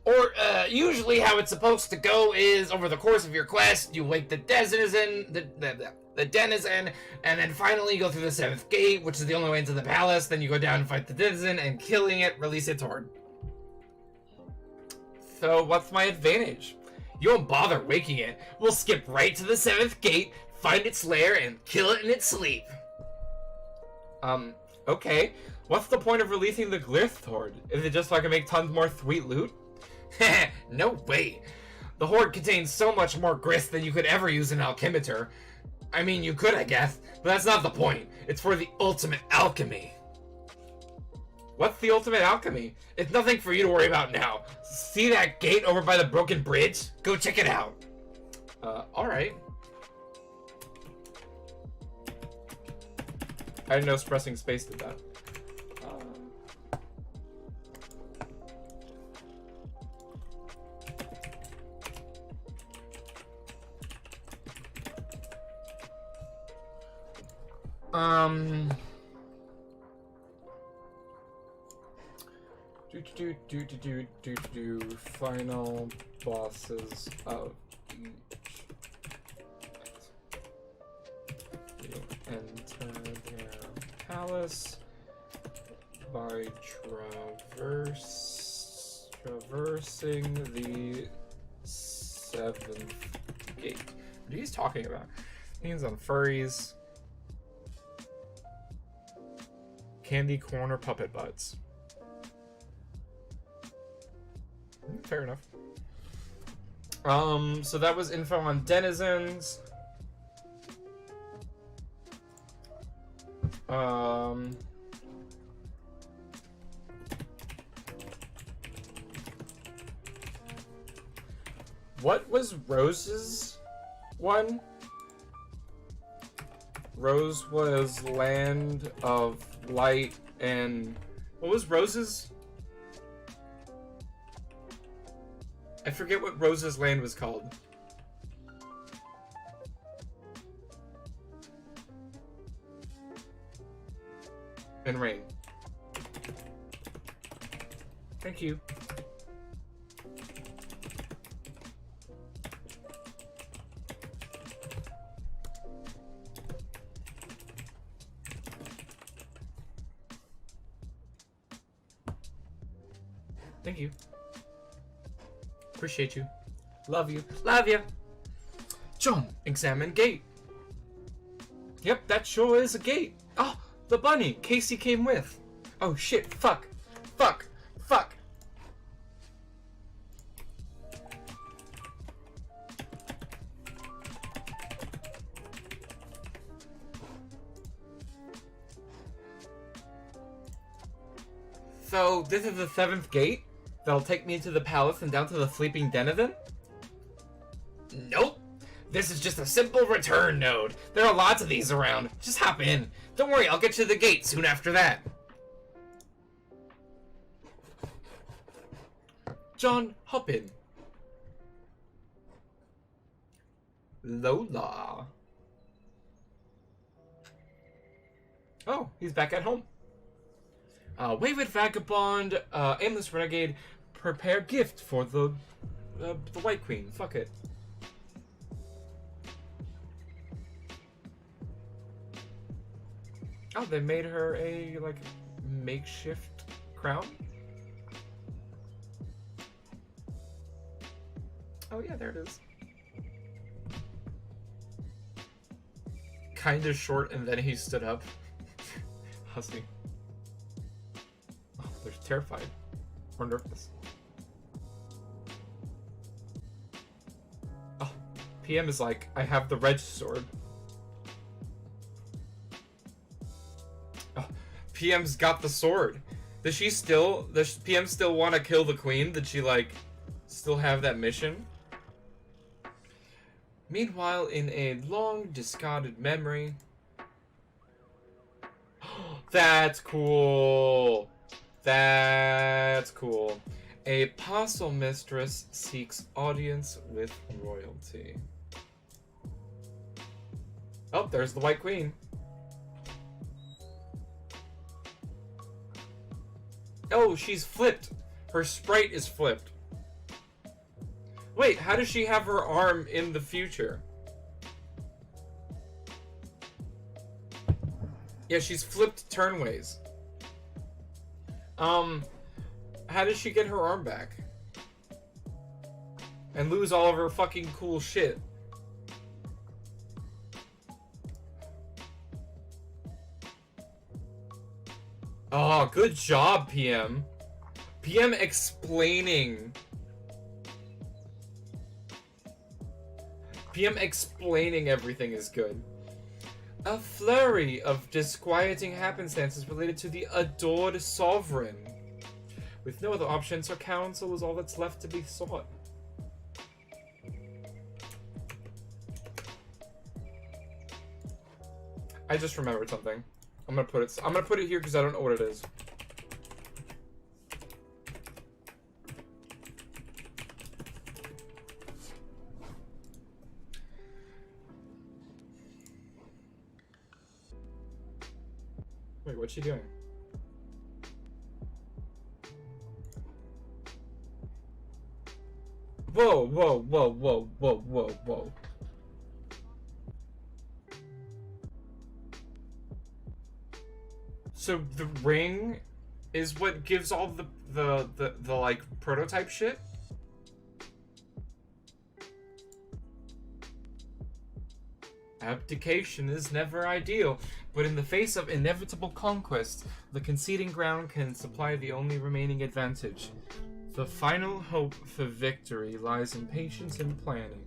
A: Or, usually how it's supposed to go is, over the course of your quest, you wake the denizen, the denizen, and then finally you go through the 7th gate, which is the only way into the palace, then you go down and fight the denizen, and killing it, release its hoard. So, what's my advantage? You won't bother waking it. We'll skip right to the 7th gate, find its lair, and kill it in its sleep. Okay. What's the point of releasing the grist hoard? Is it just so I can make tons more sweet loot? No way. The hoard contains so much more grist than you could ever use in Alchemitor. I mean, you could, I guess, but that's not the point. It's for the ultimate alchemy. What's the ultimate alchemy? It's nothing for you to worry about now. See that gate over by the broken bridge? Go check it out. Alright. I didn't know pressing space did that. Final bosses of each. You enter their palace by traversing the 7th gate. What are you talking about? Means on furries. Candy corner puppet butts. Fair enough. So that was info on denizens. What was Rose's one? Rose was land of light and... What was Rose's? I forget what Rose's land was called. And rain. Thank you. Thank you. Appreciate you. Love you. Love you. John, examine gate. Yep, that sure is a gate. Oh, the bunny Casey came with. Oh shit, fuck. Fuck. Fuck. So, this is the 7th gate? That'll take me to the palace and down to the sleeping denizen? Nope. This is just a simple return node. There are lots of these around. Just hop in. Don't worry, I'll get you to the gate soon after that. John, hop in. Lola. Oh, he's back at home. Wayward Vagabond, Aimless Renegade, prepare gift for the White Queen. Fuck it. Oh, they made her a, like, makeshift crown? Oh yeah, there it is. Kinda short and then he stood up. Hussy. Oh, they're terrified. Or nervous. Oh, PM is like, I have the red sword. Oh, PM's got the sword. Does PM still want to kill the queen? Did she, like, still have that mission? Meanwhile, in a long discarded memory... That's cool! That's cool. A parcel mistress seeks audience with royalty. Oh, there's the White Queen. Oh, she's flipped. Her sprite is flipped. Wait, how does she have her arm in the future? Yeah, she's flipped turnways. How does she get her arm back? And lose all of her fucking cool shit? Oh, good job, PM. PM explaining. PM explaining everything is good. A flurry of disquieting happenstances related to the adored sovereign. With no other options, her counsel is all that's left to be sought. I just remembered something. I'm gonna put it here because I don't know what it is. Wait, what's she doing? Whoa, whoa, whoa, whoa, whoa, whoa, whoa. So the ring is what gives all the like prototype shit? Abdication is never ideal, but in the face of inevitable conquest, the conceding ground can supply the only remaining advantage. The final hope for victory lies in patience and planning.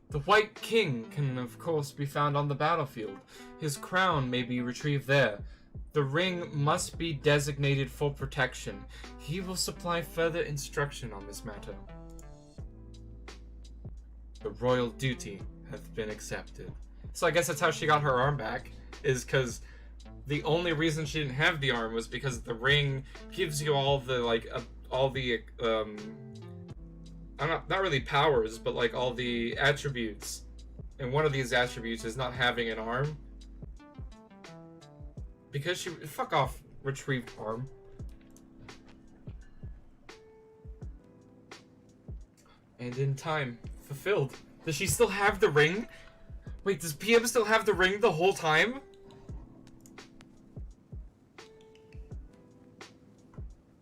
A: The White King can, of course, be found on the battlefield. His crown may be retrieved there. The ring must be designated for protection. He will supply further instruction on this matter. The royal duty hath been accepted. So I guess that's how she got her arm back, is because the only reason she didn't have the arm was because the ring gives you all the, like, not really powers, but like all the attributes. And one of these attributes is not having an arm. Because she... Fuck off, retrieved arm. And in time, fulfilled. Does she still have the ring? Wait, does PM still have the ring the whole time?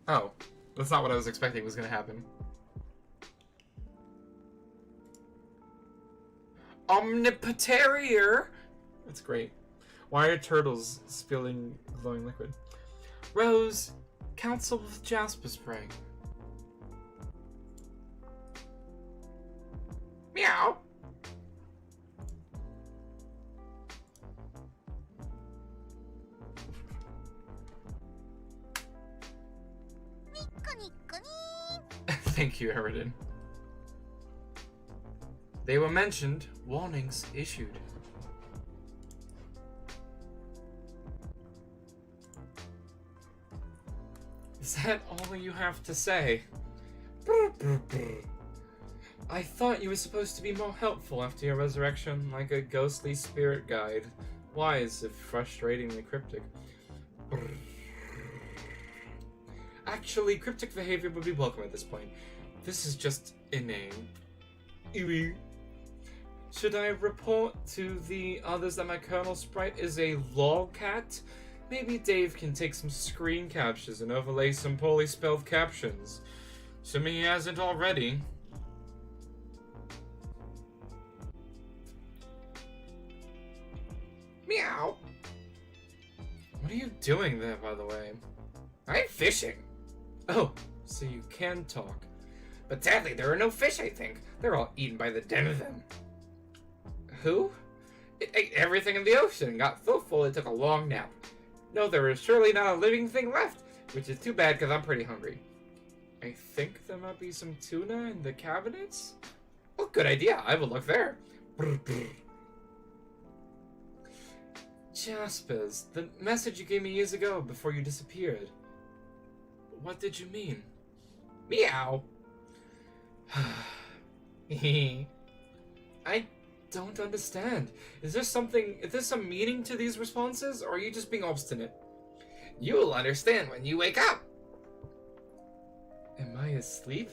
A: Oh, that's not what I was expecting was gonna happen. Omnipoterior! That's great. Why are turtles spilling glowing liquid? Rose, counsel with Jasper Spray. Meow! Thank you, Eridan. They were mentioned, warnings issued. Is that all you have to say? I thought you were supposed to be more helpful after your resurrection, like a ghostly spirit guide. Wise, if frustratingly cryptic. Actually, cryptic behavior would be welcome at this point. This is just inane. Should I report to the others that my Colonel Sprite is a lolcat? Maybe Dave can take some screen captures and overlay some poorly spelled captions. Assuming he hasn't already. Meow! What are you doing there, by the way? I'm fishing. Oh, so you can talk. But sadly, there are no fish, I think. They're all eaten by the den of them. Who? It ate everything in the ocean and got so full it took a long nap. No, there is surely not a living thing left, which is too bad because I'm pretty hungry. I think there might be some tuna in the cabinets? Oh, good idea. I will look there. Jaspers, the message you gave me years ago before you disappeared. What did you mean? Meow. I don't understand. Is there some meaning to these responses, or are you just being obstinate? You will understand when you wake up. Am I asleep?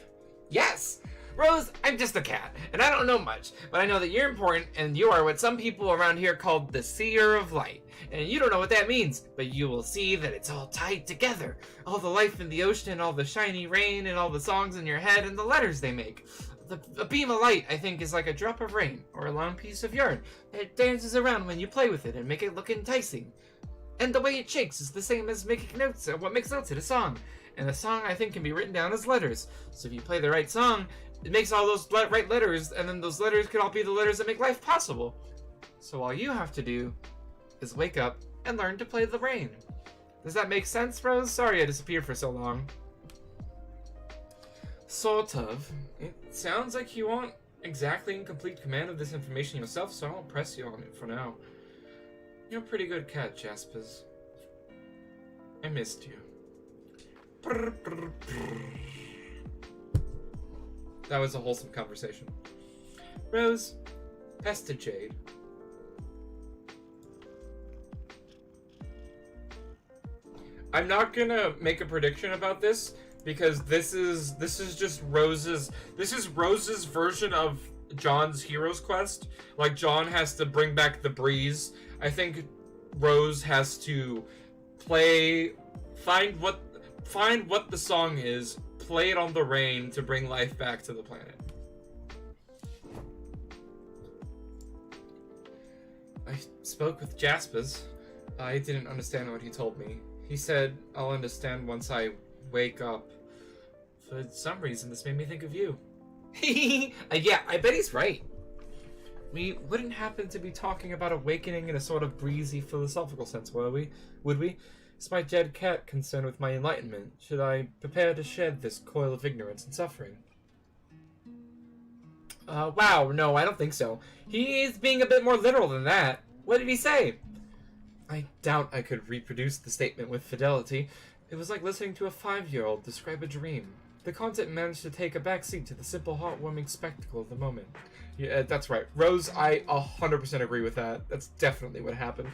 A: Yes! Rose, I'm just a cat, and I don't know much, but I know that you're important, and you are what some people around here call the seer of light. And you don't know what that means, but you will see that it's all tied together. All the life in the ocean, and all the shiny rain, and all the songs in your head, and the letters they make. a beam of light, I think, is like a drop of rain or a long piece of yarn that dances around when you play with it and make it look enticing. And the way it shakes is the same as making notes, what makes notes in a song. And a song, I think, can be written down as letters. So if you play the right song, it makes all those right letters, and then those letters could all be the letters that make life possible. So all you have to do is wake up and learn to play the rain. Does that make sense, Rose? Sorry I disappeared for so long. Sort of. It sounds like you aren't exactly in complete command of this information yourself, so I won't press you on it for now. You're a pretty good cat, Jaspers. I missed you. That was a wholesome conversation. Rose, pass to Jade. I'm not gonna make a prediction about this because this is just Rose's version of John's hero's quest. Like, John has to bring back the breeze. I think Rose has to find what the song is, play it on the rain to bring life back to the planet. I spoke with Jaspers. I didn't understand what he told me. He said, I'll understand once I wake up. For some reason, this made me think of you. Yeah, I bet he's right. We wouldn't happen to be talking about awakening in a sort of breezy, philosophical sense, would we? Is my dead cat concerned with my enlightenment? Should I prepare to shed this coil of ignorance and suffering? Wow, no, I don't think so. He's being a bit more literal than that. What did he say? I doubt I could reproduce the statement with fidelity. It was like listening to a 5-year-old describe a dream. The content managed to take a backseat to the simple, heartwarming spectacle of the moment. Yeah, that's right. Rose, I 100% agree with that. That's definitely what happened.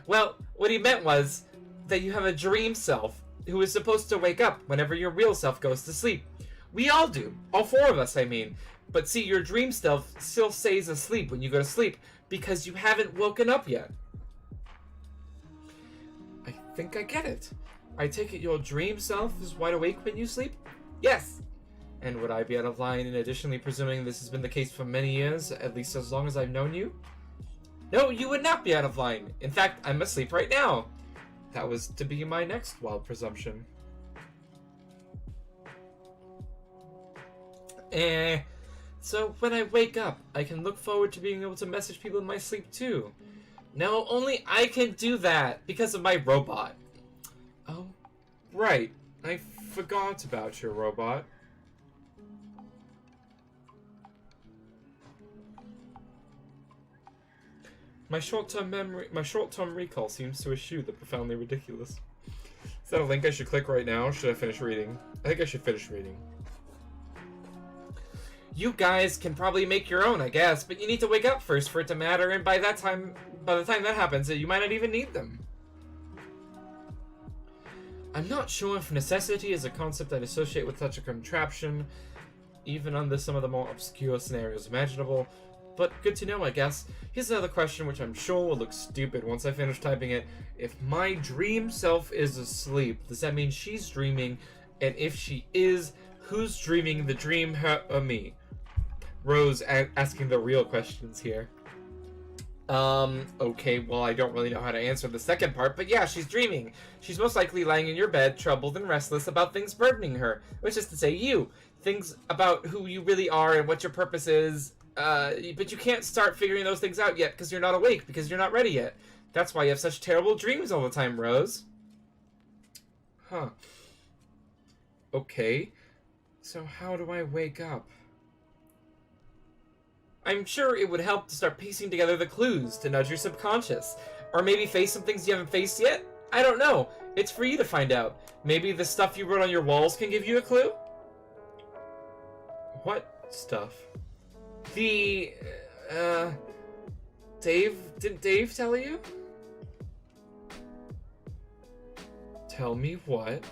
A: Well, what he meant was that you have a dream self who is supposed to wake up whenever your real self goes to sleep. We all do. All 4 of us, I mean. But see, your dream self still stays asleep when you go to sleep because you haven't woken up yet. I think I get it. I take it your dream self is wide awake when you sleep? Yes. And would I be out of line in additionally presuming this has been the case for many years, at least as long as I've known you? No, you would not be out of line. In fact, I'm asleep right now. That was to be my next wild presumption. So when I wake up, I can look forward to being able to message people in my sleep too. No, only I can do that because of my robot. Oh, right. I forgot about your robot. My short-term recall seems to eschew the profoundly ridiculous. Is that a link I should click right now, or should I finish reading? I think I should finish reading. You guys can probably make your own, I guess, but you need to wake up first for it to matter, and by the time that happens, you might not even need them. I'm not sure if necessity is a concept I'd associate with such a contraption, even under some of the more obscure scenarios imaginable, but good to know, I guess. Here's another question which I'm sure will look stupid once I finish typing it. If my dream self is asleep, does that mean she's dreaming? And if she is, who's dreaming the dream, her or me? Rose asking the real questions here. Okay, well, I don't really know how to answer the second part, but yeah, she's dreaming. She's most likely lying in your bed, troubled and restless about things burdening her, which is to say you. Things about who you really are and what your purpose is, but you can't start figuring those things out yet because you're not awake, because you're not ready yet. That's why you have such terrible dreams all the time, Rose. Huh. Okay. So how do I wake up? I'm sure it would help to start piecing together the clues to nudge your subconscious. Or maybe face some things you haven't faced yet? I don't know. It's for you to find out. Maybe the stuff you wrote on your walls can give you a clue? What stuff? Did Dave tell you? Tell me what?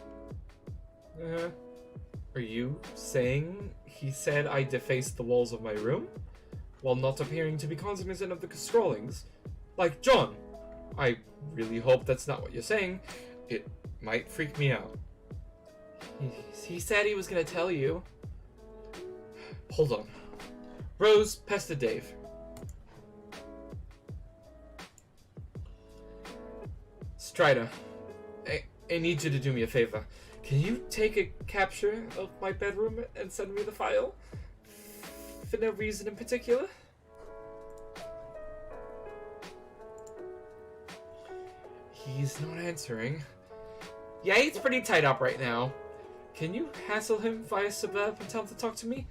A: Are you saying he said I defaced the walls of my room? While not appearing to be cognizant of the scrawlings? Like John! I really hope that's not what you're saying. It might freak me out. He said he was gonna tell you. Hold on. Rose, pester Dave. Strider, I need you to do me a favor. Can you take a capture of my bedroom and send me the file? For no reason in particular? He's not answering. Yeah, he's pretty tied up right now. Can you hassle him via Suburb and tell him to talk to me?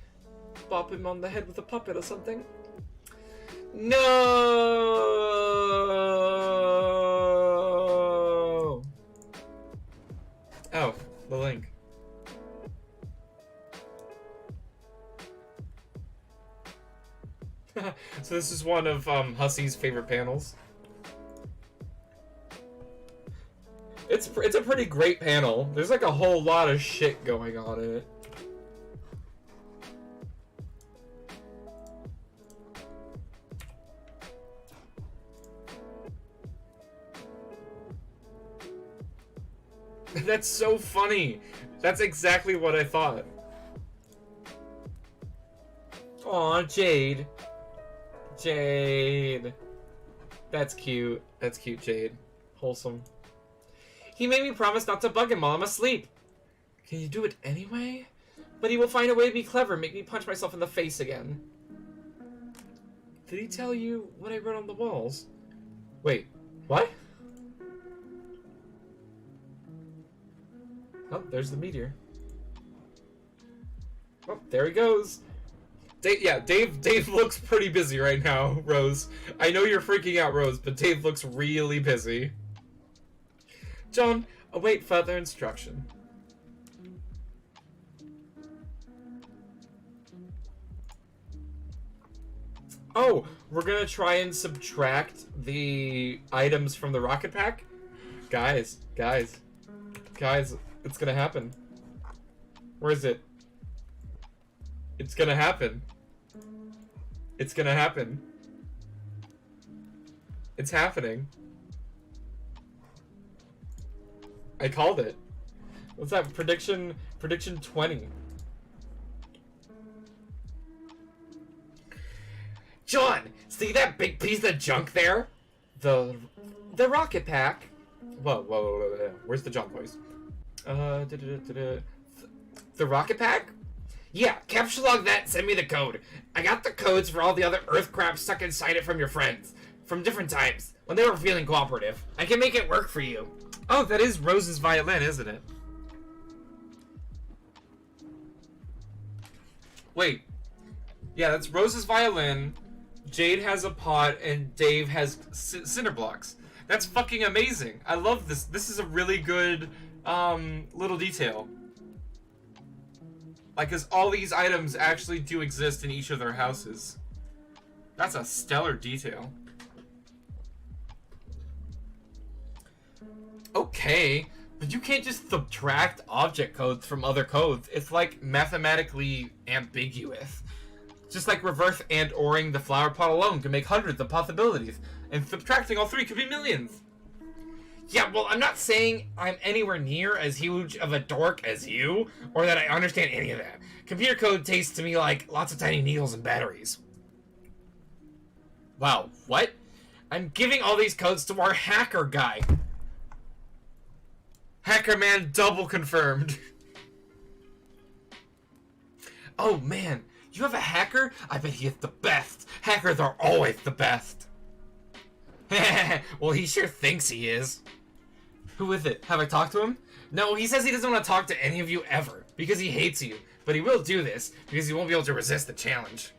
A: Bop him on the head with a puppet or something? No! Oh, the link. So this is one of Hussey's favorite panels. It's a pretty great panel. There's like a whole lot of shit going on in it. That's so funny. That's exactly what I thought. Aw, Jade. Jade. That's cute. That's cute, Jade. Wholesome. He made me promise not to bug him while I'm asleep. Can you do it anyway? But he will find a way to be clever, make me punch myself in the face again. Did he tell you what I wrote on the walls? Wait, what? Oh, there's the meteor. Oh, there he goes. Dave looks pretty busy right now, Rose. I know you're freaking out, Rose, but Dave looks really busy. John, await further instruction. Oh, we're gonna try and subtract the items from the rocket pack? Guys, it's gonna happen. Where is it? It's gonna happen. It's gonna happen. It's happening. I called it. What's that? Prediction 20. John, see that big piece of junk there? The rocket pack. Whoa. Where's the John voice? The rocket pack? Yeah, capture log that and send me the code. I got the codes for all the other Earth crap stuck inside it from your friends. From different times, when they were feeling cooperative. I can make it work for you. Oh, that is Rose's violin, isn't it? Wait. Yeah, that's Rose's violin. Jade has a pot, and Dave has cinder blocks. That's fucking amazing. I love this. This is a really good little detail. Like, because all these items actually do exist in each of their houses. That's a stellar detail. Okay, but you can't just subtract object codes from other codes. It's like mathematically ambiguous. Just like reverse and oring the flower pot alone can make hundreds of possibilities, and subtracting all three could be millions. Yeah, well, I'm not saying I'm anywhere near as huge of a dork as you, or that I understand any of that. Computer code tastes to me like lots of tiny needles and batteries. Wow, what? I'm giving all these codes to our hacker guy. Hacker man double confirmed. Oh man, you have a hacker? I bet he is the best. Hackers are always the best. Well, he sure thinks he is. Who is it? Have I talked to him? No, he says he doesn't want to talk to any of you ever, because he hates you. But he will do this, because he won't be able to resist the challenge.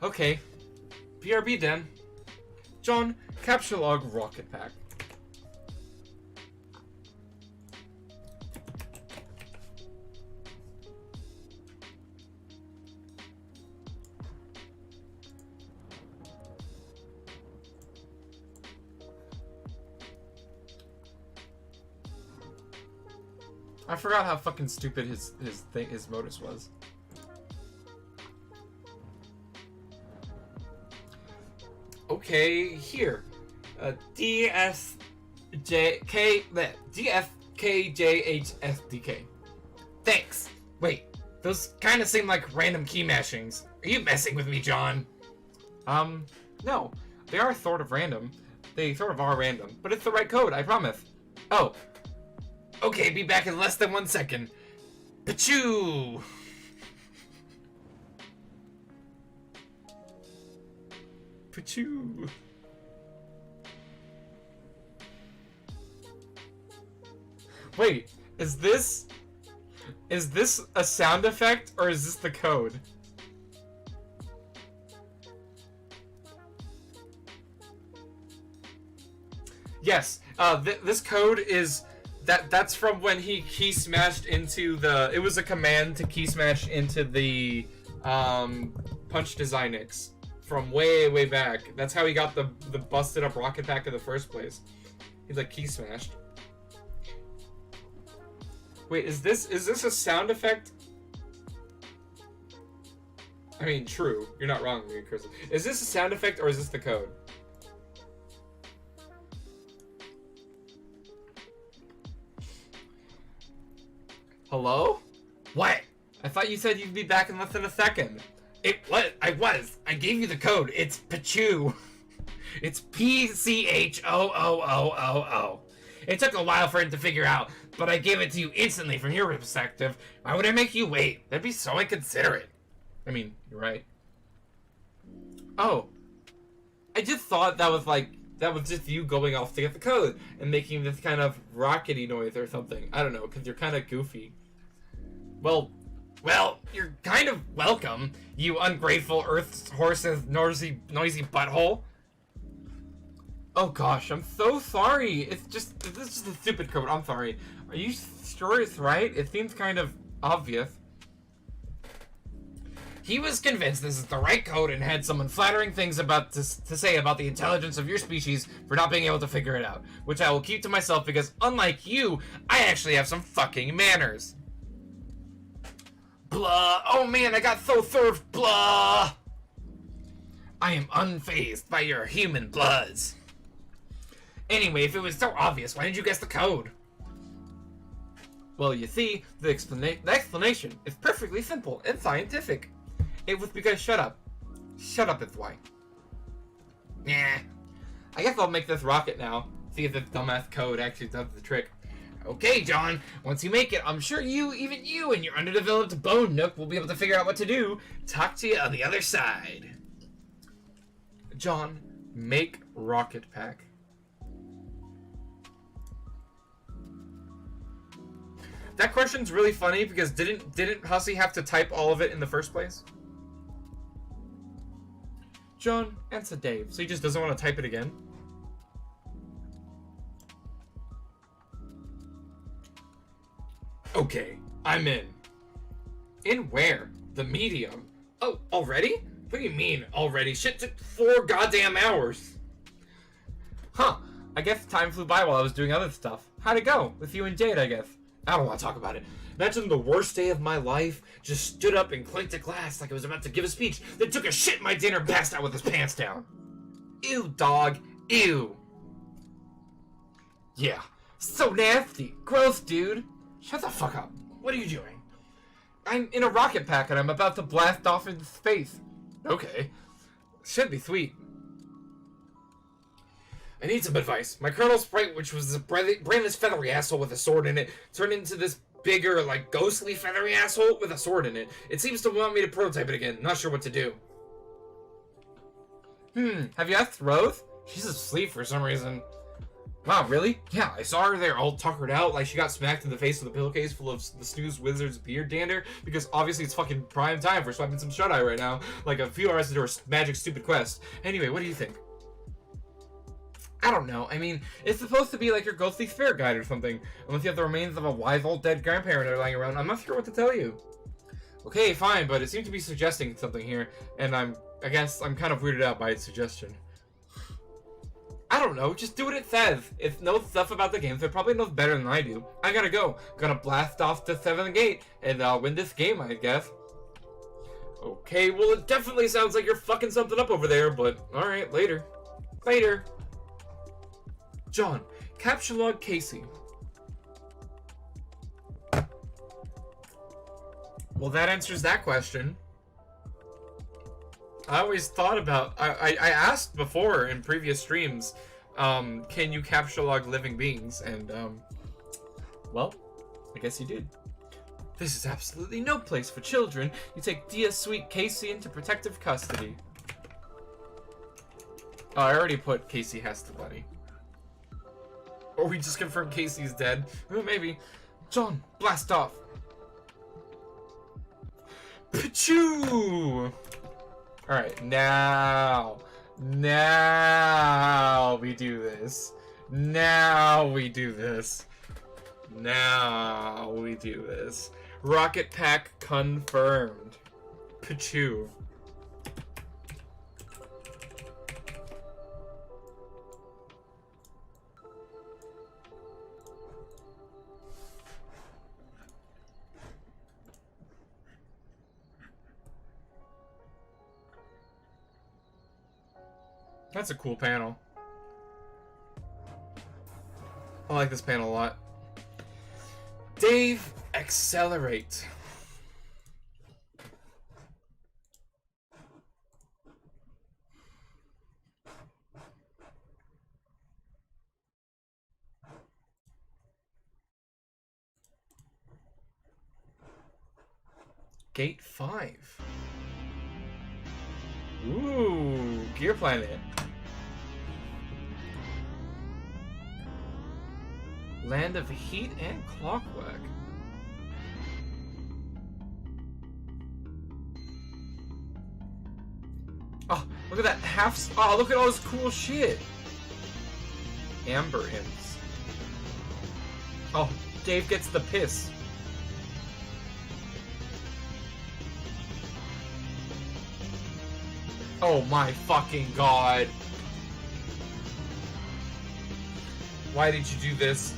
A: Okay. BRB then. John, capture log rocket pack. I forgot how fucking stupid his modus was. Okay, here. DFKJHSDK. Thanks. Wait, Those kind of seem like random key mashings. Are you messing with me, John? No. They are sort of random. They sort of are random. But it's the right code, I promise. Oh. Okay, be back in less than 1 second. Pachoo! Pachoo. Wait, is this a sound effect or is this the code? Yes, this code is that's from when he key smashed into the. It was a command to key smash into the Punch Designix from way back. That's how he got the busted up rocket pack in the first place. He's like key smashed. Wait, is this a sound effect? I mean, true. You're not wrong, Chris. Is this a sound effect or is this the code? Hello? What? I thought you said you'd be back in less than a second. I was. I gave you the code. It's Pachoo. It's P-C-H-O-O-O-O-O. It took a while for it to figure out, but I gave it to you instantly from your perspective. Why would I make you wait? That'd be so inconsiderate. I mean, you're right. Oh. I just thought that was just you going off to get the code and making this kind of rockety noise or something. I don't know, because you're kind of goofy. Well, you're kind of welcome, you ungrateful Earth's horse's noisy butthole. Oh gosh, I'm so sorry. This is just a stupid code. I'm sorry. Are you sure it's right? It seems kind of obvious. He was convinced this is the right code and had some unflattering things to say about the intelligence of your species for not being able to figure it out, which I will keep to myself because, unlike you, I actually have some fucking manners. Blah. Oh man, I got so served. Blah. I am unfazed by your human bloods. Anyway, if it was so obvious, why didn't you guess the code? Well, you see, the explanation is perfectly simple and scientific. It was because shut up. Shut up is why. Nah. I guess I'll make this rocket now. See if this dumbass code actually does the trick. Okay, John. Once you make it, I'm sure even you and your underdeveloped bone nook will be able to figure out what to do. Talk to you on the other side. John, make rocket pack. That question's really funny because didn't Hussey have to type all of it in the first place? John, answer Dave. So he just doesn't want to type it again? Okay, I'm in. In where? The medium. Oh, already? What do you mean, already? Shit took 4 goddamn hours. Huh. I guess time flew by while I was doing other stuff. How'd it go? With you and Jade, I guess. I don't want to talk about it. Imagine the worst day of my life, just stood up and clinked a glass like I was about to give a speech, then took a shit in my dinner and passed out with his pants down. Ew, dog. Ew. Yeah. So nasty. Gross, dude. Shut the fuck up. What are you doing? I'm in a rocket pack and I'm about to blast off into space. Okay. Should be sweet. I need some advice. My Colonel Sprite, which was a brainless feathery asshole with a sword in it, turned into this bigger, like, ghostly feathery asshole with a sword in it. It seems to want me to prototype it again. Not sure what to do. Have you asked Rose? She's asleep for some reason. Wow, really? Yeah, I saw her there all tuckered out, like she got smacked in the face with a pillowcase full of the snooze wizard's beard dander, because obviously it's fucking prime time for swiping some shut-eye right now, like a few hours into her magic stupid quest. Anyway, what do you think? I don't know. I mean, it's supposed to be like your ghostly spirit guide or something. Unless you have the remains of a wise old dead grandparent that are lying around. I'm not sure what to tell you. Okay, fine, but it seemed to be suggesting something here, and I guess I'm kind of weirded out by its suggestion. I don't know, just do what it says. It knows stuff about the game, so it probably knows better than I do. I gotta go. Gonna blast off to 7th Gate, and win this game, I guess. Okay, well it definitely sounds like you're fucking something up over there, but alright, later. Later. John, capture log Casey. Well, that answers that question. I always thought about... I asked before in previous streams, can you capture log living beings? And, well, I guess you did. This is absolutely no place for children. You take dear sweet Casey into protective custody. Oh, I already put Casey has to buddy. Or we just confirmed Casey's dead. Oh, maybe. John, blast off. Pachoo! Alright, now we do this. Now we do this. Now we do this. Rocket pack confirmed. Pachoo. That's a cool panel. I like this panel a lot. Dave, accelerate. Gate 5. Ooh, Gear Planet. Land of heat and clockwork. Oh, look at that oh, look at all this cool shit. Amber Imps. Oh, Dave gets the piss. Oh my fucking god. Why did you do this?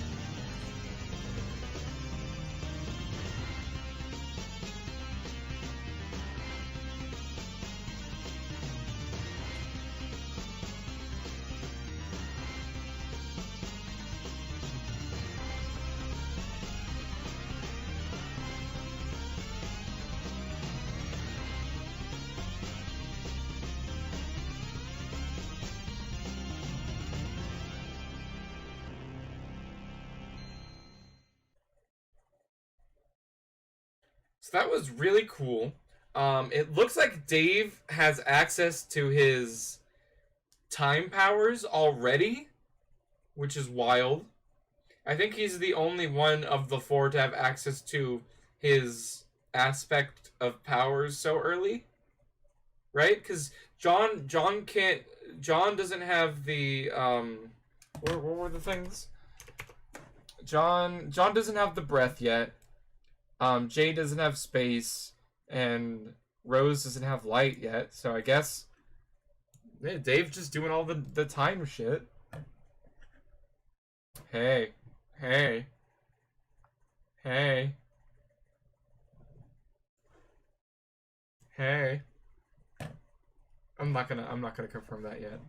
A: So that was really cool. It looks like Dave has access to his time powers already, which is wild. I think he's the only one of the four to have access to his aspect of powers so early. Right? Because John doesn't have the, what were the things? John doesn't have the breath yet. Jay doesn't have space, and Rose doesn't have light yet, so I guess yeah, Dave's just doing all the time shit. Hey. Hey. Hey. Hey. I'm not gonna confirm that yet.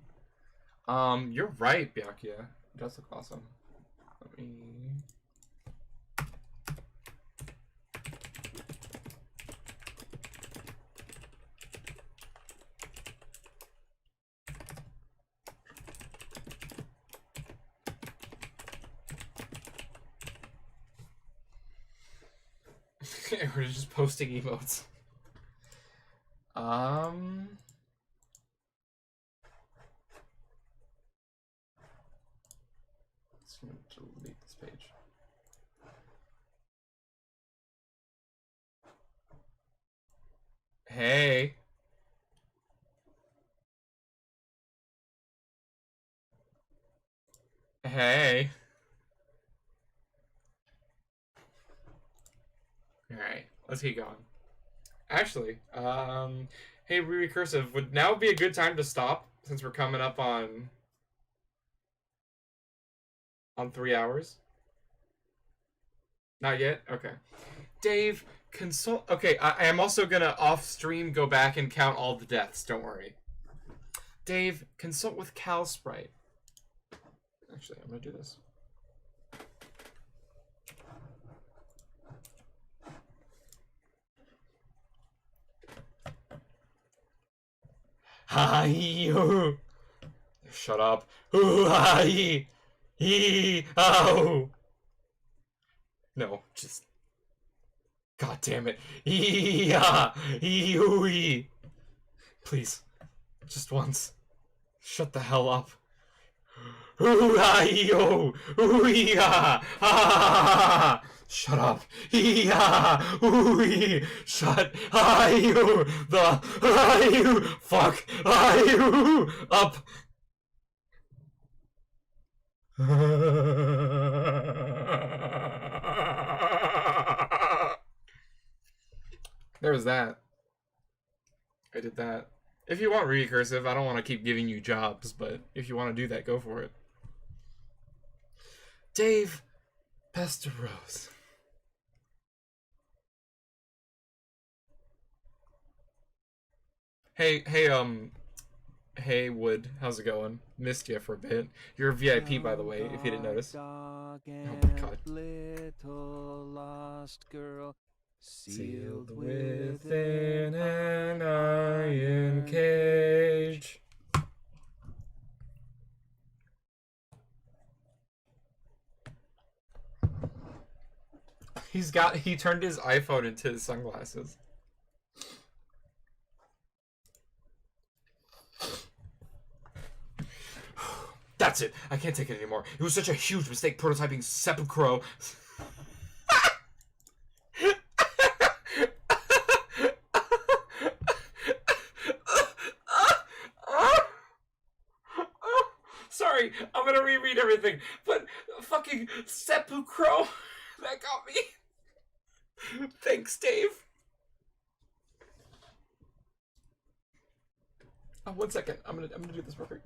A: You're right, Byakuya. It does look awesome. Let me... We're just posting emotes. Just gonna delete this page. Hey. Hey. Alright, let's keep going. Actually, hey, Recursive, would now be a good time to stop since we're coming up on 3 hours? Not yet? Okay. Dave, consult... Okay, I am also gonna off-stream go back and count all the deaths, don't worry. Dave, consult with Cal Sprite. Actually, I'm gonna do this. Hi-yo. Shut up. Ooh-hi. Hee-oh. No, just... God damn it. Hee-ha. Hee-hoo-hee. Please. Just once. Shut the hell up. Ooh-hi-yo. Ooh-hee-ha. Ha-ha-ha-ha. Shut up. Hee-ha. Ooh-hee. Shut. Hi-yo. The. Hi-yo. Fuck. Hi-yo. Up. There was that. I did that. If you want recursive, I don't want to keep giving you jobs, but if you want to do that, go for it. Dave Pesteros. Hey, Wood, how's it going? Missed you for a bit. You're a VIP, by the way, if you didn't notice.
C: Dog
A: Oh
C: and
A: my god.
C: little lost girl sealed
A: within an iron cage. He turned his iPhone into his sunglasses. That's it. I can't take it anymore. It was such a huge mistake prototyping Sepulchro. Sorry, I'm gonna reread everything. But fucking Sepulchro, that got me. Thanks, Dave. Oh, 1 second. I'm gonna do this real quick.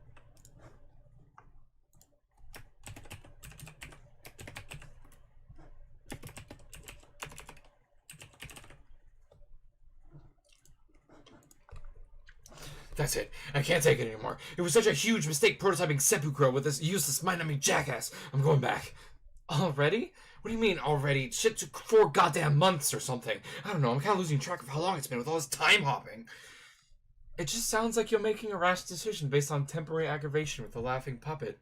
A: That's it. I can't take it anymore. It was such a huge mistake prototyping Sepulchro with this useless mind-numbing jackass. I'm going back. Already? What do you mean already? Shit took 4 goddamn months or something. I don't know. I'm kind of losing track of how long it's been with all this time hopping. It just sounds like you're making a rash decision based on temporary aggravation with the laughing puppet.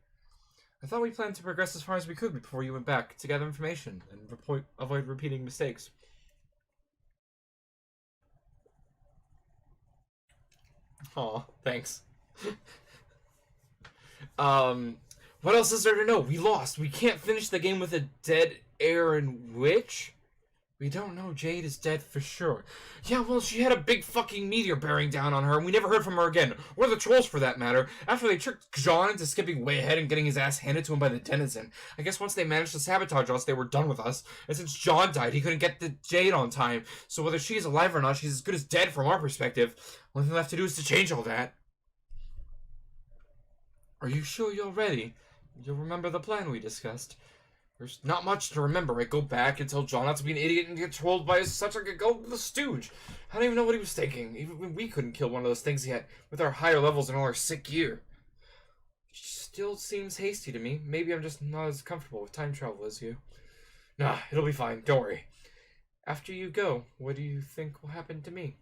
A: I thought we planned to progress as far as we could before you went back to gather information and avoid repeating mistakes. Aw, thanks. What else is there to know? We lost. We can't finish the game with a dead Aaron Witch? We don't know Jade is dead for sure. Yeah, well, she had a big fucking meteor bearing down on her, and we never heard from her again. Or the trolls, for that matter. After they tricked John into skipping way ahead and getting his ass handed to him by the denizen. I guess once they managed to sabotage us, they were done with us. And since John died, he couldn't get the Jade on time. So whether she's alive or not, she's as good as dead from our perspective. Only thing left to do is to change all that. Are you sure you're ready? You'll remember the plan we discussed. There's not much to remember. I go back and tell John not to be an idiot and get trolled by such a go the stooge. I don't even know what he was thinking. Even we couldn't kill one of those things yet, with our higher levels and all our sick gear. Still seems hasty to me. Maybe I'm just not as comfortable with time travel as you. Nah, it'll be fine. Don't worry. After you go, what do you think will happen to me?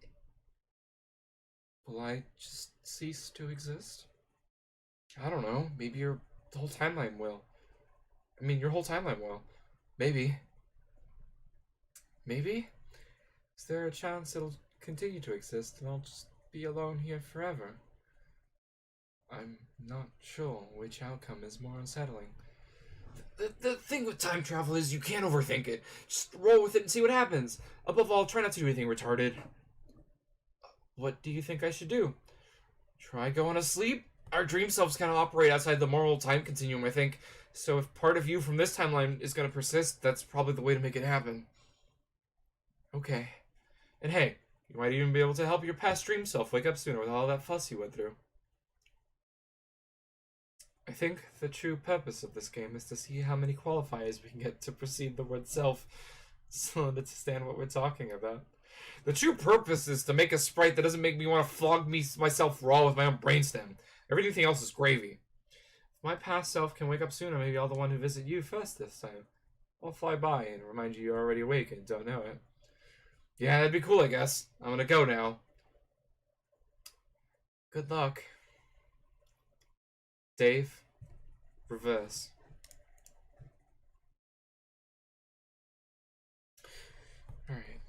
A: Will I just cease to exist? I don't know. Maybe your whole timeline will. I mean, your whole timeline will. Maybe. Maybe? Is there a chance it'll continue to exist and I'll just be alone here forever? I'm not sure which outcome is more unsettling. The thing with time travel is you can't overthink it. Just roll with it and see what happens. Above all, try not to do anything retarded. What do you think I should do? Try going to sleep? Our dream selves kind of operate outside the moral time continuum, I think. So if part of you from this timeline is going to persist, that's probably the way to make it happen. Okay. And hey, you might even be able to help your past dream self wake up sooner with all that fuss you went through. I think the true purpose of this game is to see how many qualifiers we can get to precede the word self, so that to stand what we're talking about. The true purpose is to make a sprite that doesn't make me want to flog myself raw with my own brainstem. Everything else is gravy. If my past self can wake up sooner, maybe I'll the one who visit you first this time. I'll fly by and remind you you're already awake and don't know it. Yeah, that'd be cool, I guess. I'm gonna go now. Good luck. Dave, reverse. Alright.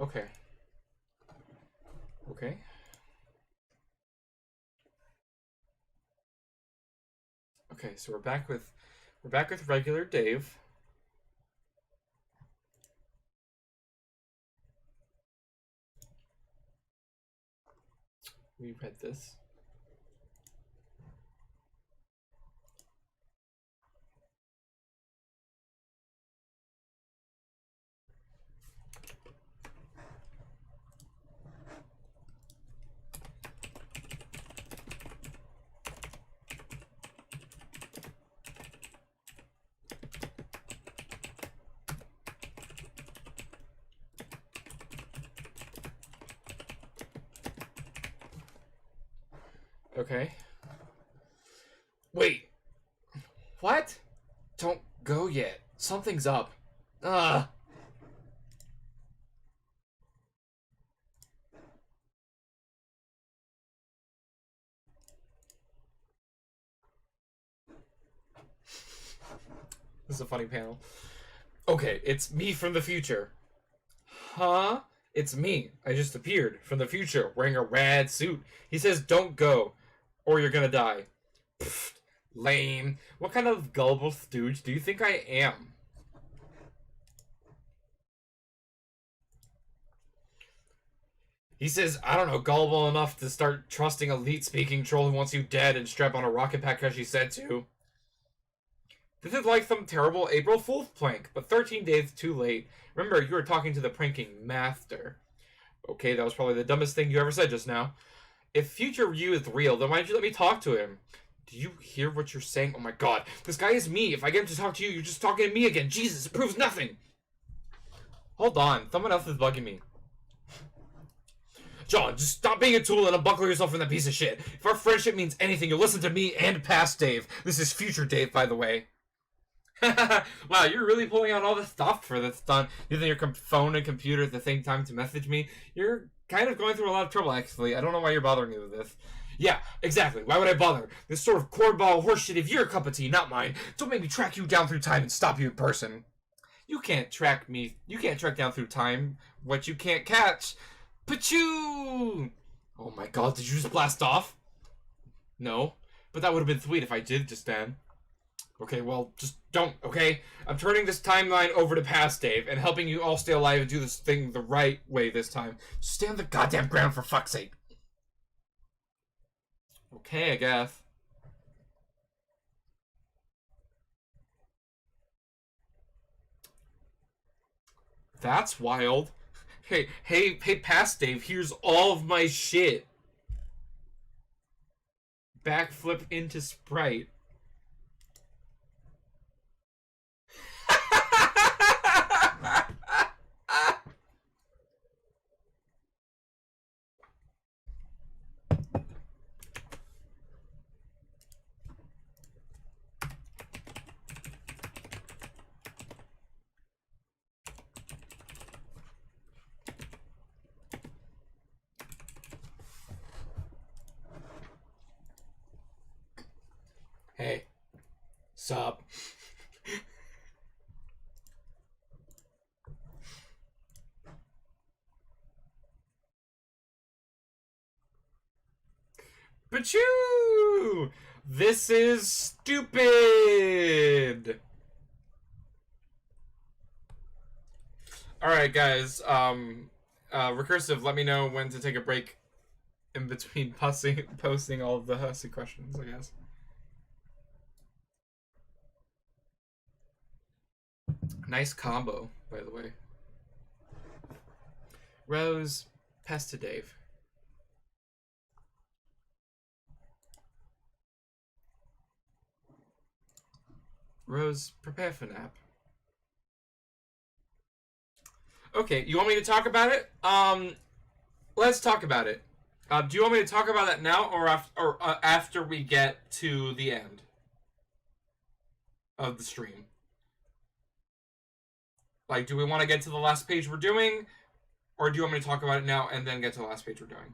A: Okay. Okay. Okay, so we're back with regular Dave. We read this. Okay. Wait. What? Don't go yet. Something's up. Ugh. This is a funny panel. Okay, it's me from the future. Huh? It's me. I just appeared from the future wearing a rad suit. He says, don't go, or you're gonna die. Pfft, lame. What kind of gullible stooge do you think I am? He says, I don't know, gullible enough to start trusting a elite-speaking troll who wants you dead and strap on a rocket pack because she said to. This is like some terrible April Fool's prank, but 13 days too late. Remember, you were talking to the pranking master. Okay, that was probably the dumbest thing you ever said just now. If future you is real, then why don't you let me talk to him? Do you hear what you're saying? Oh my god, this guy is me. If I get him to talk to you, you're just talking to me again. Jesus, it proves nothing. Hold on, someone else is bugging me. John, just stop being a tool and unbuckle yourself from that piece of shit. If our friendship means anything, you'll listen to me and past Dave. This is future Dave, by the way. Wow, you're really pulling out all the stuff for this stunt. Using your phone and computer at the same time to message me. You're kind of going through a lot of trouble, actually. I don't know why you're bothering me with this. Yeah, exactly. Why would I bother? This sort of cornball horseshit if you're a cup of tea, not mine. Don't make me track you down through time and stop you in person. You can't track me. You can't track down through time what you can't catch. Pachoo! Oh my god, did you just blast off? No, but that would have been sweet if I did just then. Okay, well, just don't, okay? I'm turning this timeline over to past Dave and helping you all stay alive and do this thing the right way this time. Just stay on the goddamn ground for fuck's sake. Okay, I guess. That's wild. Hey, past Dave, here's all of my shit. Backflip into Sprite. Sup? Pachoo! This is stupid! Alright, guys, Recursive, let me know when to take a break in between posting all of the hussy questions, I guess. Nice combo, by the way. Rose, pass to Dave. Rose, prepare for nap. Okay, you want me to talk about it? Let's talk about it. Do you want me to talk about that now or after we get to the end of the stream? Like, do we want to get to the last page we're doing, or do you want me to talk about it now and then get to the last page we're doing?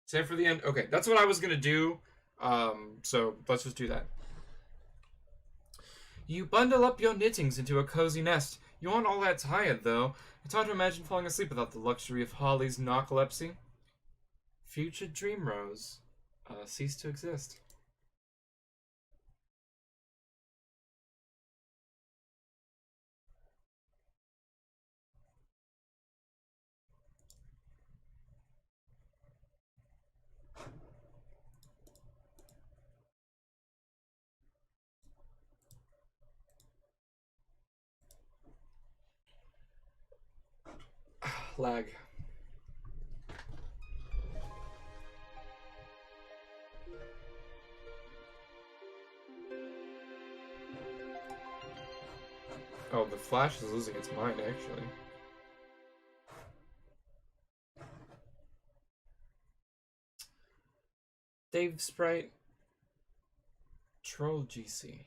A: Save it for the end? Okay, that's what I was going to do. So let's just do that. You bundle up your knittings into a cozy nest. You aren't all that tired, though. It's hard to imagine falling asleep without the luxury of Holly's narcolepsy. Future dream rose cease to exist. Lag. Oh, the Flash is losing its mind, actually. Dave Sprite. Troll GC.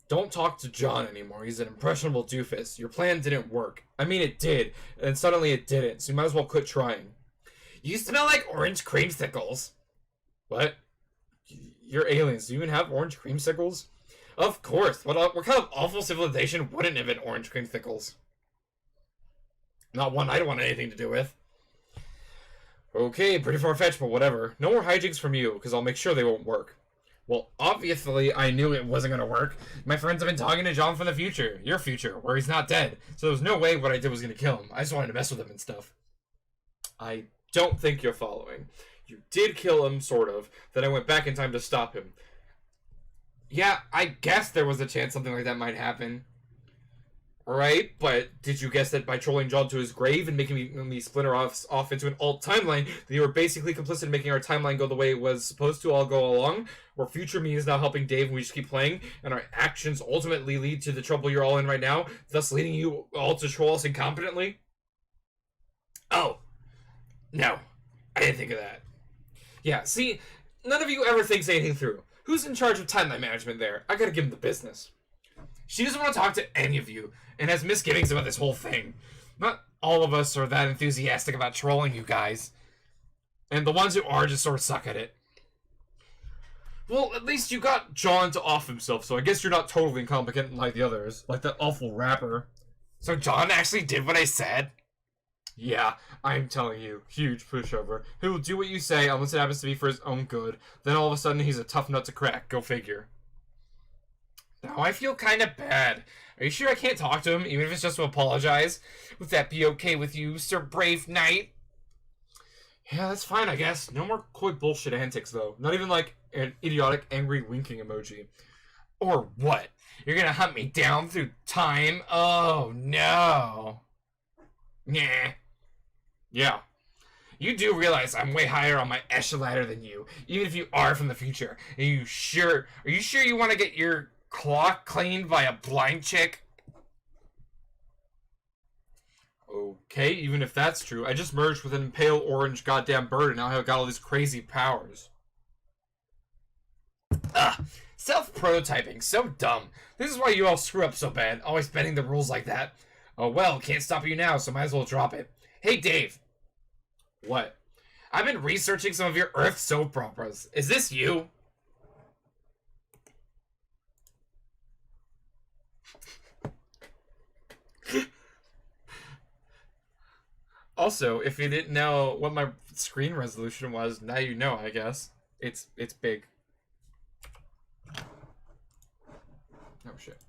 A: Don't talk to John anymore. He's an impressionable doofus. Your plan didn't work. I mean, it did, and suddenly it didn't, so you might as well quit trying. You smell like orange creamsicles. What? You're aliens. Do you even have orange creamsicles? Of course. What kind of awful civilization wouldn't invent orange creamsicles? Not one I'd want anything to do with. Okay, pretty far-fetched, but whatever. No more hijinks from you, because I'll make sure they won't work. Well, obviously, I knew it wasn't going to work. My friends have been talking to John from the future. Your future, where he's not dead. So there was no way what I did was going to kill him. I just wanted to mess with him and stuff. I don't think you're following. You did kill him, sort of. Then I went back in time to stop him. Yeah, I guess there was a chance something like that might happen. Alright, but did you guess that by trolling John to his grave and making me splinter off into an alt timeline, that you were basically complicit in making our timeline go the way it was supposed to all go along? Where future me is now helping Dave and we just keep playing, and our actions ultimately lead to the trouble you're all in right now, thus leading you all to troll us incompetently? Oh. No. I didn't think of that. Yeah, see, none of you ever thinks anything through. Who's in charge of timeline management there? I gotta give him the business. She doesn't want to talk to any of you, and has misgivings about this whole thing. Not all of us are that enthusiastic about trolling you guys. And the ones who are just sort of suck at it. Well, at least you got John to off himself, so I guess you're not totally incompetent like the others. Like that awful rapper. So John actually did what I said? Yeah, I'm telling you, huge pushover. He will do what you say unless it happens to be for his own good. Then all of a sudden he's a tough nut to crack. Go figure. Now I feel kind of bad. Are you sure I can't talk to him, even if it's just to apologize? Would that be okay with you, Sir Brave Knight? Yeah, that's fine, I guess. No more coy bullshit antics, though. Not even like an idiotic, angry winking emoji. Or what? You're gonna hunt me down through time? Oh, no. Nah. Yeah. You do realize I'm way higher on my echelon ladder than you, even if you are from the future. Are you sure you want to get your clock cleaned by a blind chick? Okay, even if that's true, I just merged with an pale orange goddamn bird and now I've got all these crazy powers. Ugh, self-prototyping, so dumb. This is why you all screw up so bad, always bending the rules like that. Oh well, can't stop you now, so might as well drop it. Hey Dave. What? I've been researching some of your Earth soap operas. Is this you? Also, if you didn't know what my screen resolution was, now you know, I guess. It's big. Oh shit.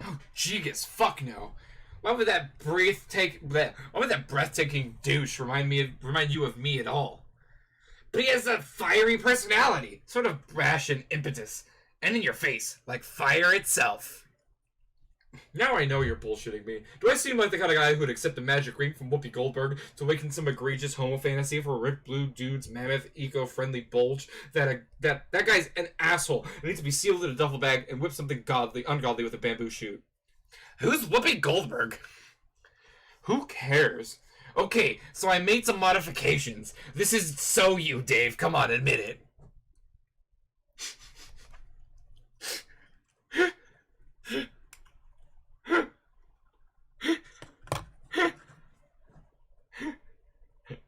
A: Oh, jeez, fuck no. Why would that breathtaking douche remind you of me at all? But he has a fiery personality, sort of brash and impetus, and in your face, like fire itself. Now I know you're bullshitting me. Do I seem like the kind of guy who'd accept a magic ring from Whoopi Goldberg to awaken some egregious homo fantasy for a ripped blue dude's mammoth, eco-friendly bulge? That guy's an asshole and needs to be sealed in a duffel bag and whip something ungodly with a bamboo shoot. Who's Whoopi Goldberg? Who cares? Okay, so I made some modifications. This is so you, Dave. Come on, admit it.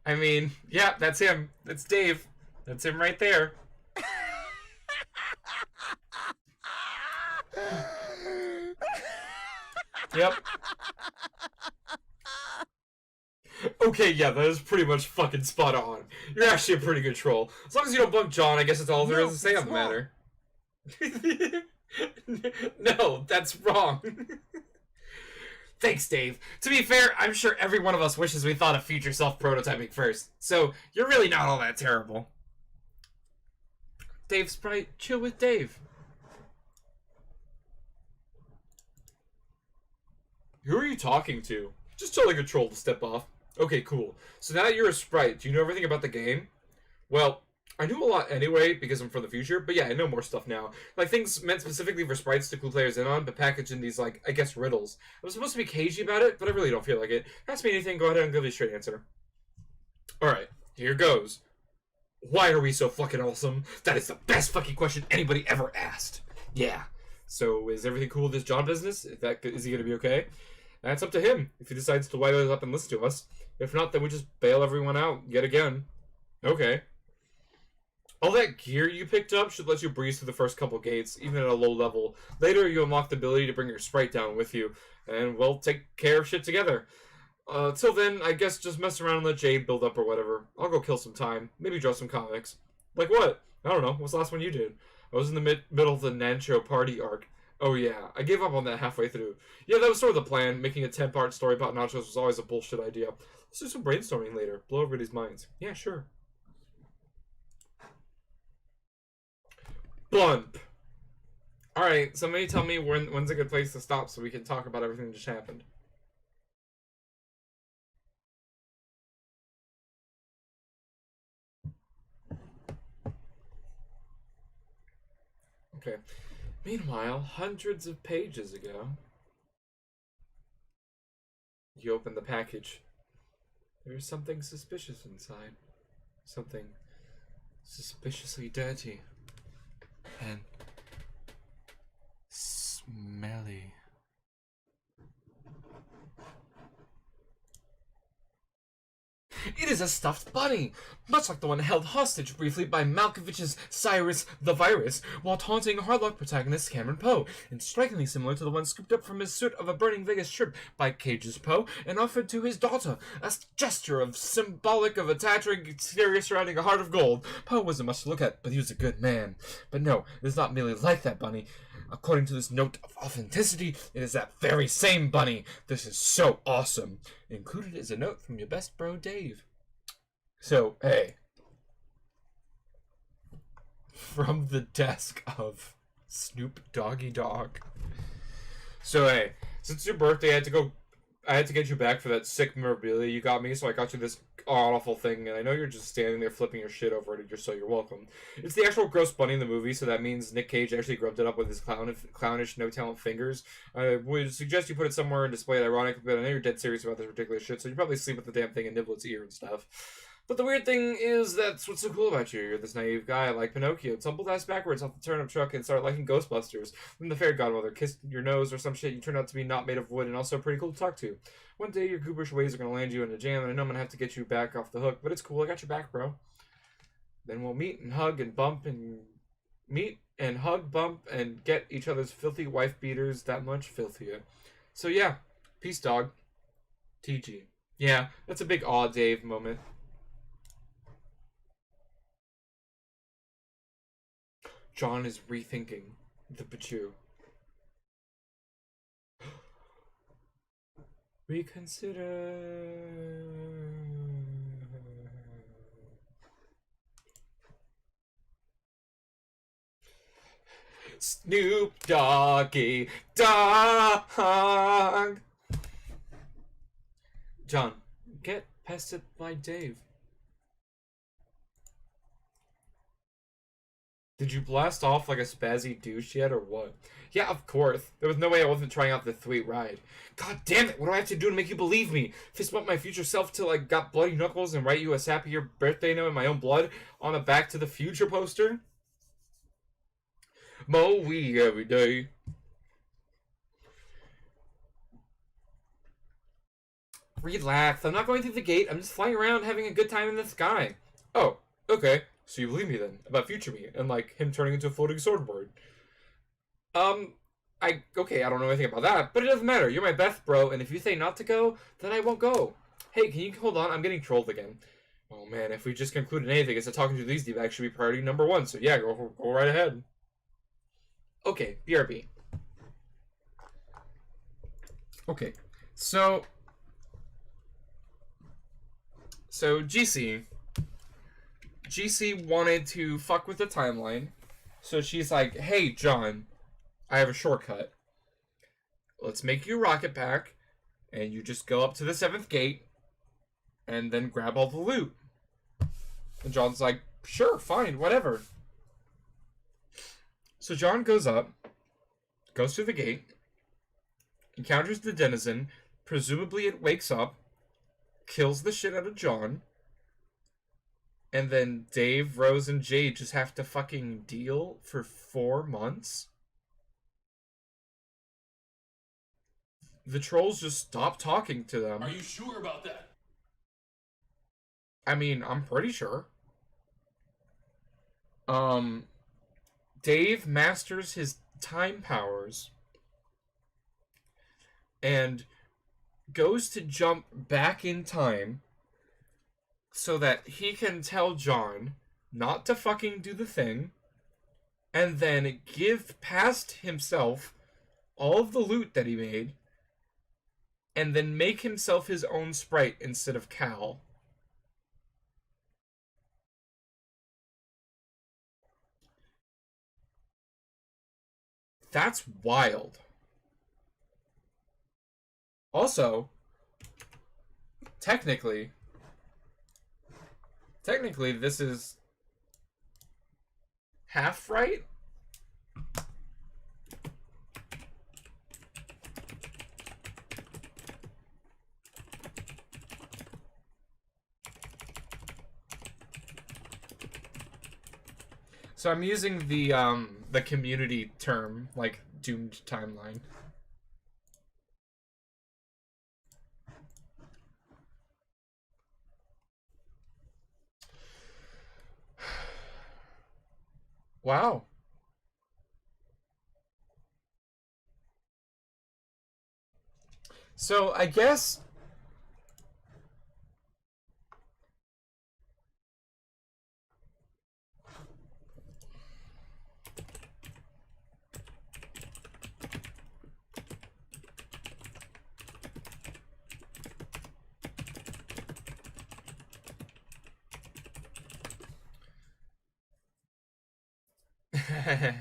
A: I mean, yeah, that's him. That's Dave. That's him right there. Yep. Okay, yeah, that is pretty much fucking spot on. You're actually a pretty good troll. As long as you don't bump John, I guess that's all there is to say on the matter. No, that's wrong. Thanks, Dave. To be fair, I'm sure every one of us wishes we thought of future self-prototyping first. So, you're really not all that terrible. Dave Sprite, chill with Dave. Who are you talking to? Just telling a troll to step off. Okay, cool. So now that you're a Sprite, do you know everything about the game? Well, I knew a lot anyway, because I'm from the future, but yeah, I know more stuff now. Like, things meant specifically for sprites to clue players in on, but packaged in these, like, I guess riddles. I'm supposed to be cagey about it, but I really don't feel like it. Ask me anything, go ahead and give me a straight answer. Alright, here goes. Why are we so fucking awesome? That is the best fucking question anybody ever asked. Yeah. So, is everything cool with this John business? Is he gonna be okay? That's up to him, if he decides to light us up and listen to us. If not, then we just bail everyone out, yet again. Okay. All that gear you picked up should let you breeze through the first couple gates, even at a low level. Later, you unlock the ability to bring your sprite down with you, and we'll take care of shit together. Till then, I guess just mess around and let Jade build up or whatever. I'll go kill some time. Maybe draw some comics. Like what? I don't know. What's the last one you did? I was in the middle of the Nancho party arc. Oh yeah, I gave up on that halfway through. Yeah, that was sort of the plan. Making a 10-part story about nachos was always a bullshit idea. Let's do some brainstorming later. Blow everybody's minds. Yeah, sure. Blump. Alright, somebody tell me when's a good place to stop so we can talk about everything that just happened. Okay. Meanwhile, hundreds of pages ago, you open the package. There's something suspicious inside. Something suspiciously dirty. And smelly. It is a stuffed bunny, much like the one held hostage briefly by Malkovich's Cyrus the Virus while taunting Hardlock protagonist Cameron Poe, and strikingly similar to the one scooped up from his suit of a burning Vegas trip by Cage's Poe and offered to his daughter, a gesture of symbolic of attaching exterior surrounding a heart of gold. Poe wasn't much to look at, but he was a good man. But no, it is not merely like that bunny. According to this note of authenticity, it is that very same bunny. This is so awesome. Included is a note from your best bro, Dave. So, hey. From the desk of Snoop Doggy Dog. So, hey, since your birthday, I had to get you back for that sick memorabilia you got me, so I got you this awful thing, and I know you're just standing there flipping your shit over it, so you're welcome. It's the actual gross bunny in the movie, so that means Nick Cage actually grubbed it up with his clownish, no-talent fingers. I would suggest you put it somewhere and display it ironically, but I know you're dead serious about this ridiculous shit, so you probably sleep with the damn thing and nibble its ear and stuff. But the weird thing is that's what's so cool about you. You're this naive guy like Pinocchio, tumbled ass backwards off the turnip truck and started liking Ghostbusters. Then the fairy godmother kissed your nose or some shit. You turned out to be not made of wood and also pretty cool to talk to. One day your gooberish ways are gonna land you in a jam, and I know I'm gonna have to get you back off the hook, but it's cool. I got your back, bro. Then we'll meet and hug and bump and meet and hug, bump, and get each other's filthy wife beaters that much filthier. So yeah, peace, dog. TG. Yeah, that's a big aw Dave moment. John is rethinking the Pachu. Reconsider. Snoop Doggy Dog. John, get pestered by Dave. Did you blast off like a spazzy douche yet, or what? Yeah, of course. There was no way I wasn't trying out the sweet ride. God damn it, what do I have to do to make you believe me? Fist bump my future self till I got bloody knuckles and write you a sappier birthday note in my own blood on a Back to the Future poster? Mow weed every day. Relax, I'm not going through the gate. I'm just flying around having a good time in the sky. Oh, okay. So you believe me then, about future me, and like him turning into a floating swordboard. Okay, I don't know anything about that, but it doesn't matter. You're my best bro, and if you say not to go, then I won't go. Hey, can you hold on? I'm getting trolled again. Oh man, if we just concluded anything, it's that talking to these D-bags should be priority number 1, so yeah, go right ahead. Okay, BRB. Okay, so GC wanted to fuck with the timeline, so she's like, hey, John, I have a shortcut. Let's make you a rocket pack, and you just go up to the 7th gate, and then grab all the loot. And John's like, sure, fine, whatever. So John goes up, goes through the gate, encounters the denizen, presumably it wakes up, kills the shit out of John, and then Dave, Rose, and Jade just have to fucking deal for 4 months? The trolls just stop talking to them.
D: Are you sure about that?
A: I mean, I'm pretty sure. Dave masters his time powers and goes to jump back in time so that he can tell John not to fucking do the thing, and then give past himself all of the loot that he made, and then make himself his own sprite instead of Cal. That's wild. Also, technically, this is half right. So I'm using the community term, like doomed timeline. Wow. So I guess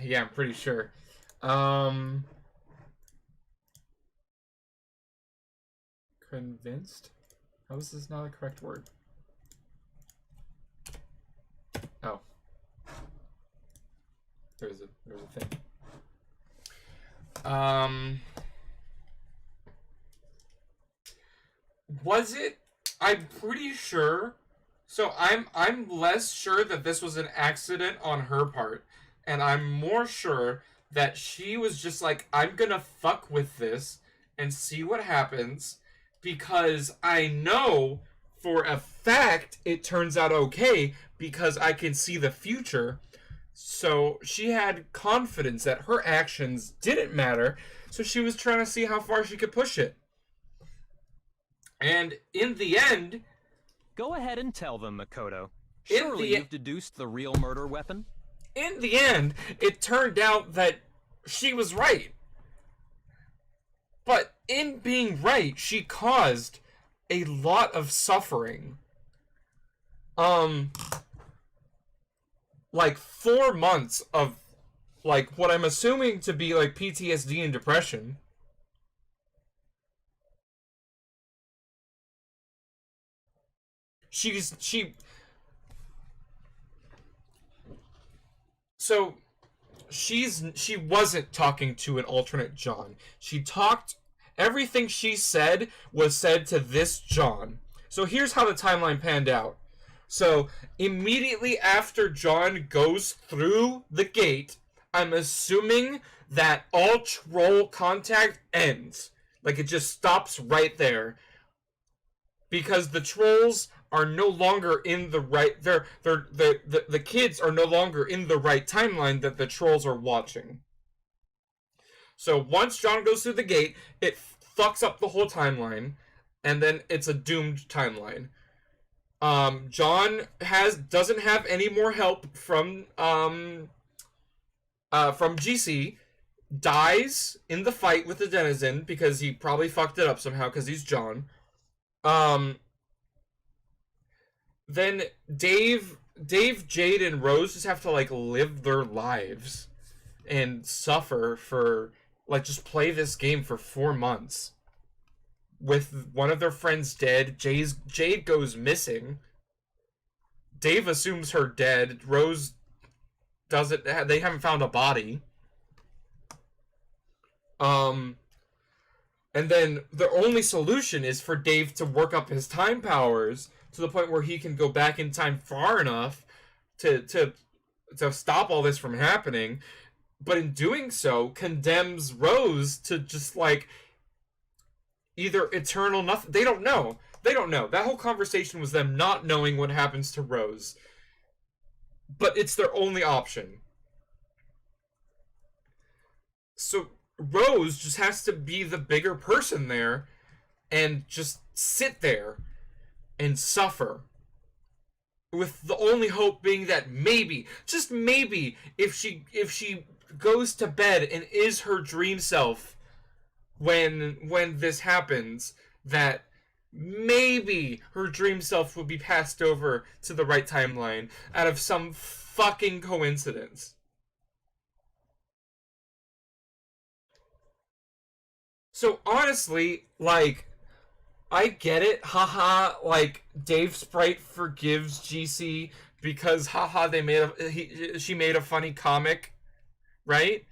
A: yeah, I'm pretty sure. Convinced? How is this not a correct word? Oh. There's a thing. Was it? I'm pretty sure So I'm less sure that this was an accident on her part, and I'm more sure that she was just like, I'm gonna fuck with this and see what happens, because I know for a fact it turns out okay because I can see the future. So she had confidence that her actions didn't matter, so she was trying to see how far she could push it. And in the end,
F: Go ahead and tell them, Makoto.
A: In
F: Surely
A: the-
F: you've deduced the real murder weapon?
A: it turned out that she was right. But in being right, she caused a lot of suffering. Like 4 months of, like, what I'm assuming to be, like, PTSD and depression. So she wasn't talking to an alternate John. Everything she said was said to this John. So here's how the timeline panned out. So immediately after John goes through the gate, I'm assuming that all troll contact ends. Like, it just stops right there. Because the trolls are no longer in the right... The kids are no longer in the right timeline that the trolls are watching. So once John goes through the gate, it fucks up the whole timeline, and then it's a doomed timeline. John doesn't have any more help from GC, dies in the fight with the Denizen because he probably fucked it up somehow because he's John. Then Dave, Jade, and Rose just have to, like, live their lives and suffer for, like, just play this game for 4 months. With one of their friends dead, Jade goes missing. Dave assumes her dead. Rose doesn't. They haven't found a body. And then the only solution is for Dave to work up his time powers to the point where he can go back in time far enough to stop all this from happening. But in doing so, condemns Rose to just, like, either eternal nothing. They don't know. That whole conversation was them not knowing what happens to Rose. But it's their only option. So Rose just has to be the bigger person there and just sit there and suffer. With the only hope being that maybe, just maybe, if she goes to bed and is her dream self when this happens, that maybe her dream self will be passed over to the right timeline out of some fucking coincidence. So honestly, like, I get it, haha, like, Dave Sprite forgives GC because, haha, she made a funny comic, right?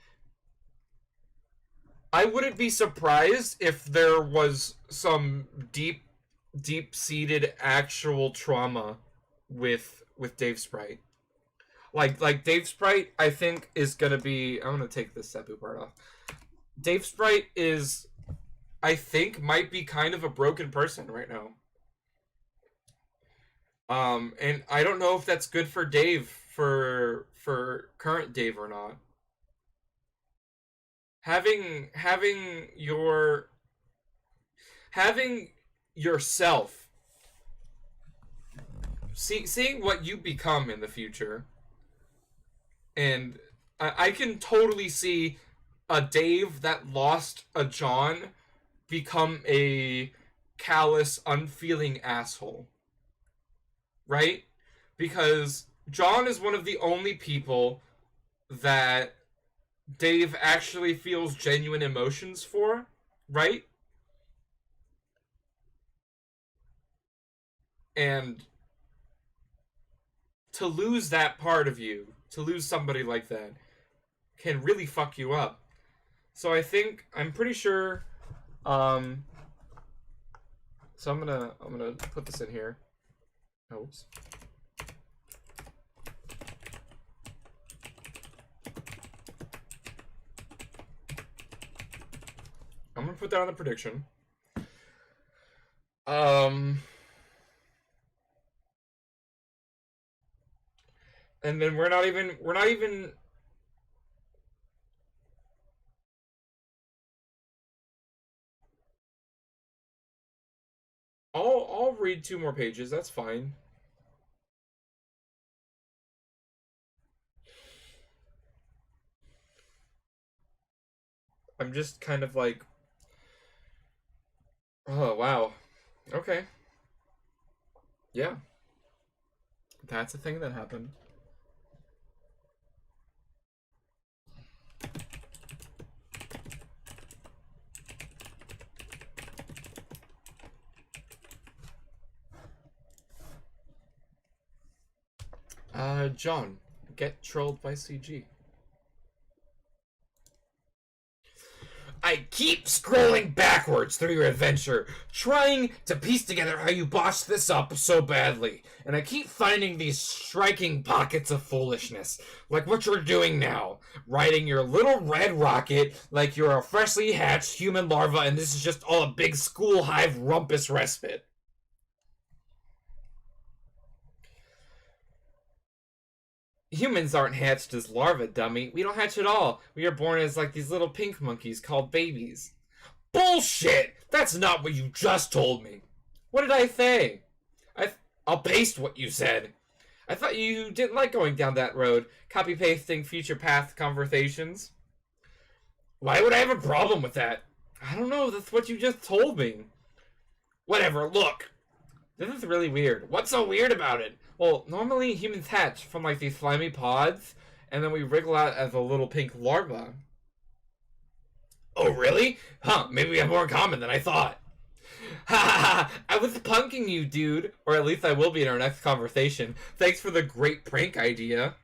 A: I wouldn't be surprised if there was some deep-seated actual trauma with Dave Sprite. Like Dave Sprite, I think, is gonna be... I'm gonna take this Seppu part off. Dave Sprite is... I think might be kind of a broken person right now. And I don't know if that's good for Dave, for current Dave or not. Having yourself, seeing what you become in the future, and I can totally see a Dave that lost a John become a callous, unfeeling asshole. Right? Because John is one of the only people that Dave actually feels genuine emotions for, right? And to lose that part of you, to lose somebody like that, can really fuck you up. So I'm pretty sure, so I'm gonna put this in here. Oops. I'm gonna put that on the prediction. And then we're not even I'll read 2 more pages, that's fine. I'm just kind of like, oh wow. Okay. Yeah. That's a thing that happened. John, get trolled by CG. I keep scrolling backwards through your adventure, trying to piece together how you botched this up so badly, and I keep finding these striking pockets of foolishness, like what you're doing now, riding your little red rocket like you're a freshly hatched human larva and this is just all a big school hive rumpus respite. Humans aren't hatched as larvae, dummy. We don't hatch at all. We are born as like these little pink monkeys called babies. Bullshit! That's not what you just told me. What did I say? I'll paste what you said. I thought you didn't like going down that road, copy-pasting future path conversations. Why would I have a problem with that? I don't know, that's what you just told me. Whatever, look. This is really weird. What's so weird about it? Well, normally humans hatch from like these slimy pods, and then we wriggle out as a little pink larva. Oh, really? Huh, maybe we have more in common than I thought. Ha ha ha! I was punking you, dude. Or at least I will be in our next conversation. Thanks for the great prank idea.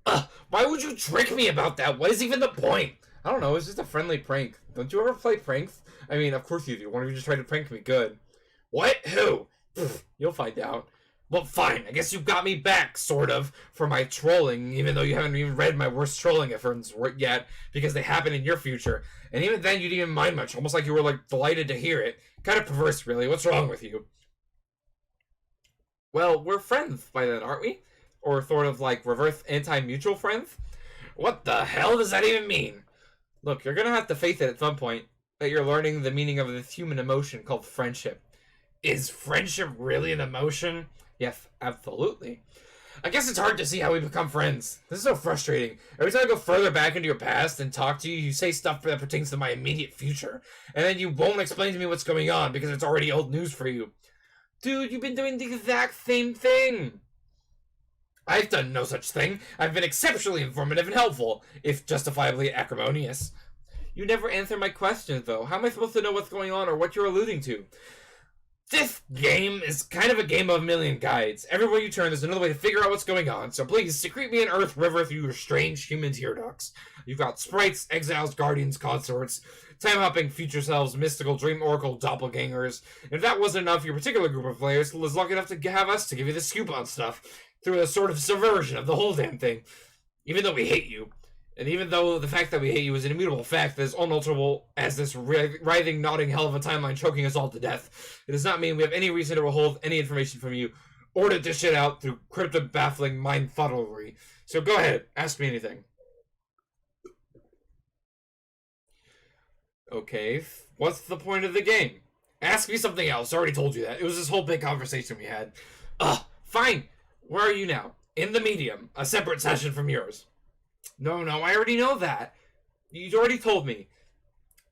A: Why would you trick me about that? What is even the point? I don't know, it's just a friendly prank. Don't you ever play pranks? I mean, of course you do. One of you just tried to prank me. Good. What? Who? Pfft, you'll find out. Well, fine. I guess you got me back, sort of, for my trolling, even though you haven't even read my worst trolling efforts yet, because they happen in your future. And even then, you didn't even mind much, almost like you were, like, delighted to hear it. Kind of perverse, really. What's wrong with you? Well, we're friends by then, aren't we? Or sort of, like, reverse anti-mutual friends? What the hell does that even mean? Look, you're gonna have to face it at some point, that you're learning the meaning of this human emotion called friendship. Is friendship really an emotion? Yes, absolutely. I guess it's hard to see how we become friends. This is so frustrating. Every time I go further back into your past and talk to you, you say stuff that pertains to my immediate future. And then you won't explain to me what's going on because it's already old news for you. Dude, you've been doing the exact same thing. I've done no such thing. I've been exceptionally informative and helpful, if justifiably acrimonious. You never answer my questions, though. How am I supposed to know what's going on or what you're alluding to? This game is kind of a game of a million guides. Everywhere you turn, there's another way to figure out what's going on, so please, secrete me in Earth River through your strange human tear ducts. You've got sprites, exiles, guardians, consorts, time-hopping future selves, mystical dream oracle doppelgangers. If that wasn't enough, your particular group of players was lucky enough to have us to give you the scoop on stuff, through a sort of subversion of the whole damn thing. Even though we hate you. And even though the fact that we hate you is an immutable fact that is unalterable as this writhing, nodding hell of a timeline choking us all to death, it does not mean we have any reason to withhold any information from you or to dish it out through cryptic, baffling mind fuddlery. So go ahead, ask me anything. Okay, what's the point of the game? Ask me something else. I already told you that. It was this whole big conversation we had. Fine. Where are you now? In the medium. A separate session from yours. No, I already know that. You already told me.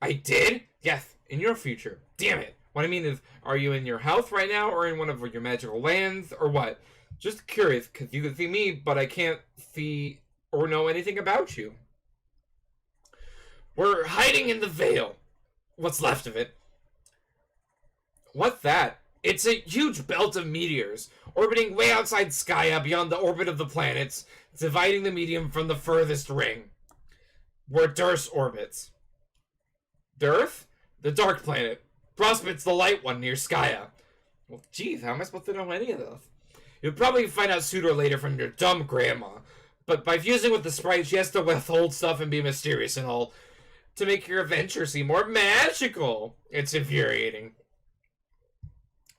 A: I did? Yes, in your future. Damn it. What I mean is, are you in your house right now, or in one of your magical lands, or what? Just curious, because you can see me, but I can't see or know anything about you. We're hiding in the Veil. What's left of it. What's that? It's a huge belt of meteors, orbiting way outside Skya beyond the orbit of the planets, dividing the medium from the furthest ring, where Durst orbits. Durth? The dark planet. Prospet's the light one near Skya. Well, geez, how am I supposed to know any of this? You'll probably find out sooner or later from your dumb grandma. But by fusing with the sprite, she has to withhold stuff and be mysterious and all to make your adventure seem more magical. It's infuriating.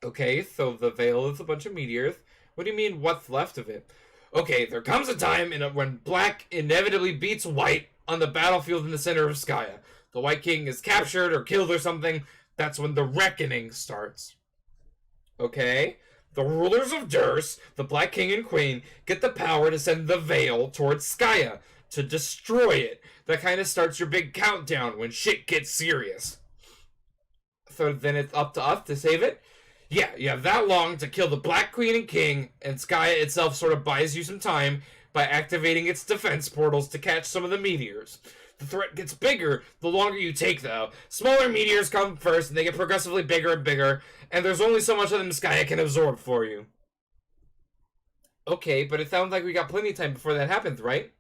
A: Okay, so the veil is a bunch of meteors. What do you mean, what's left of it? Okay, there comes a time when black inevitably beats white on the battlefield in the center of Skya. The White King is captured or killed or something. That's when the reckoning starts. Okay? The rulers of Durs, the Black King and Queen, get the power to send the Veil towards Skya to destroy it. That kind of starts your big countdown when shit gets serious. So then it's up to us to save it? Yeah, you have that long to kill the Black Queen and King, and Skya itself sort of buys you some time by activating its defense portals to catch some of the meteors. The threat gets bigger the longer you take, though. Smaller meteors come first, and they get progressively bigger and bigger, and there's only so much of them Skya can absorb for you. Okay, but it sounds like we got plenty of time before that happens, right?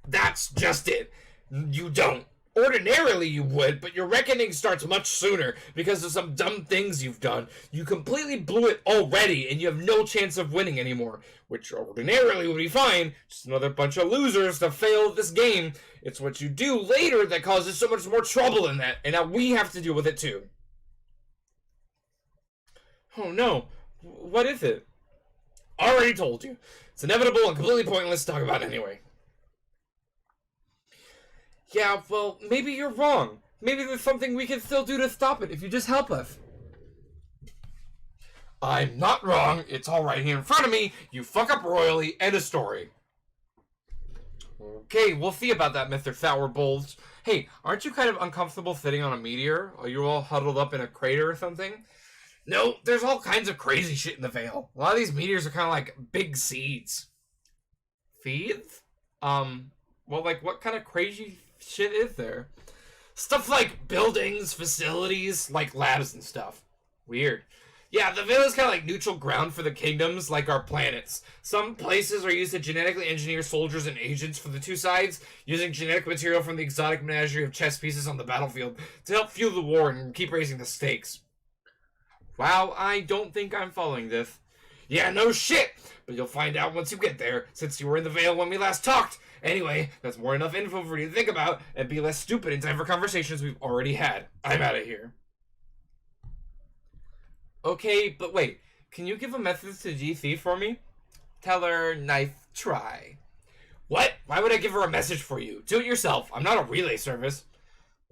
A: That's just it. You don't. Ordinarily you would, but your reckoning starts much sooner because of some dumb things you've done. You completely blew it already, and you have no chance of winning anymore, which ordinarily would be fine. Just another bunch of losers to fail at this game. It's what you do later that causes so much more trouble in that, and now we have to deal with it too. Oh no. What is it? Already told you. It's inevitable and completely pointless to talk about anyway. Yeah, well, maybe you're wrong. Maybe there's something we can still do to stop it if you just help us. I'm not wrong. It's all right here in front of me. You fuck up royally. End of story. Okay, we'll see about that, Mr. Sour Bowls. Hey, aren't you kind of uncomfortable sitting on a meteor? Are you all huddled up in a crater or something? No, there's all kinds of crazy shit in the Veil. A lot of these meteors are kind of like big seeds. Seeds? Well, like, what kind of crazy shit is there? Stuff like buildings, facilities, like labs and stuff. Weird. Yeah, the Veil is kind of like neutral ground for the kingdoms, like our planets. Some places are used to genetically engineer soldiers and agents for the two sides, using genetic material from the exotic menagerie of chess pieces on the battlefield to help fuel the war and keep raising the stakes. Wow, I don't think I'm following this. Yeah, no shit! But you'll find out once you get there, since you were in the Veil when we last talked. Anyway, that's more enough info for you to think about, and be less stupid in time for conversations we've already had. I'm out of here. Okay, but wait. Can you give a message to GC for me? Tell her, nice try. What? Why would I give her a message for you? Do it yourself. I'm not a relay service.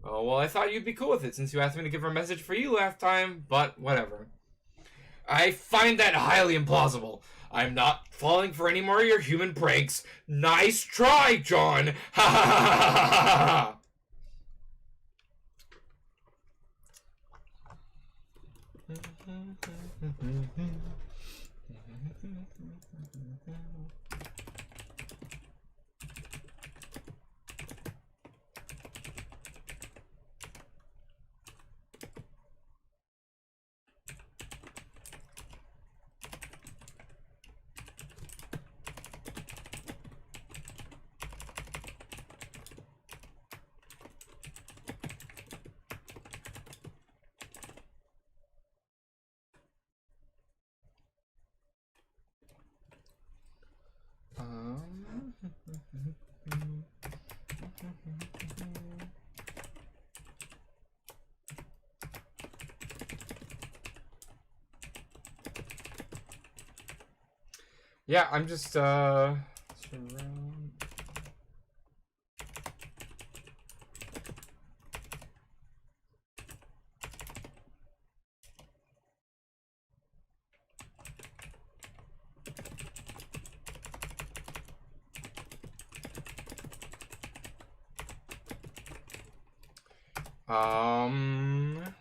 A: Oh, well, I thought you'd be cool with it since you asked me to give her a message for you last time, but whatever. I find that highly implausible. I'm not falling for any more of your human pranks. Nice try, John! Ha ha ha ha ha ha! Yeah, I'm just, surround...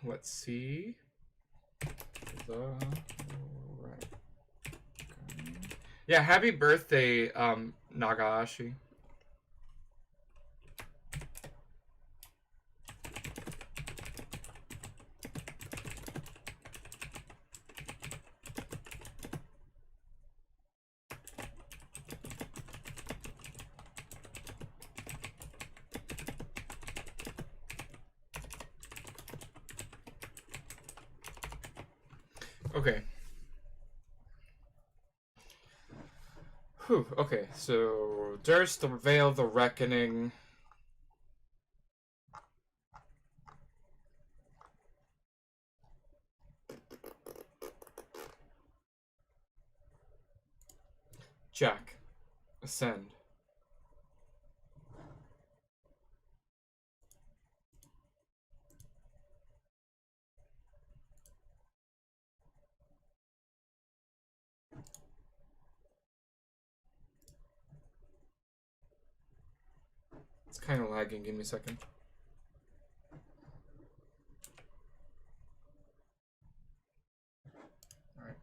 A: Let's see. Right. Yeah, happy birthday, Nagashi. Okay. Whew, okay, so Durst, the Veil, the Reckoning. Jack, Ascend. It's kind of lagging. Give me a second. All right.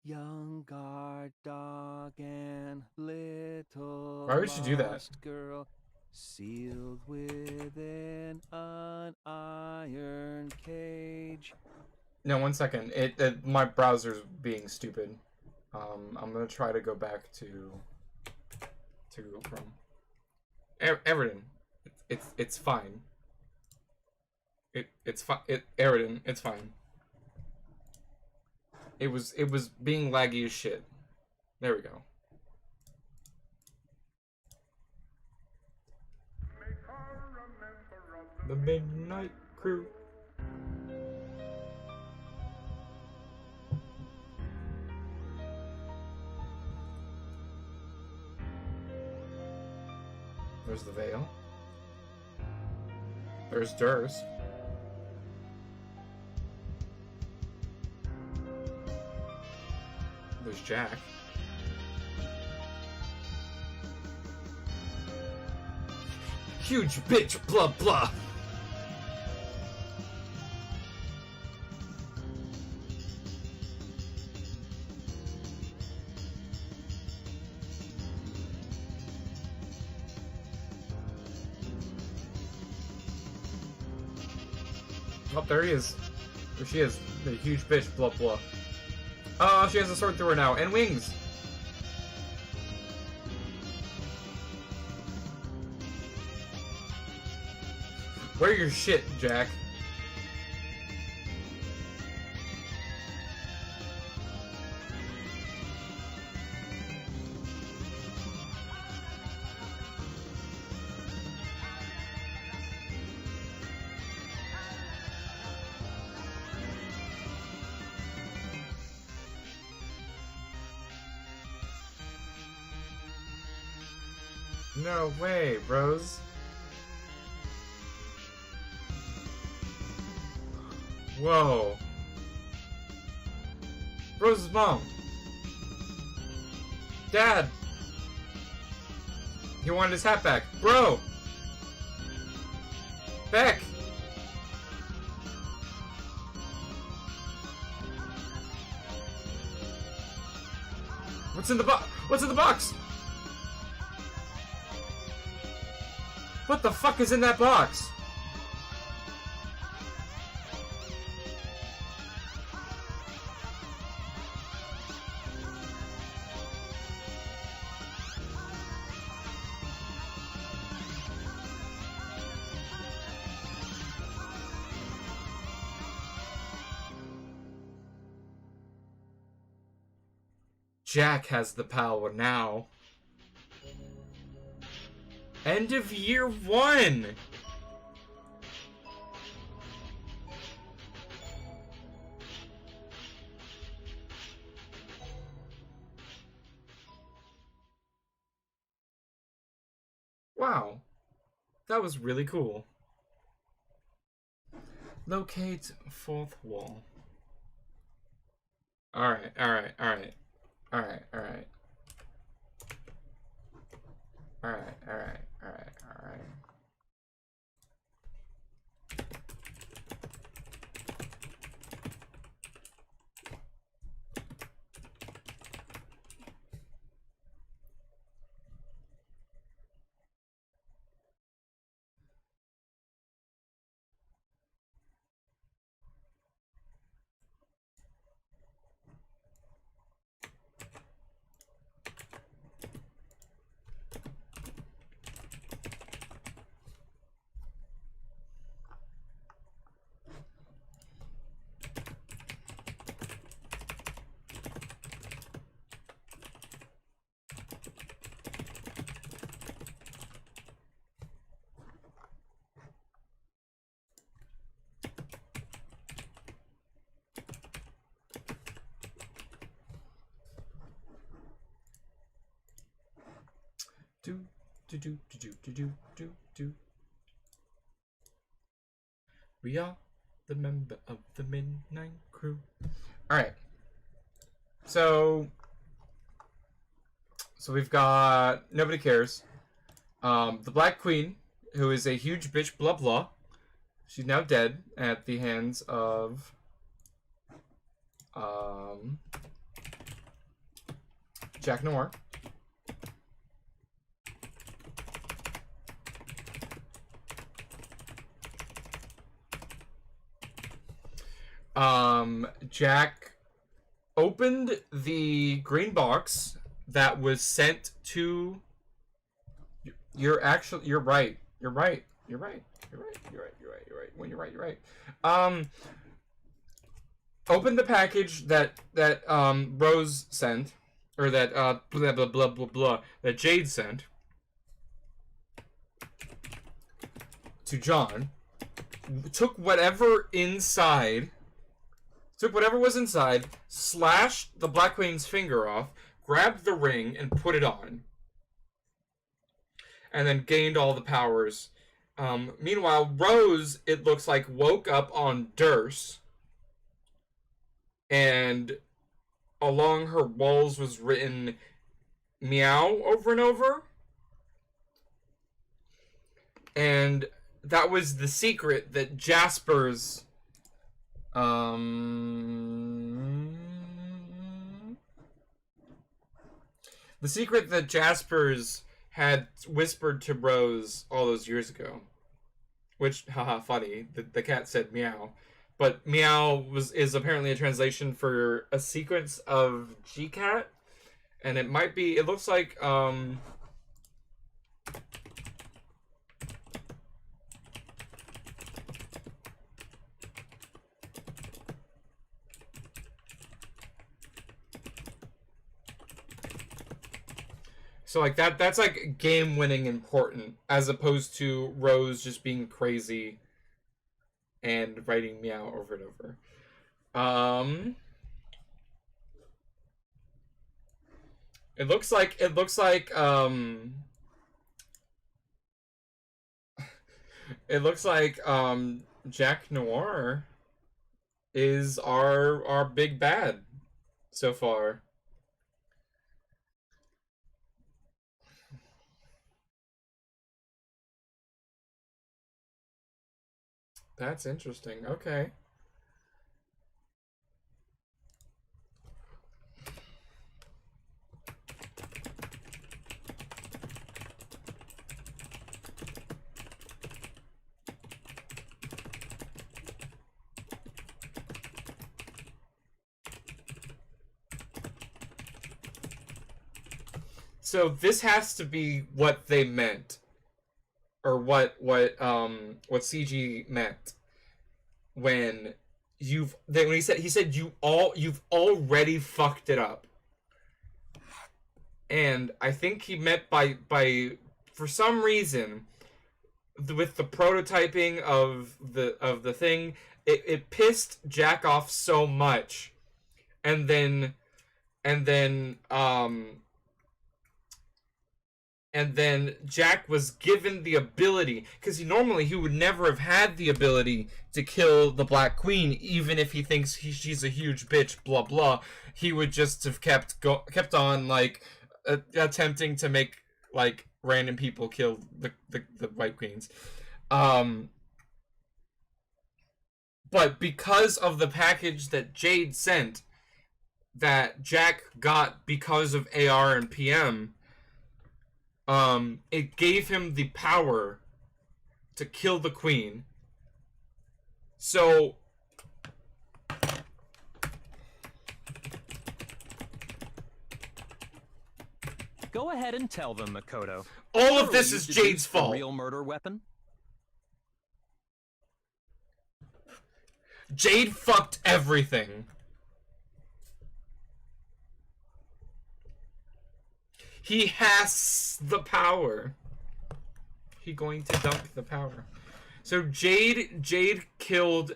C: Young guard dog and little
A: Why would you do that?
C: lost girl sealed within an iron cage.
A: No, 1 second. My browser's being stupid. I'm gonna try to go back to Google Chrome. Everton, it's fine. It's fine. Everton, it's fine. It was being laggy as shit. There we go. The Midnight Crew. There's the Veil. There's Durst. There's Jack. Huge bitch, blah blah. Oh, there he is. There she is. The huge bitch, blah blah. Oh, she has a sword through her now, and wings! Wear your shit, Jack. No way, bros. Whoa. Rose's mom. Dad. He wanted his hat back. Bro. Beck. What's in the box? What's in the box? What the fuck is in that box? Jack has the power now. End of year 1! Wow. That was really cool. Locate fourth wall. Alright, alright, alright. Alright, alright. Alright, alright, alright, alright. Do do do do do do do do. We are the member of the Midnight Crew. All right. So we've got nobody cares. The Black Queen, who is a huge bitch, blah blah. She's now dead at the hands of Jack Noir. Jack opened the green box that was sent to. You're right. Open the package that Rose sent, or that blah blah blah blah blah that Jade sent to John. Took whatever was inside, slashed the Black Queen's finger off, grabbed the ring, and put it on. And then gained all the powers. Meanwhile, Rose, it looks like, woke up on Durst. And along her walls was written meow over and over. And that was the secret that Jasper's the secret that Jasper's had whispered to Rose all those years ago. Which, haha, funny. The cat said meow. But meow is apparently a translation for a sequence of G-Cat. And it might be, it looks like, so like that's like game winning important, as opposed to Rose just being crazy and writing meow over and over. It looks like Jack Noir is our big bad so far. That's interesting. Okay. So this has to be what they meant, or what CG meant when he said you've already fucked it up. And I think he meant by for some reason, with the prototyping of the thing, it pissed Jack off so much, and then Jack was given the ability, because he would never have had the ability to kill the Black Queen, even if he thinks she's a huge bitch, blah blah. He would just have kept on like attempting to make like random people kill the White Queens. But because of the package that Jade sent, that Jack got because of AR and PM, it gave him the power to kill the Queen. So
F: Go ahead and tell them, Makoto.
A: all of this
F: Surely
A: is
F: you've
A: Jade's
F: deduced the
A: fault.
F: real murder weapon?
A: Jade fucked everything. He has the power. He going to dump the power. So Jade killed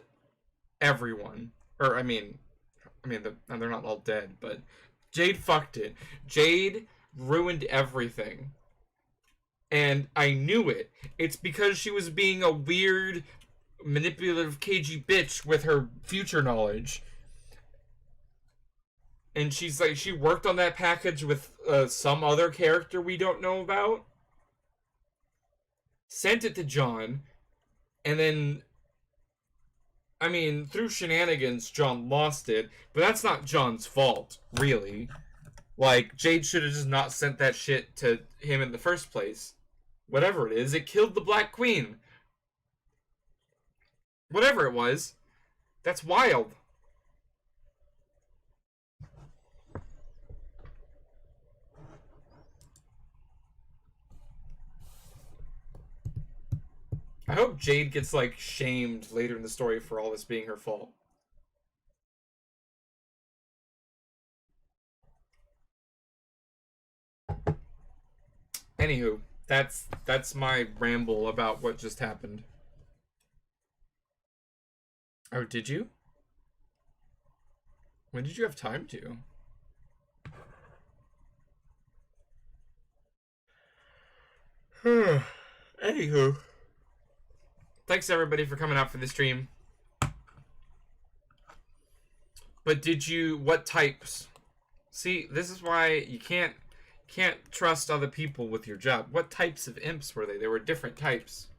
A: everyone. Or I mean, they're not all dead, but Jade fucked it. Jade ruined everything. And I knew it. It's because she was being a weird, manipulative, cagey bitch with her future knowledge. And she's like, she worked on that package with some other character we don't know about. Sent it to John. And then, I mean, through shenanigans, John lost it. But that's not John's fault, really. Like, Jade should have just not sent that shit to him in the first place. Whatever it is, it killed the Black Queen. Whatever it was. That's wild. I hope Jade gets, like, shamed later in the story for all this being her fault. Anywho, that's my ramble about what just happened. Oh, did you? When did you have time to? Anywho. Thanks everybody for coming out for the stream. But did you, what types? See, this is why you can't trust other people with your job. What types of imps were they? There were different types.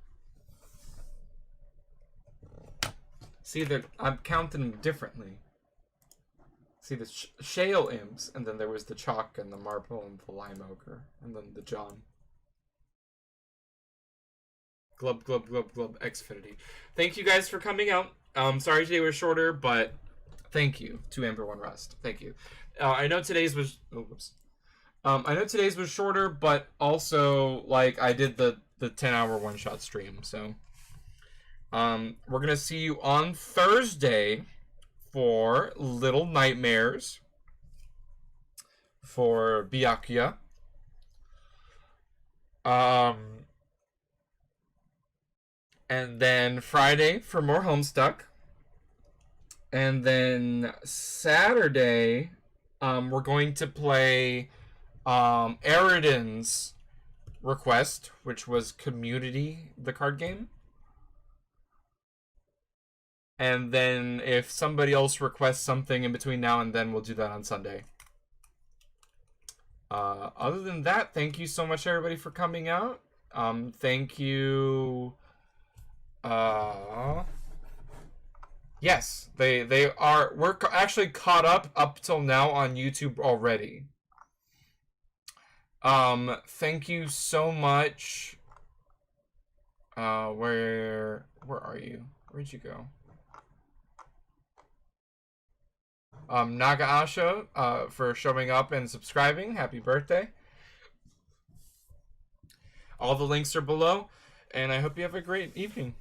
A: See, I'm counting them differently. See, the shale imps, and then there was the chalk and the marble and the lime ochre, and then the John. Glub, glub, glub, glub, Xfinity. Thank you guys for coming out. Sorry today was shorter, but thank you to Amber One Rust. Thank you. I know today's was... Oh, whoops. I know today's was shorter, but also, like, I did the 10-hour one-shot stream, so... we're gonna see you on Thursday for Little Nightmares for Byakuya. And then Friday for more Homestuck. And then Saturday, we're going to play Eridan's request, which was Community, the card game. And then if somebody else requests something in between now and then, we'll do that on Sunday. Other than that, thank you so much, everybody, for coming out. Thank you... yes, they are. We're actually caught up till now on YouTube already. Thank you so much. Where are you? Where'd you go? Naga Asha, for showing up and subscribing. Happy birthday. All the links are below, and I hope you have a great evening.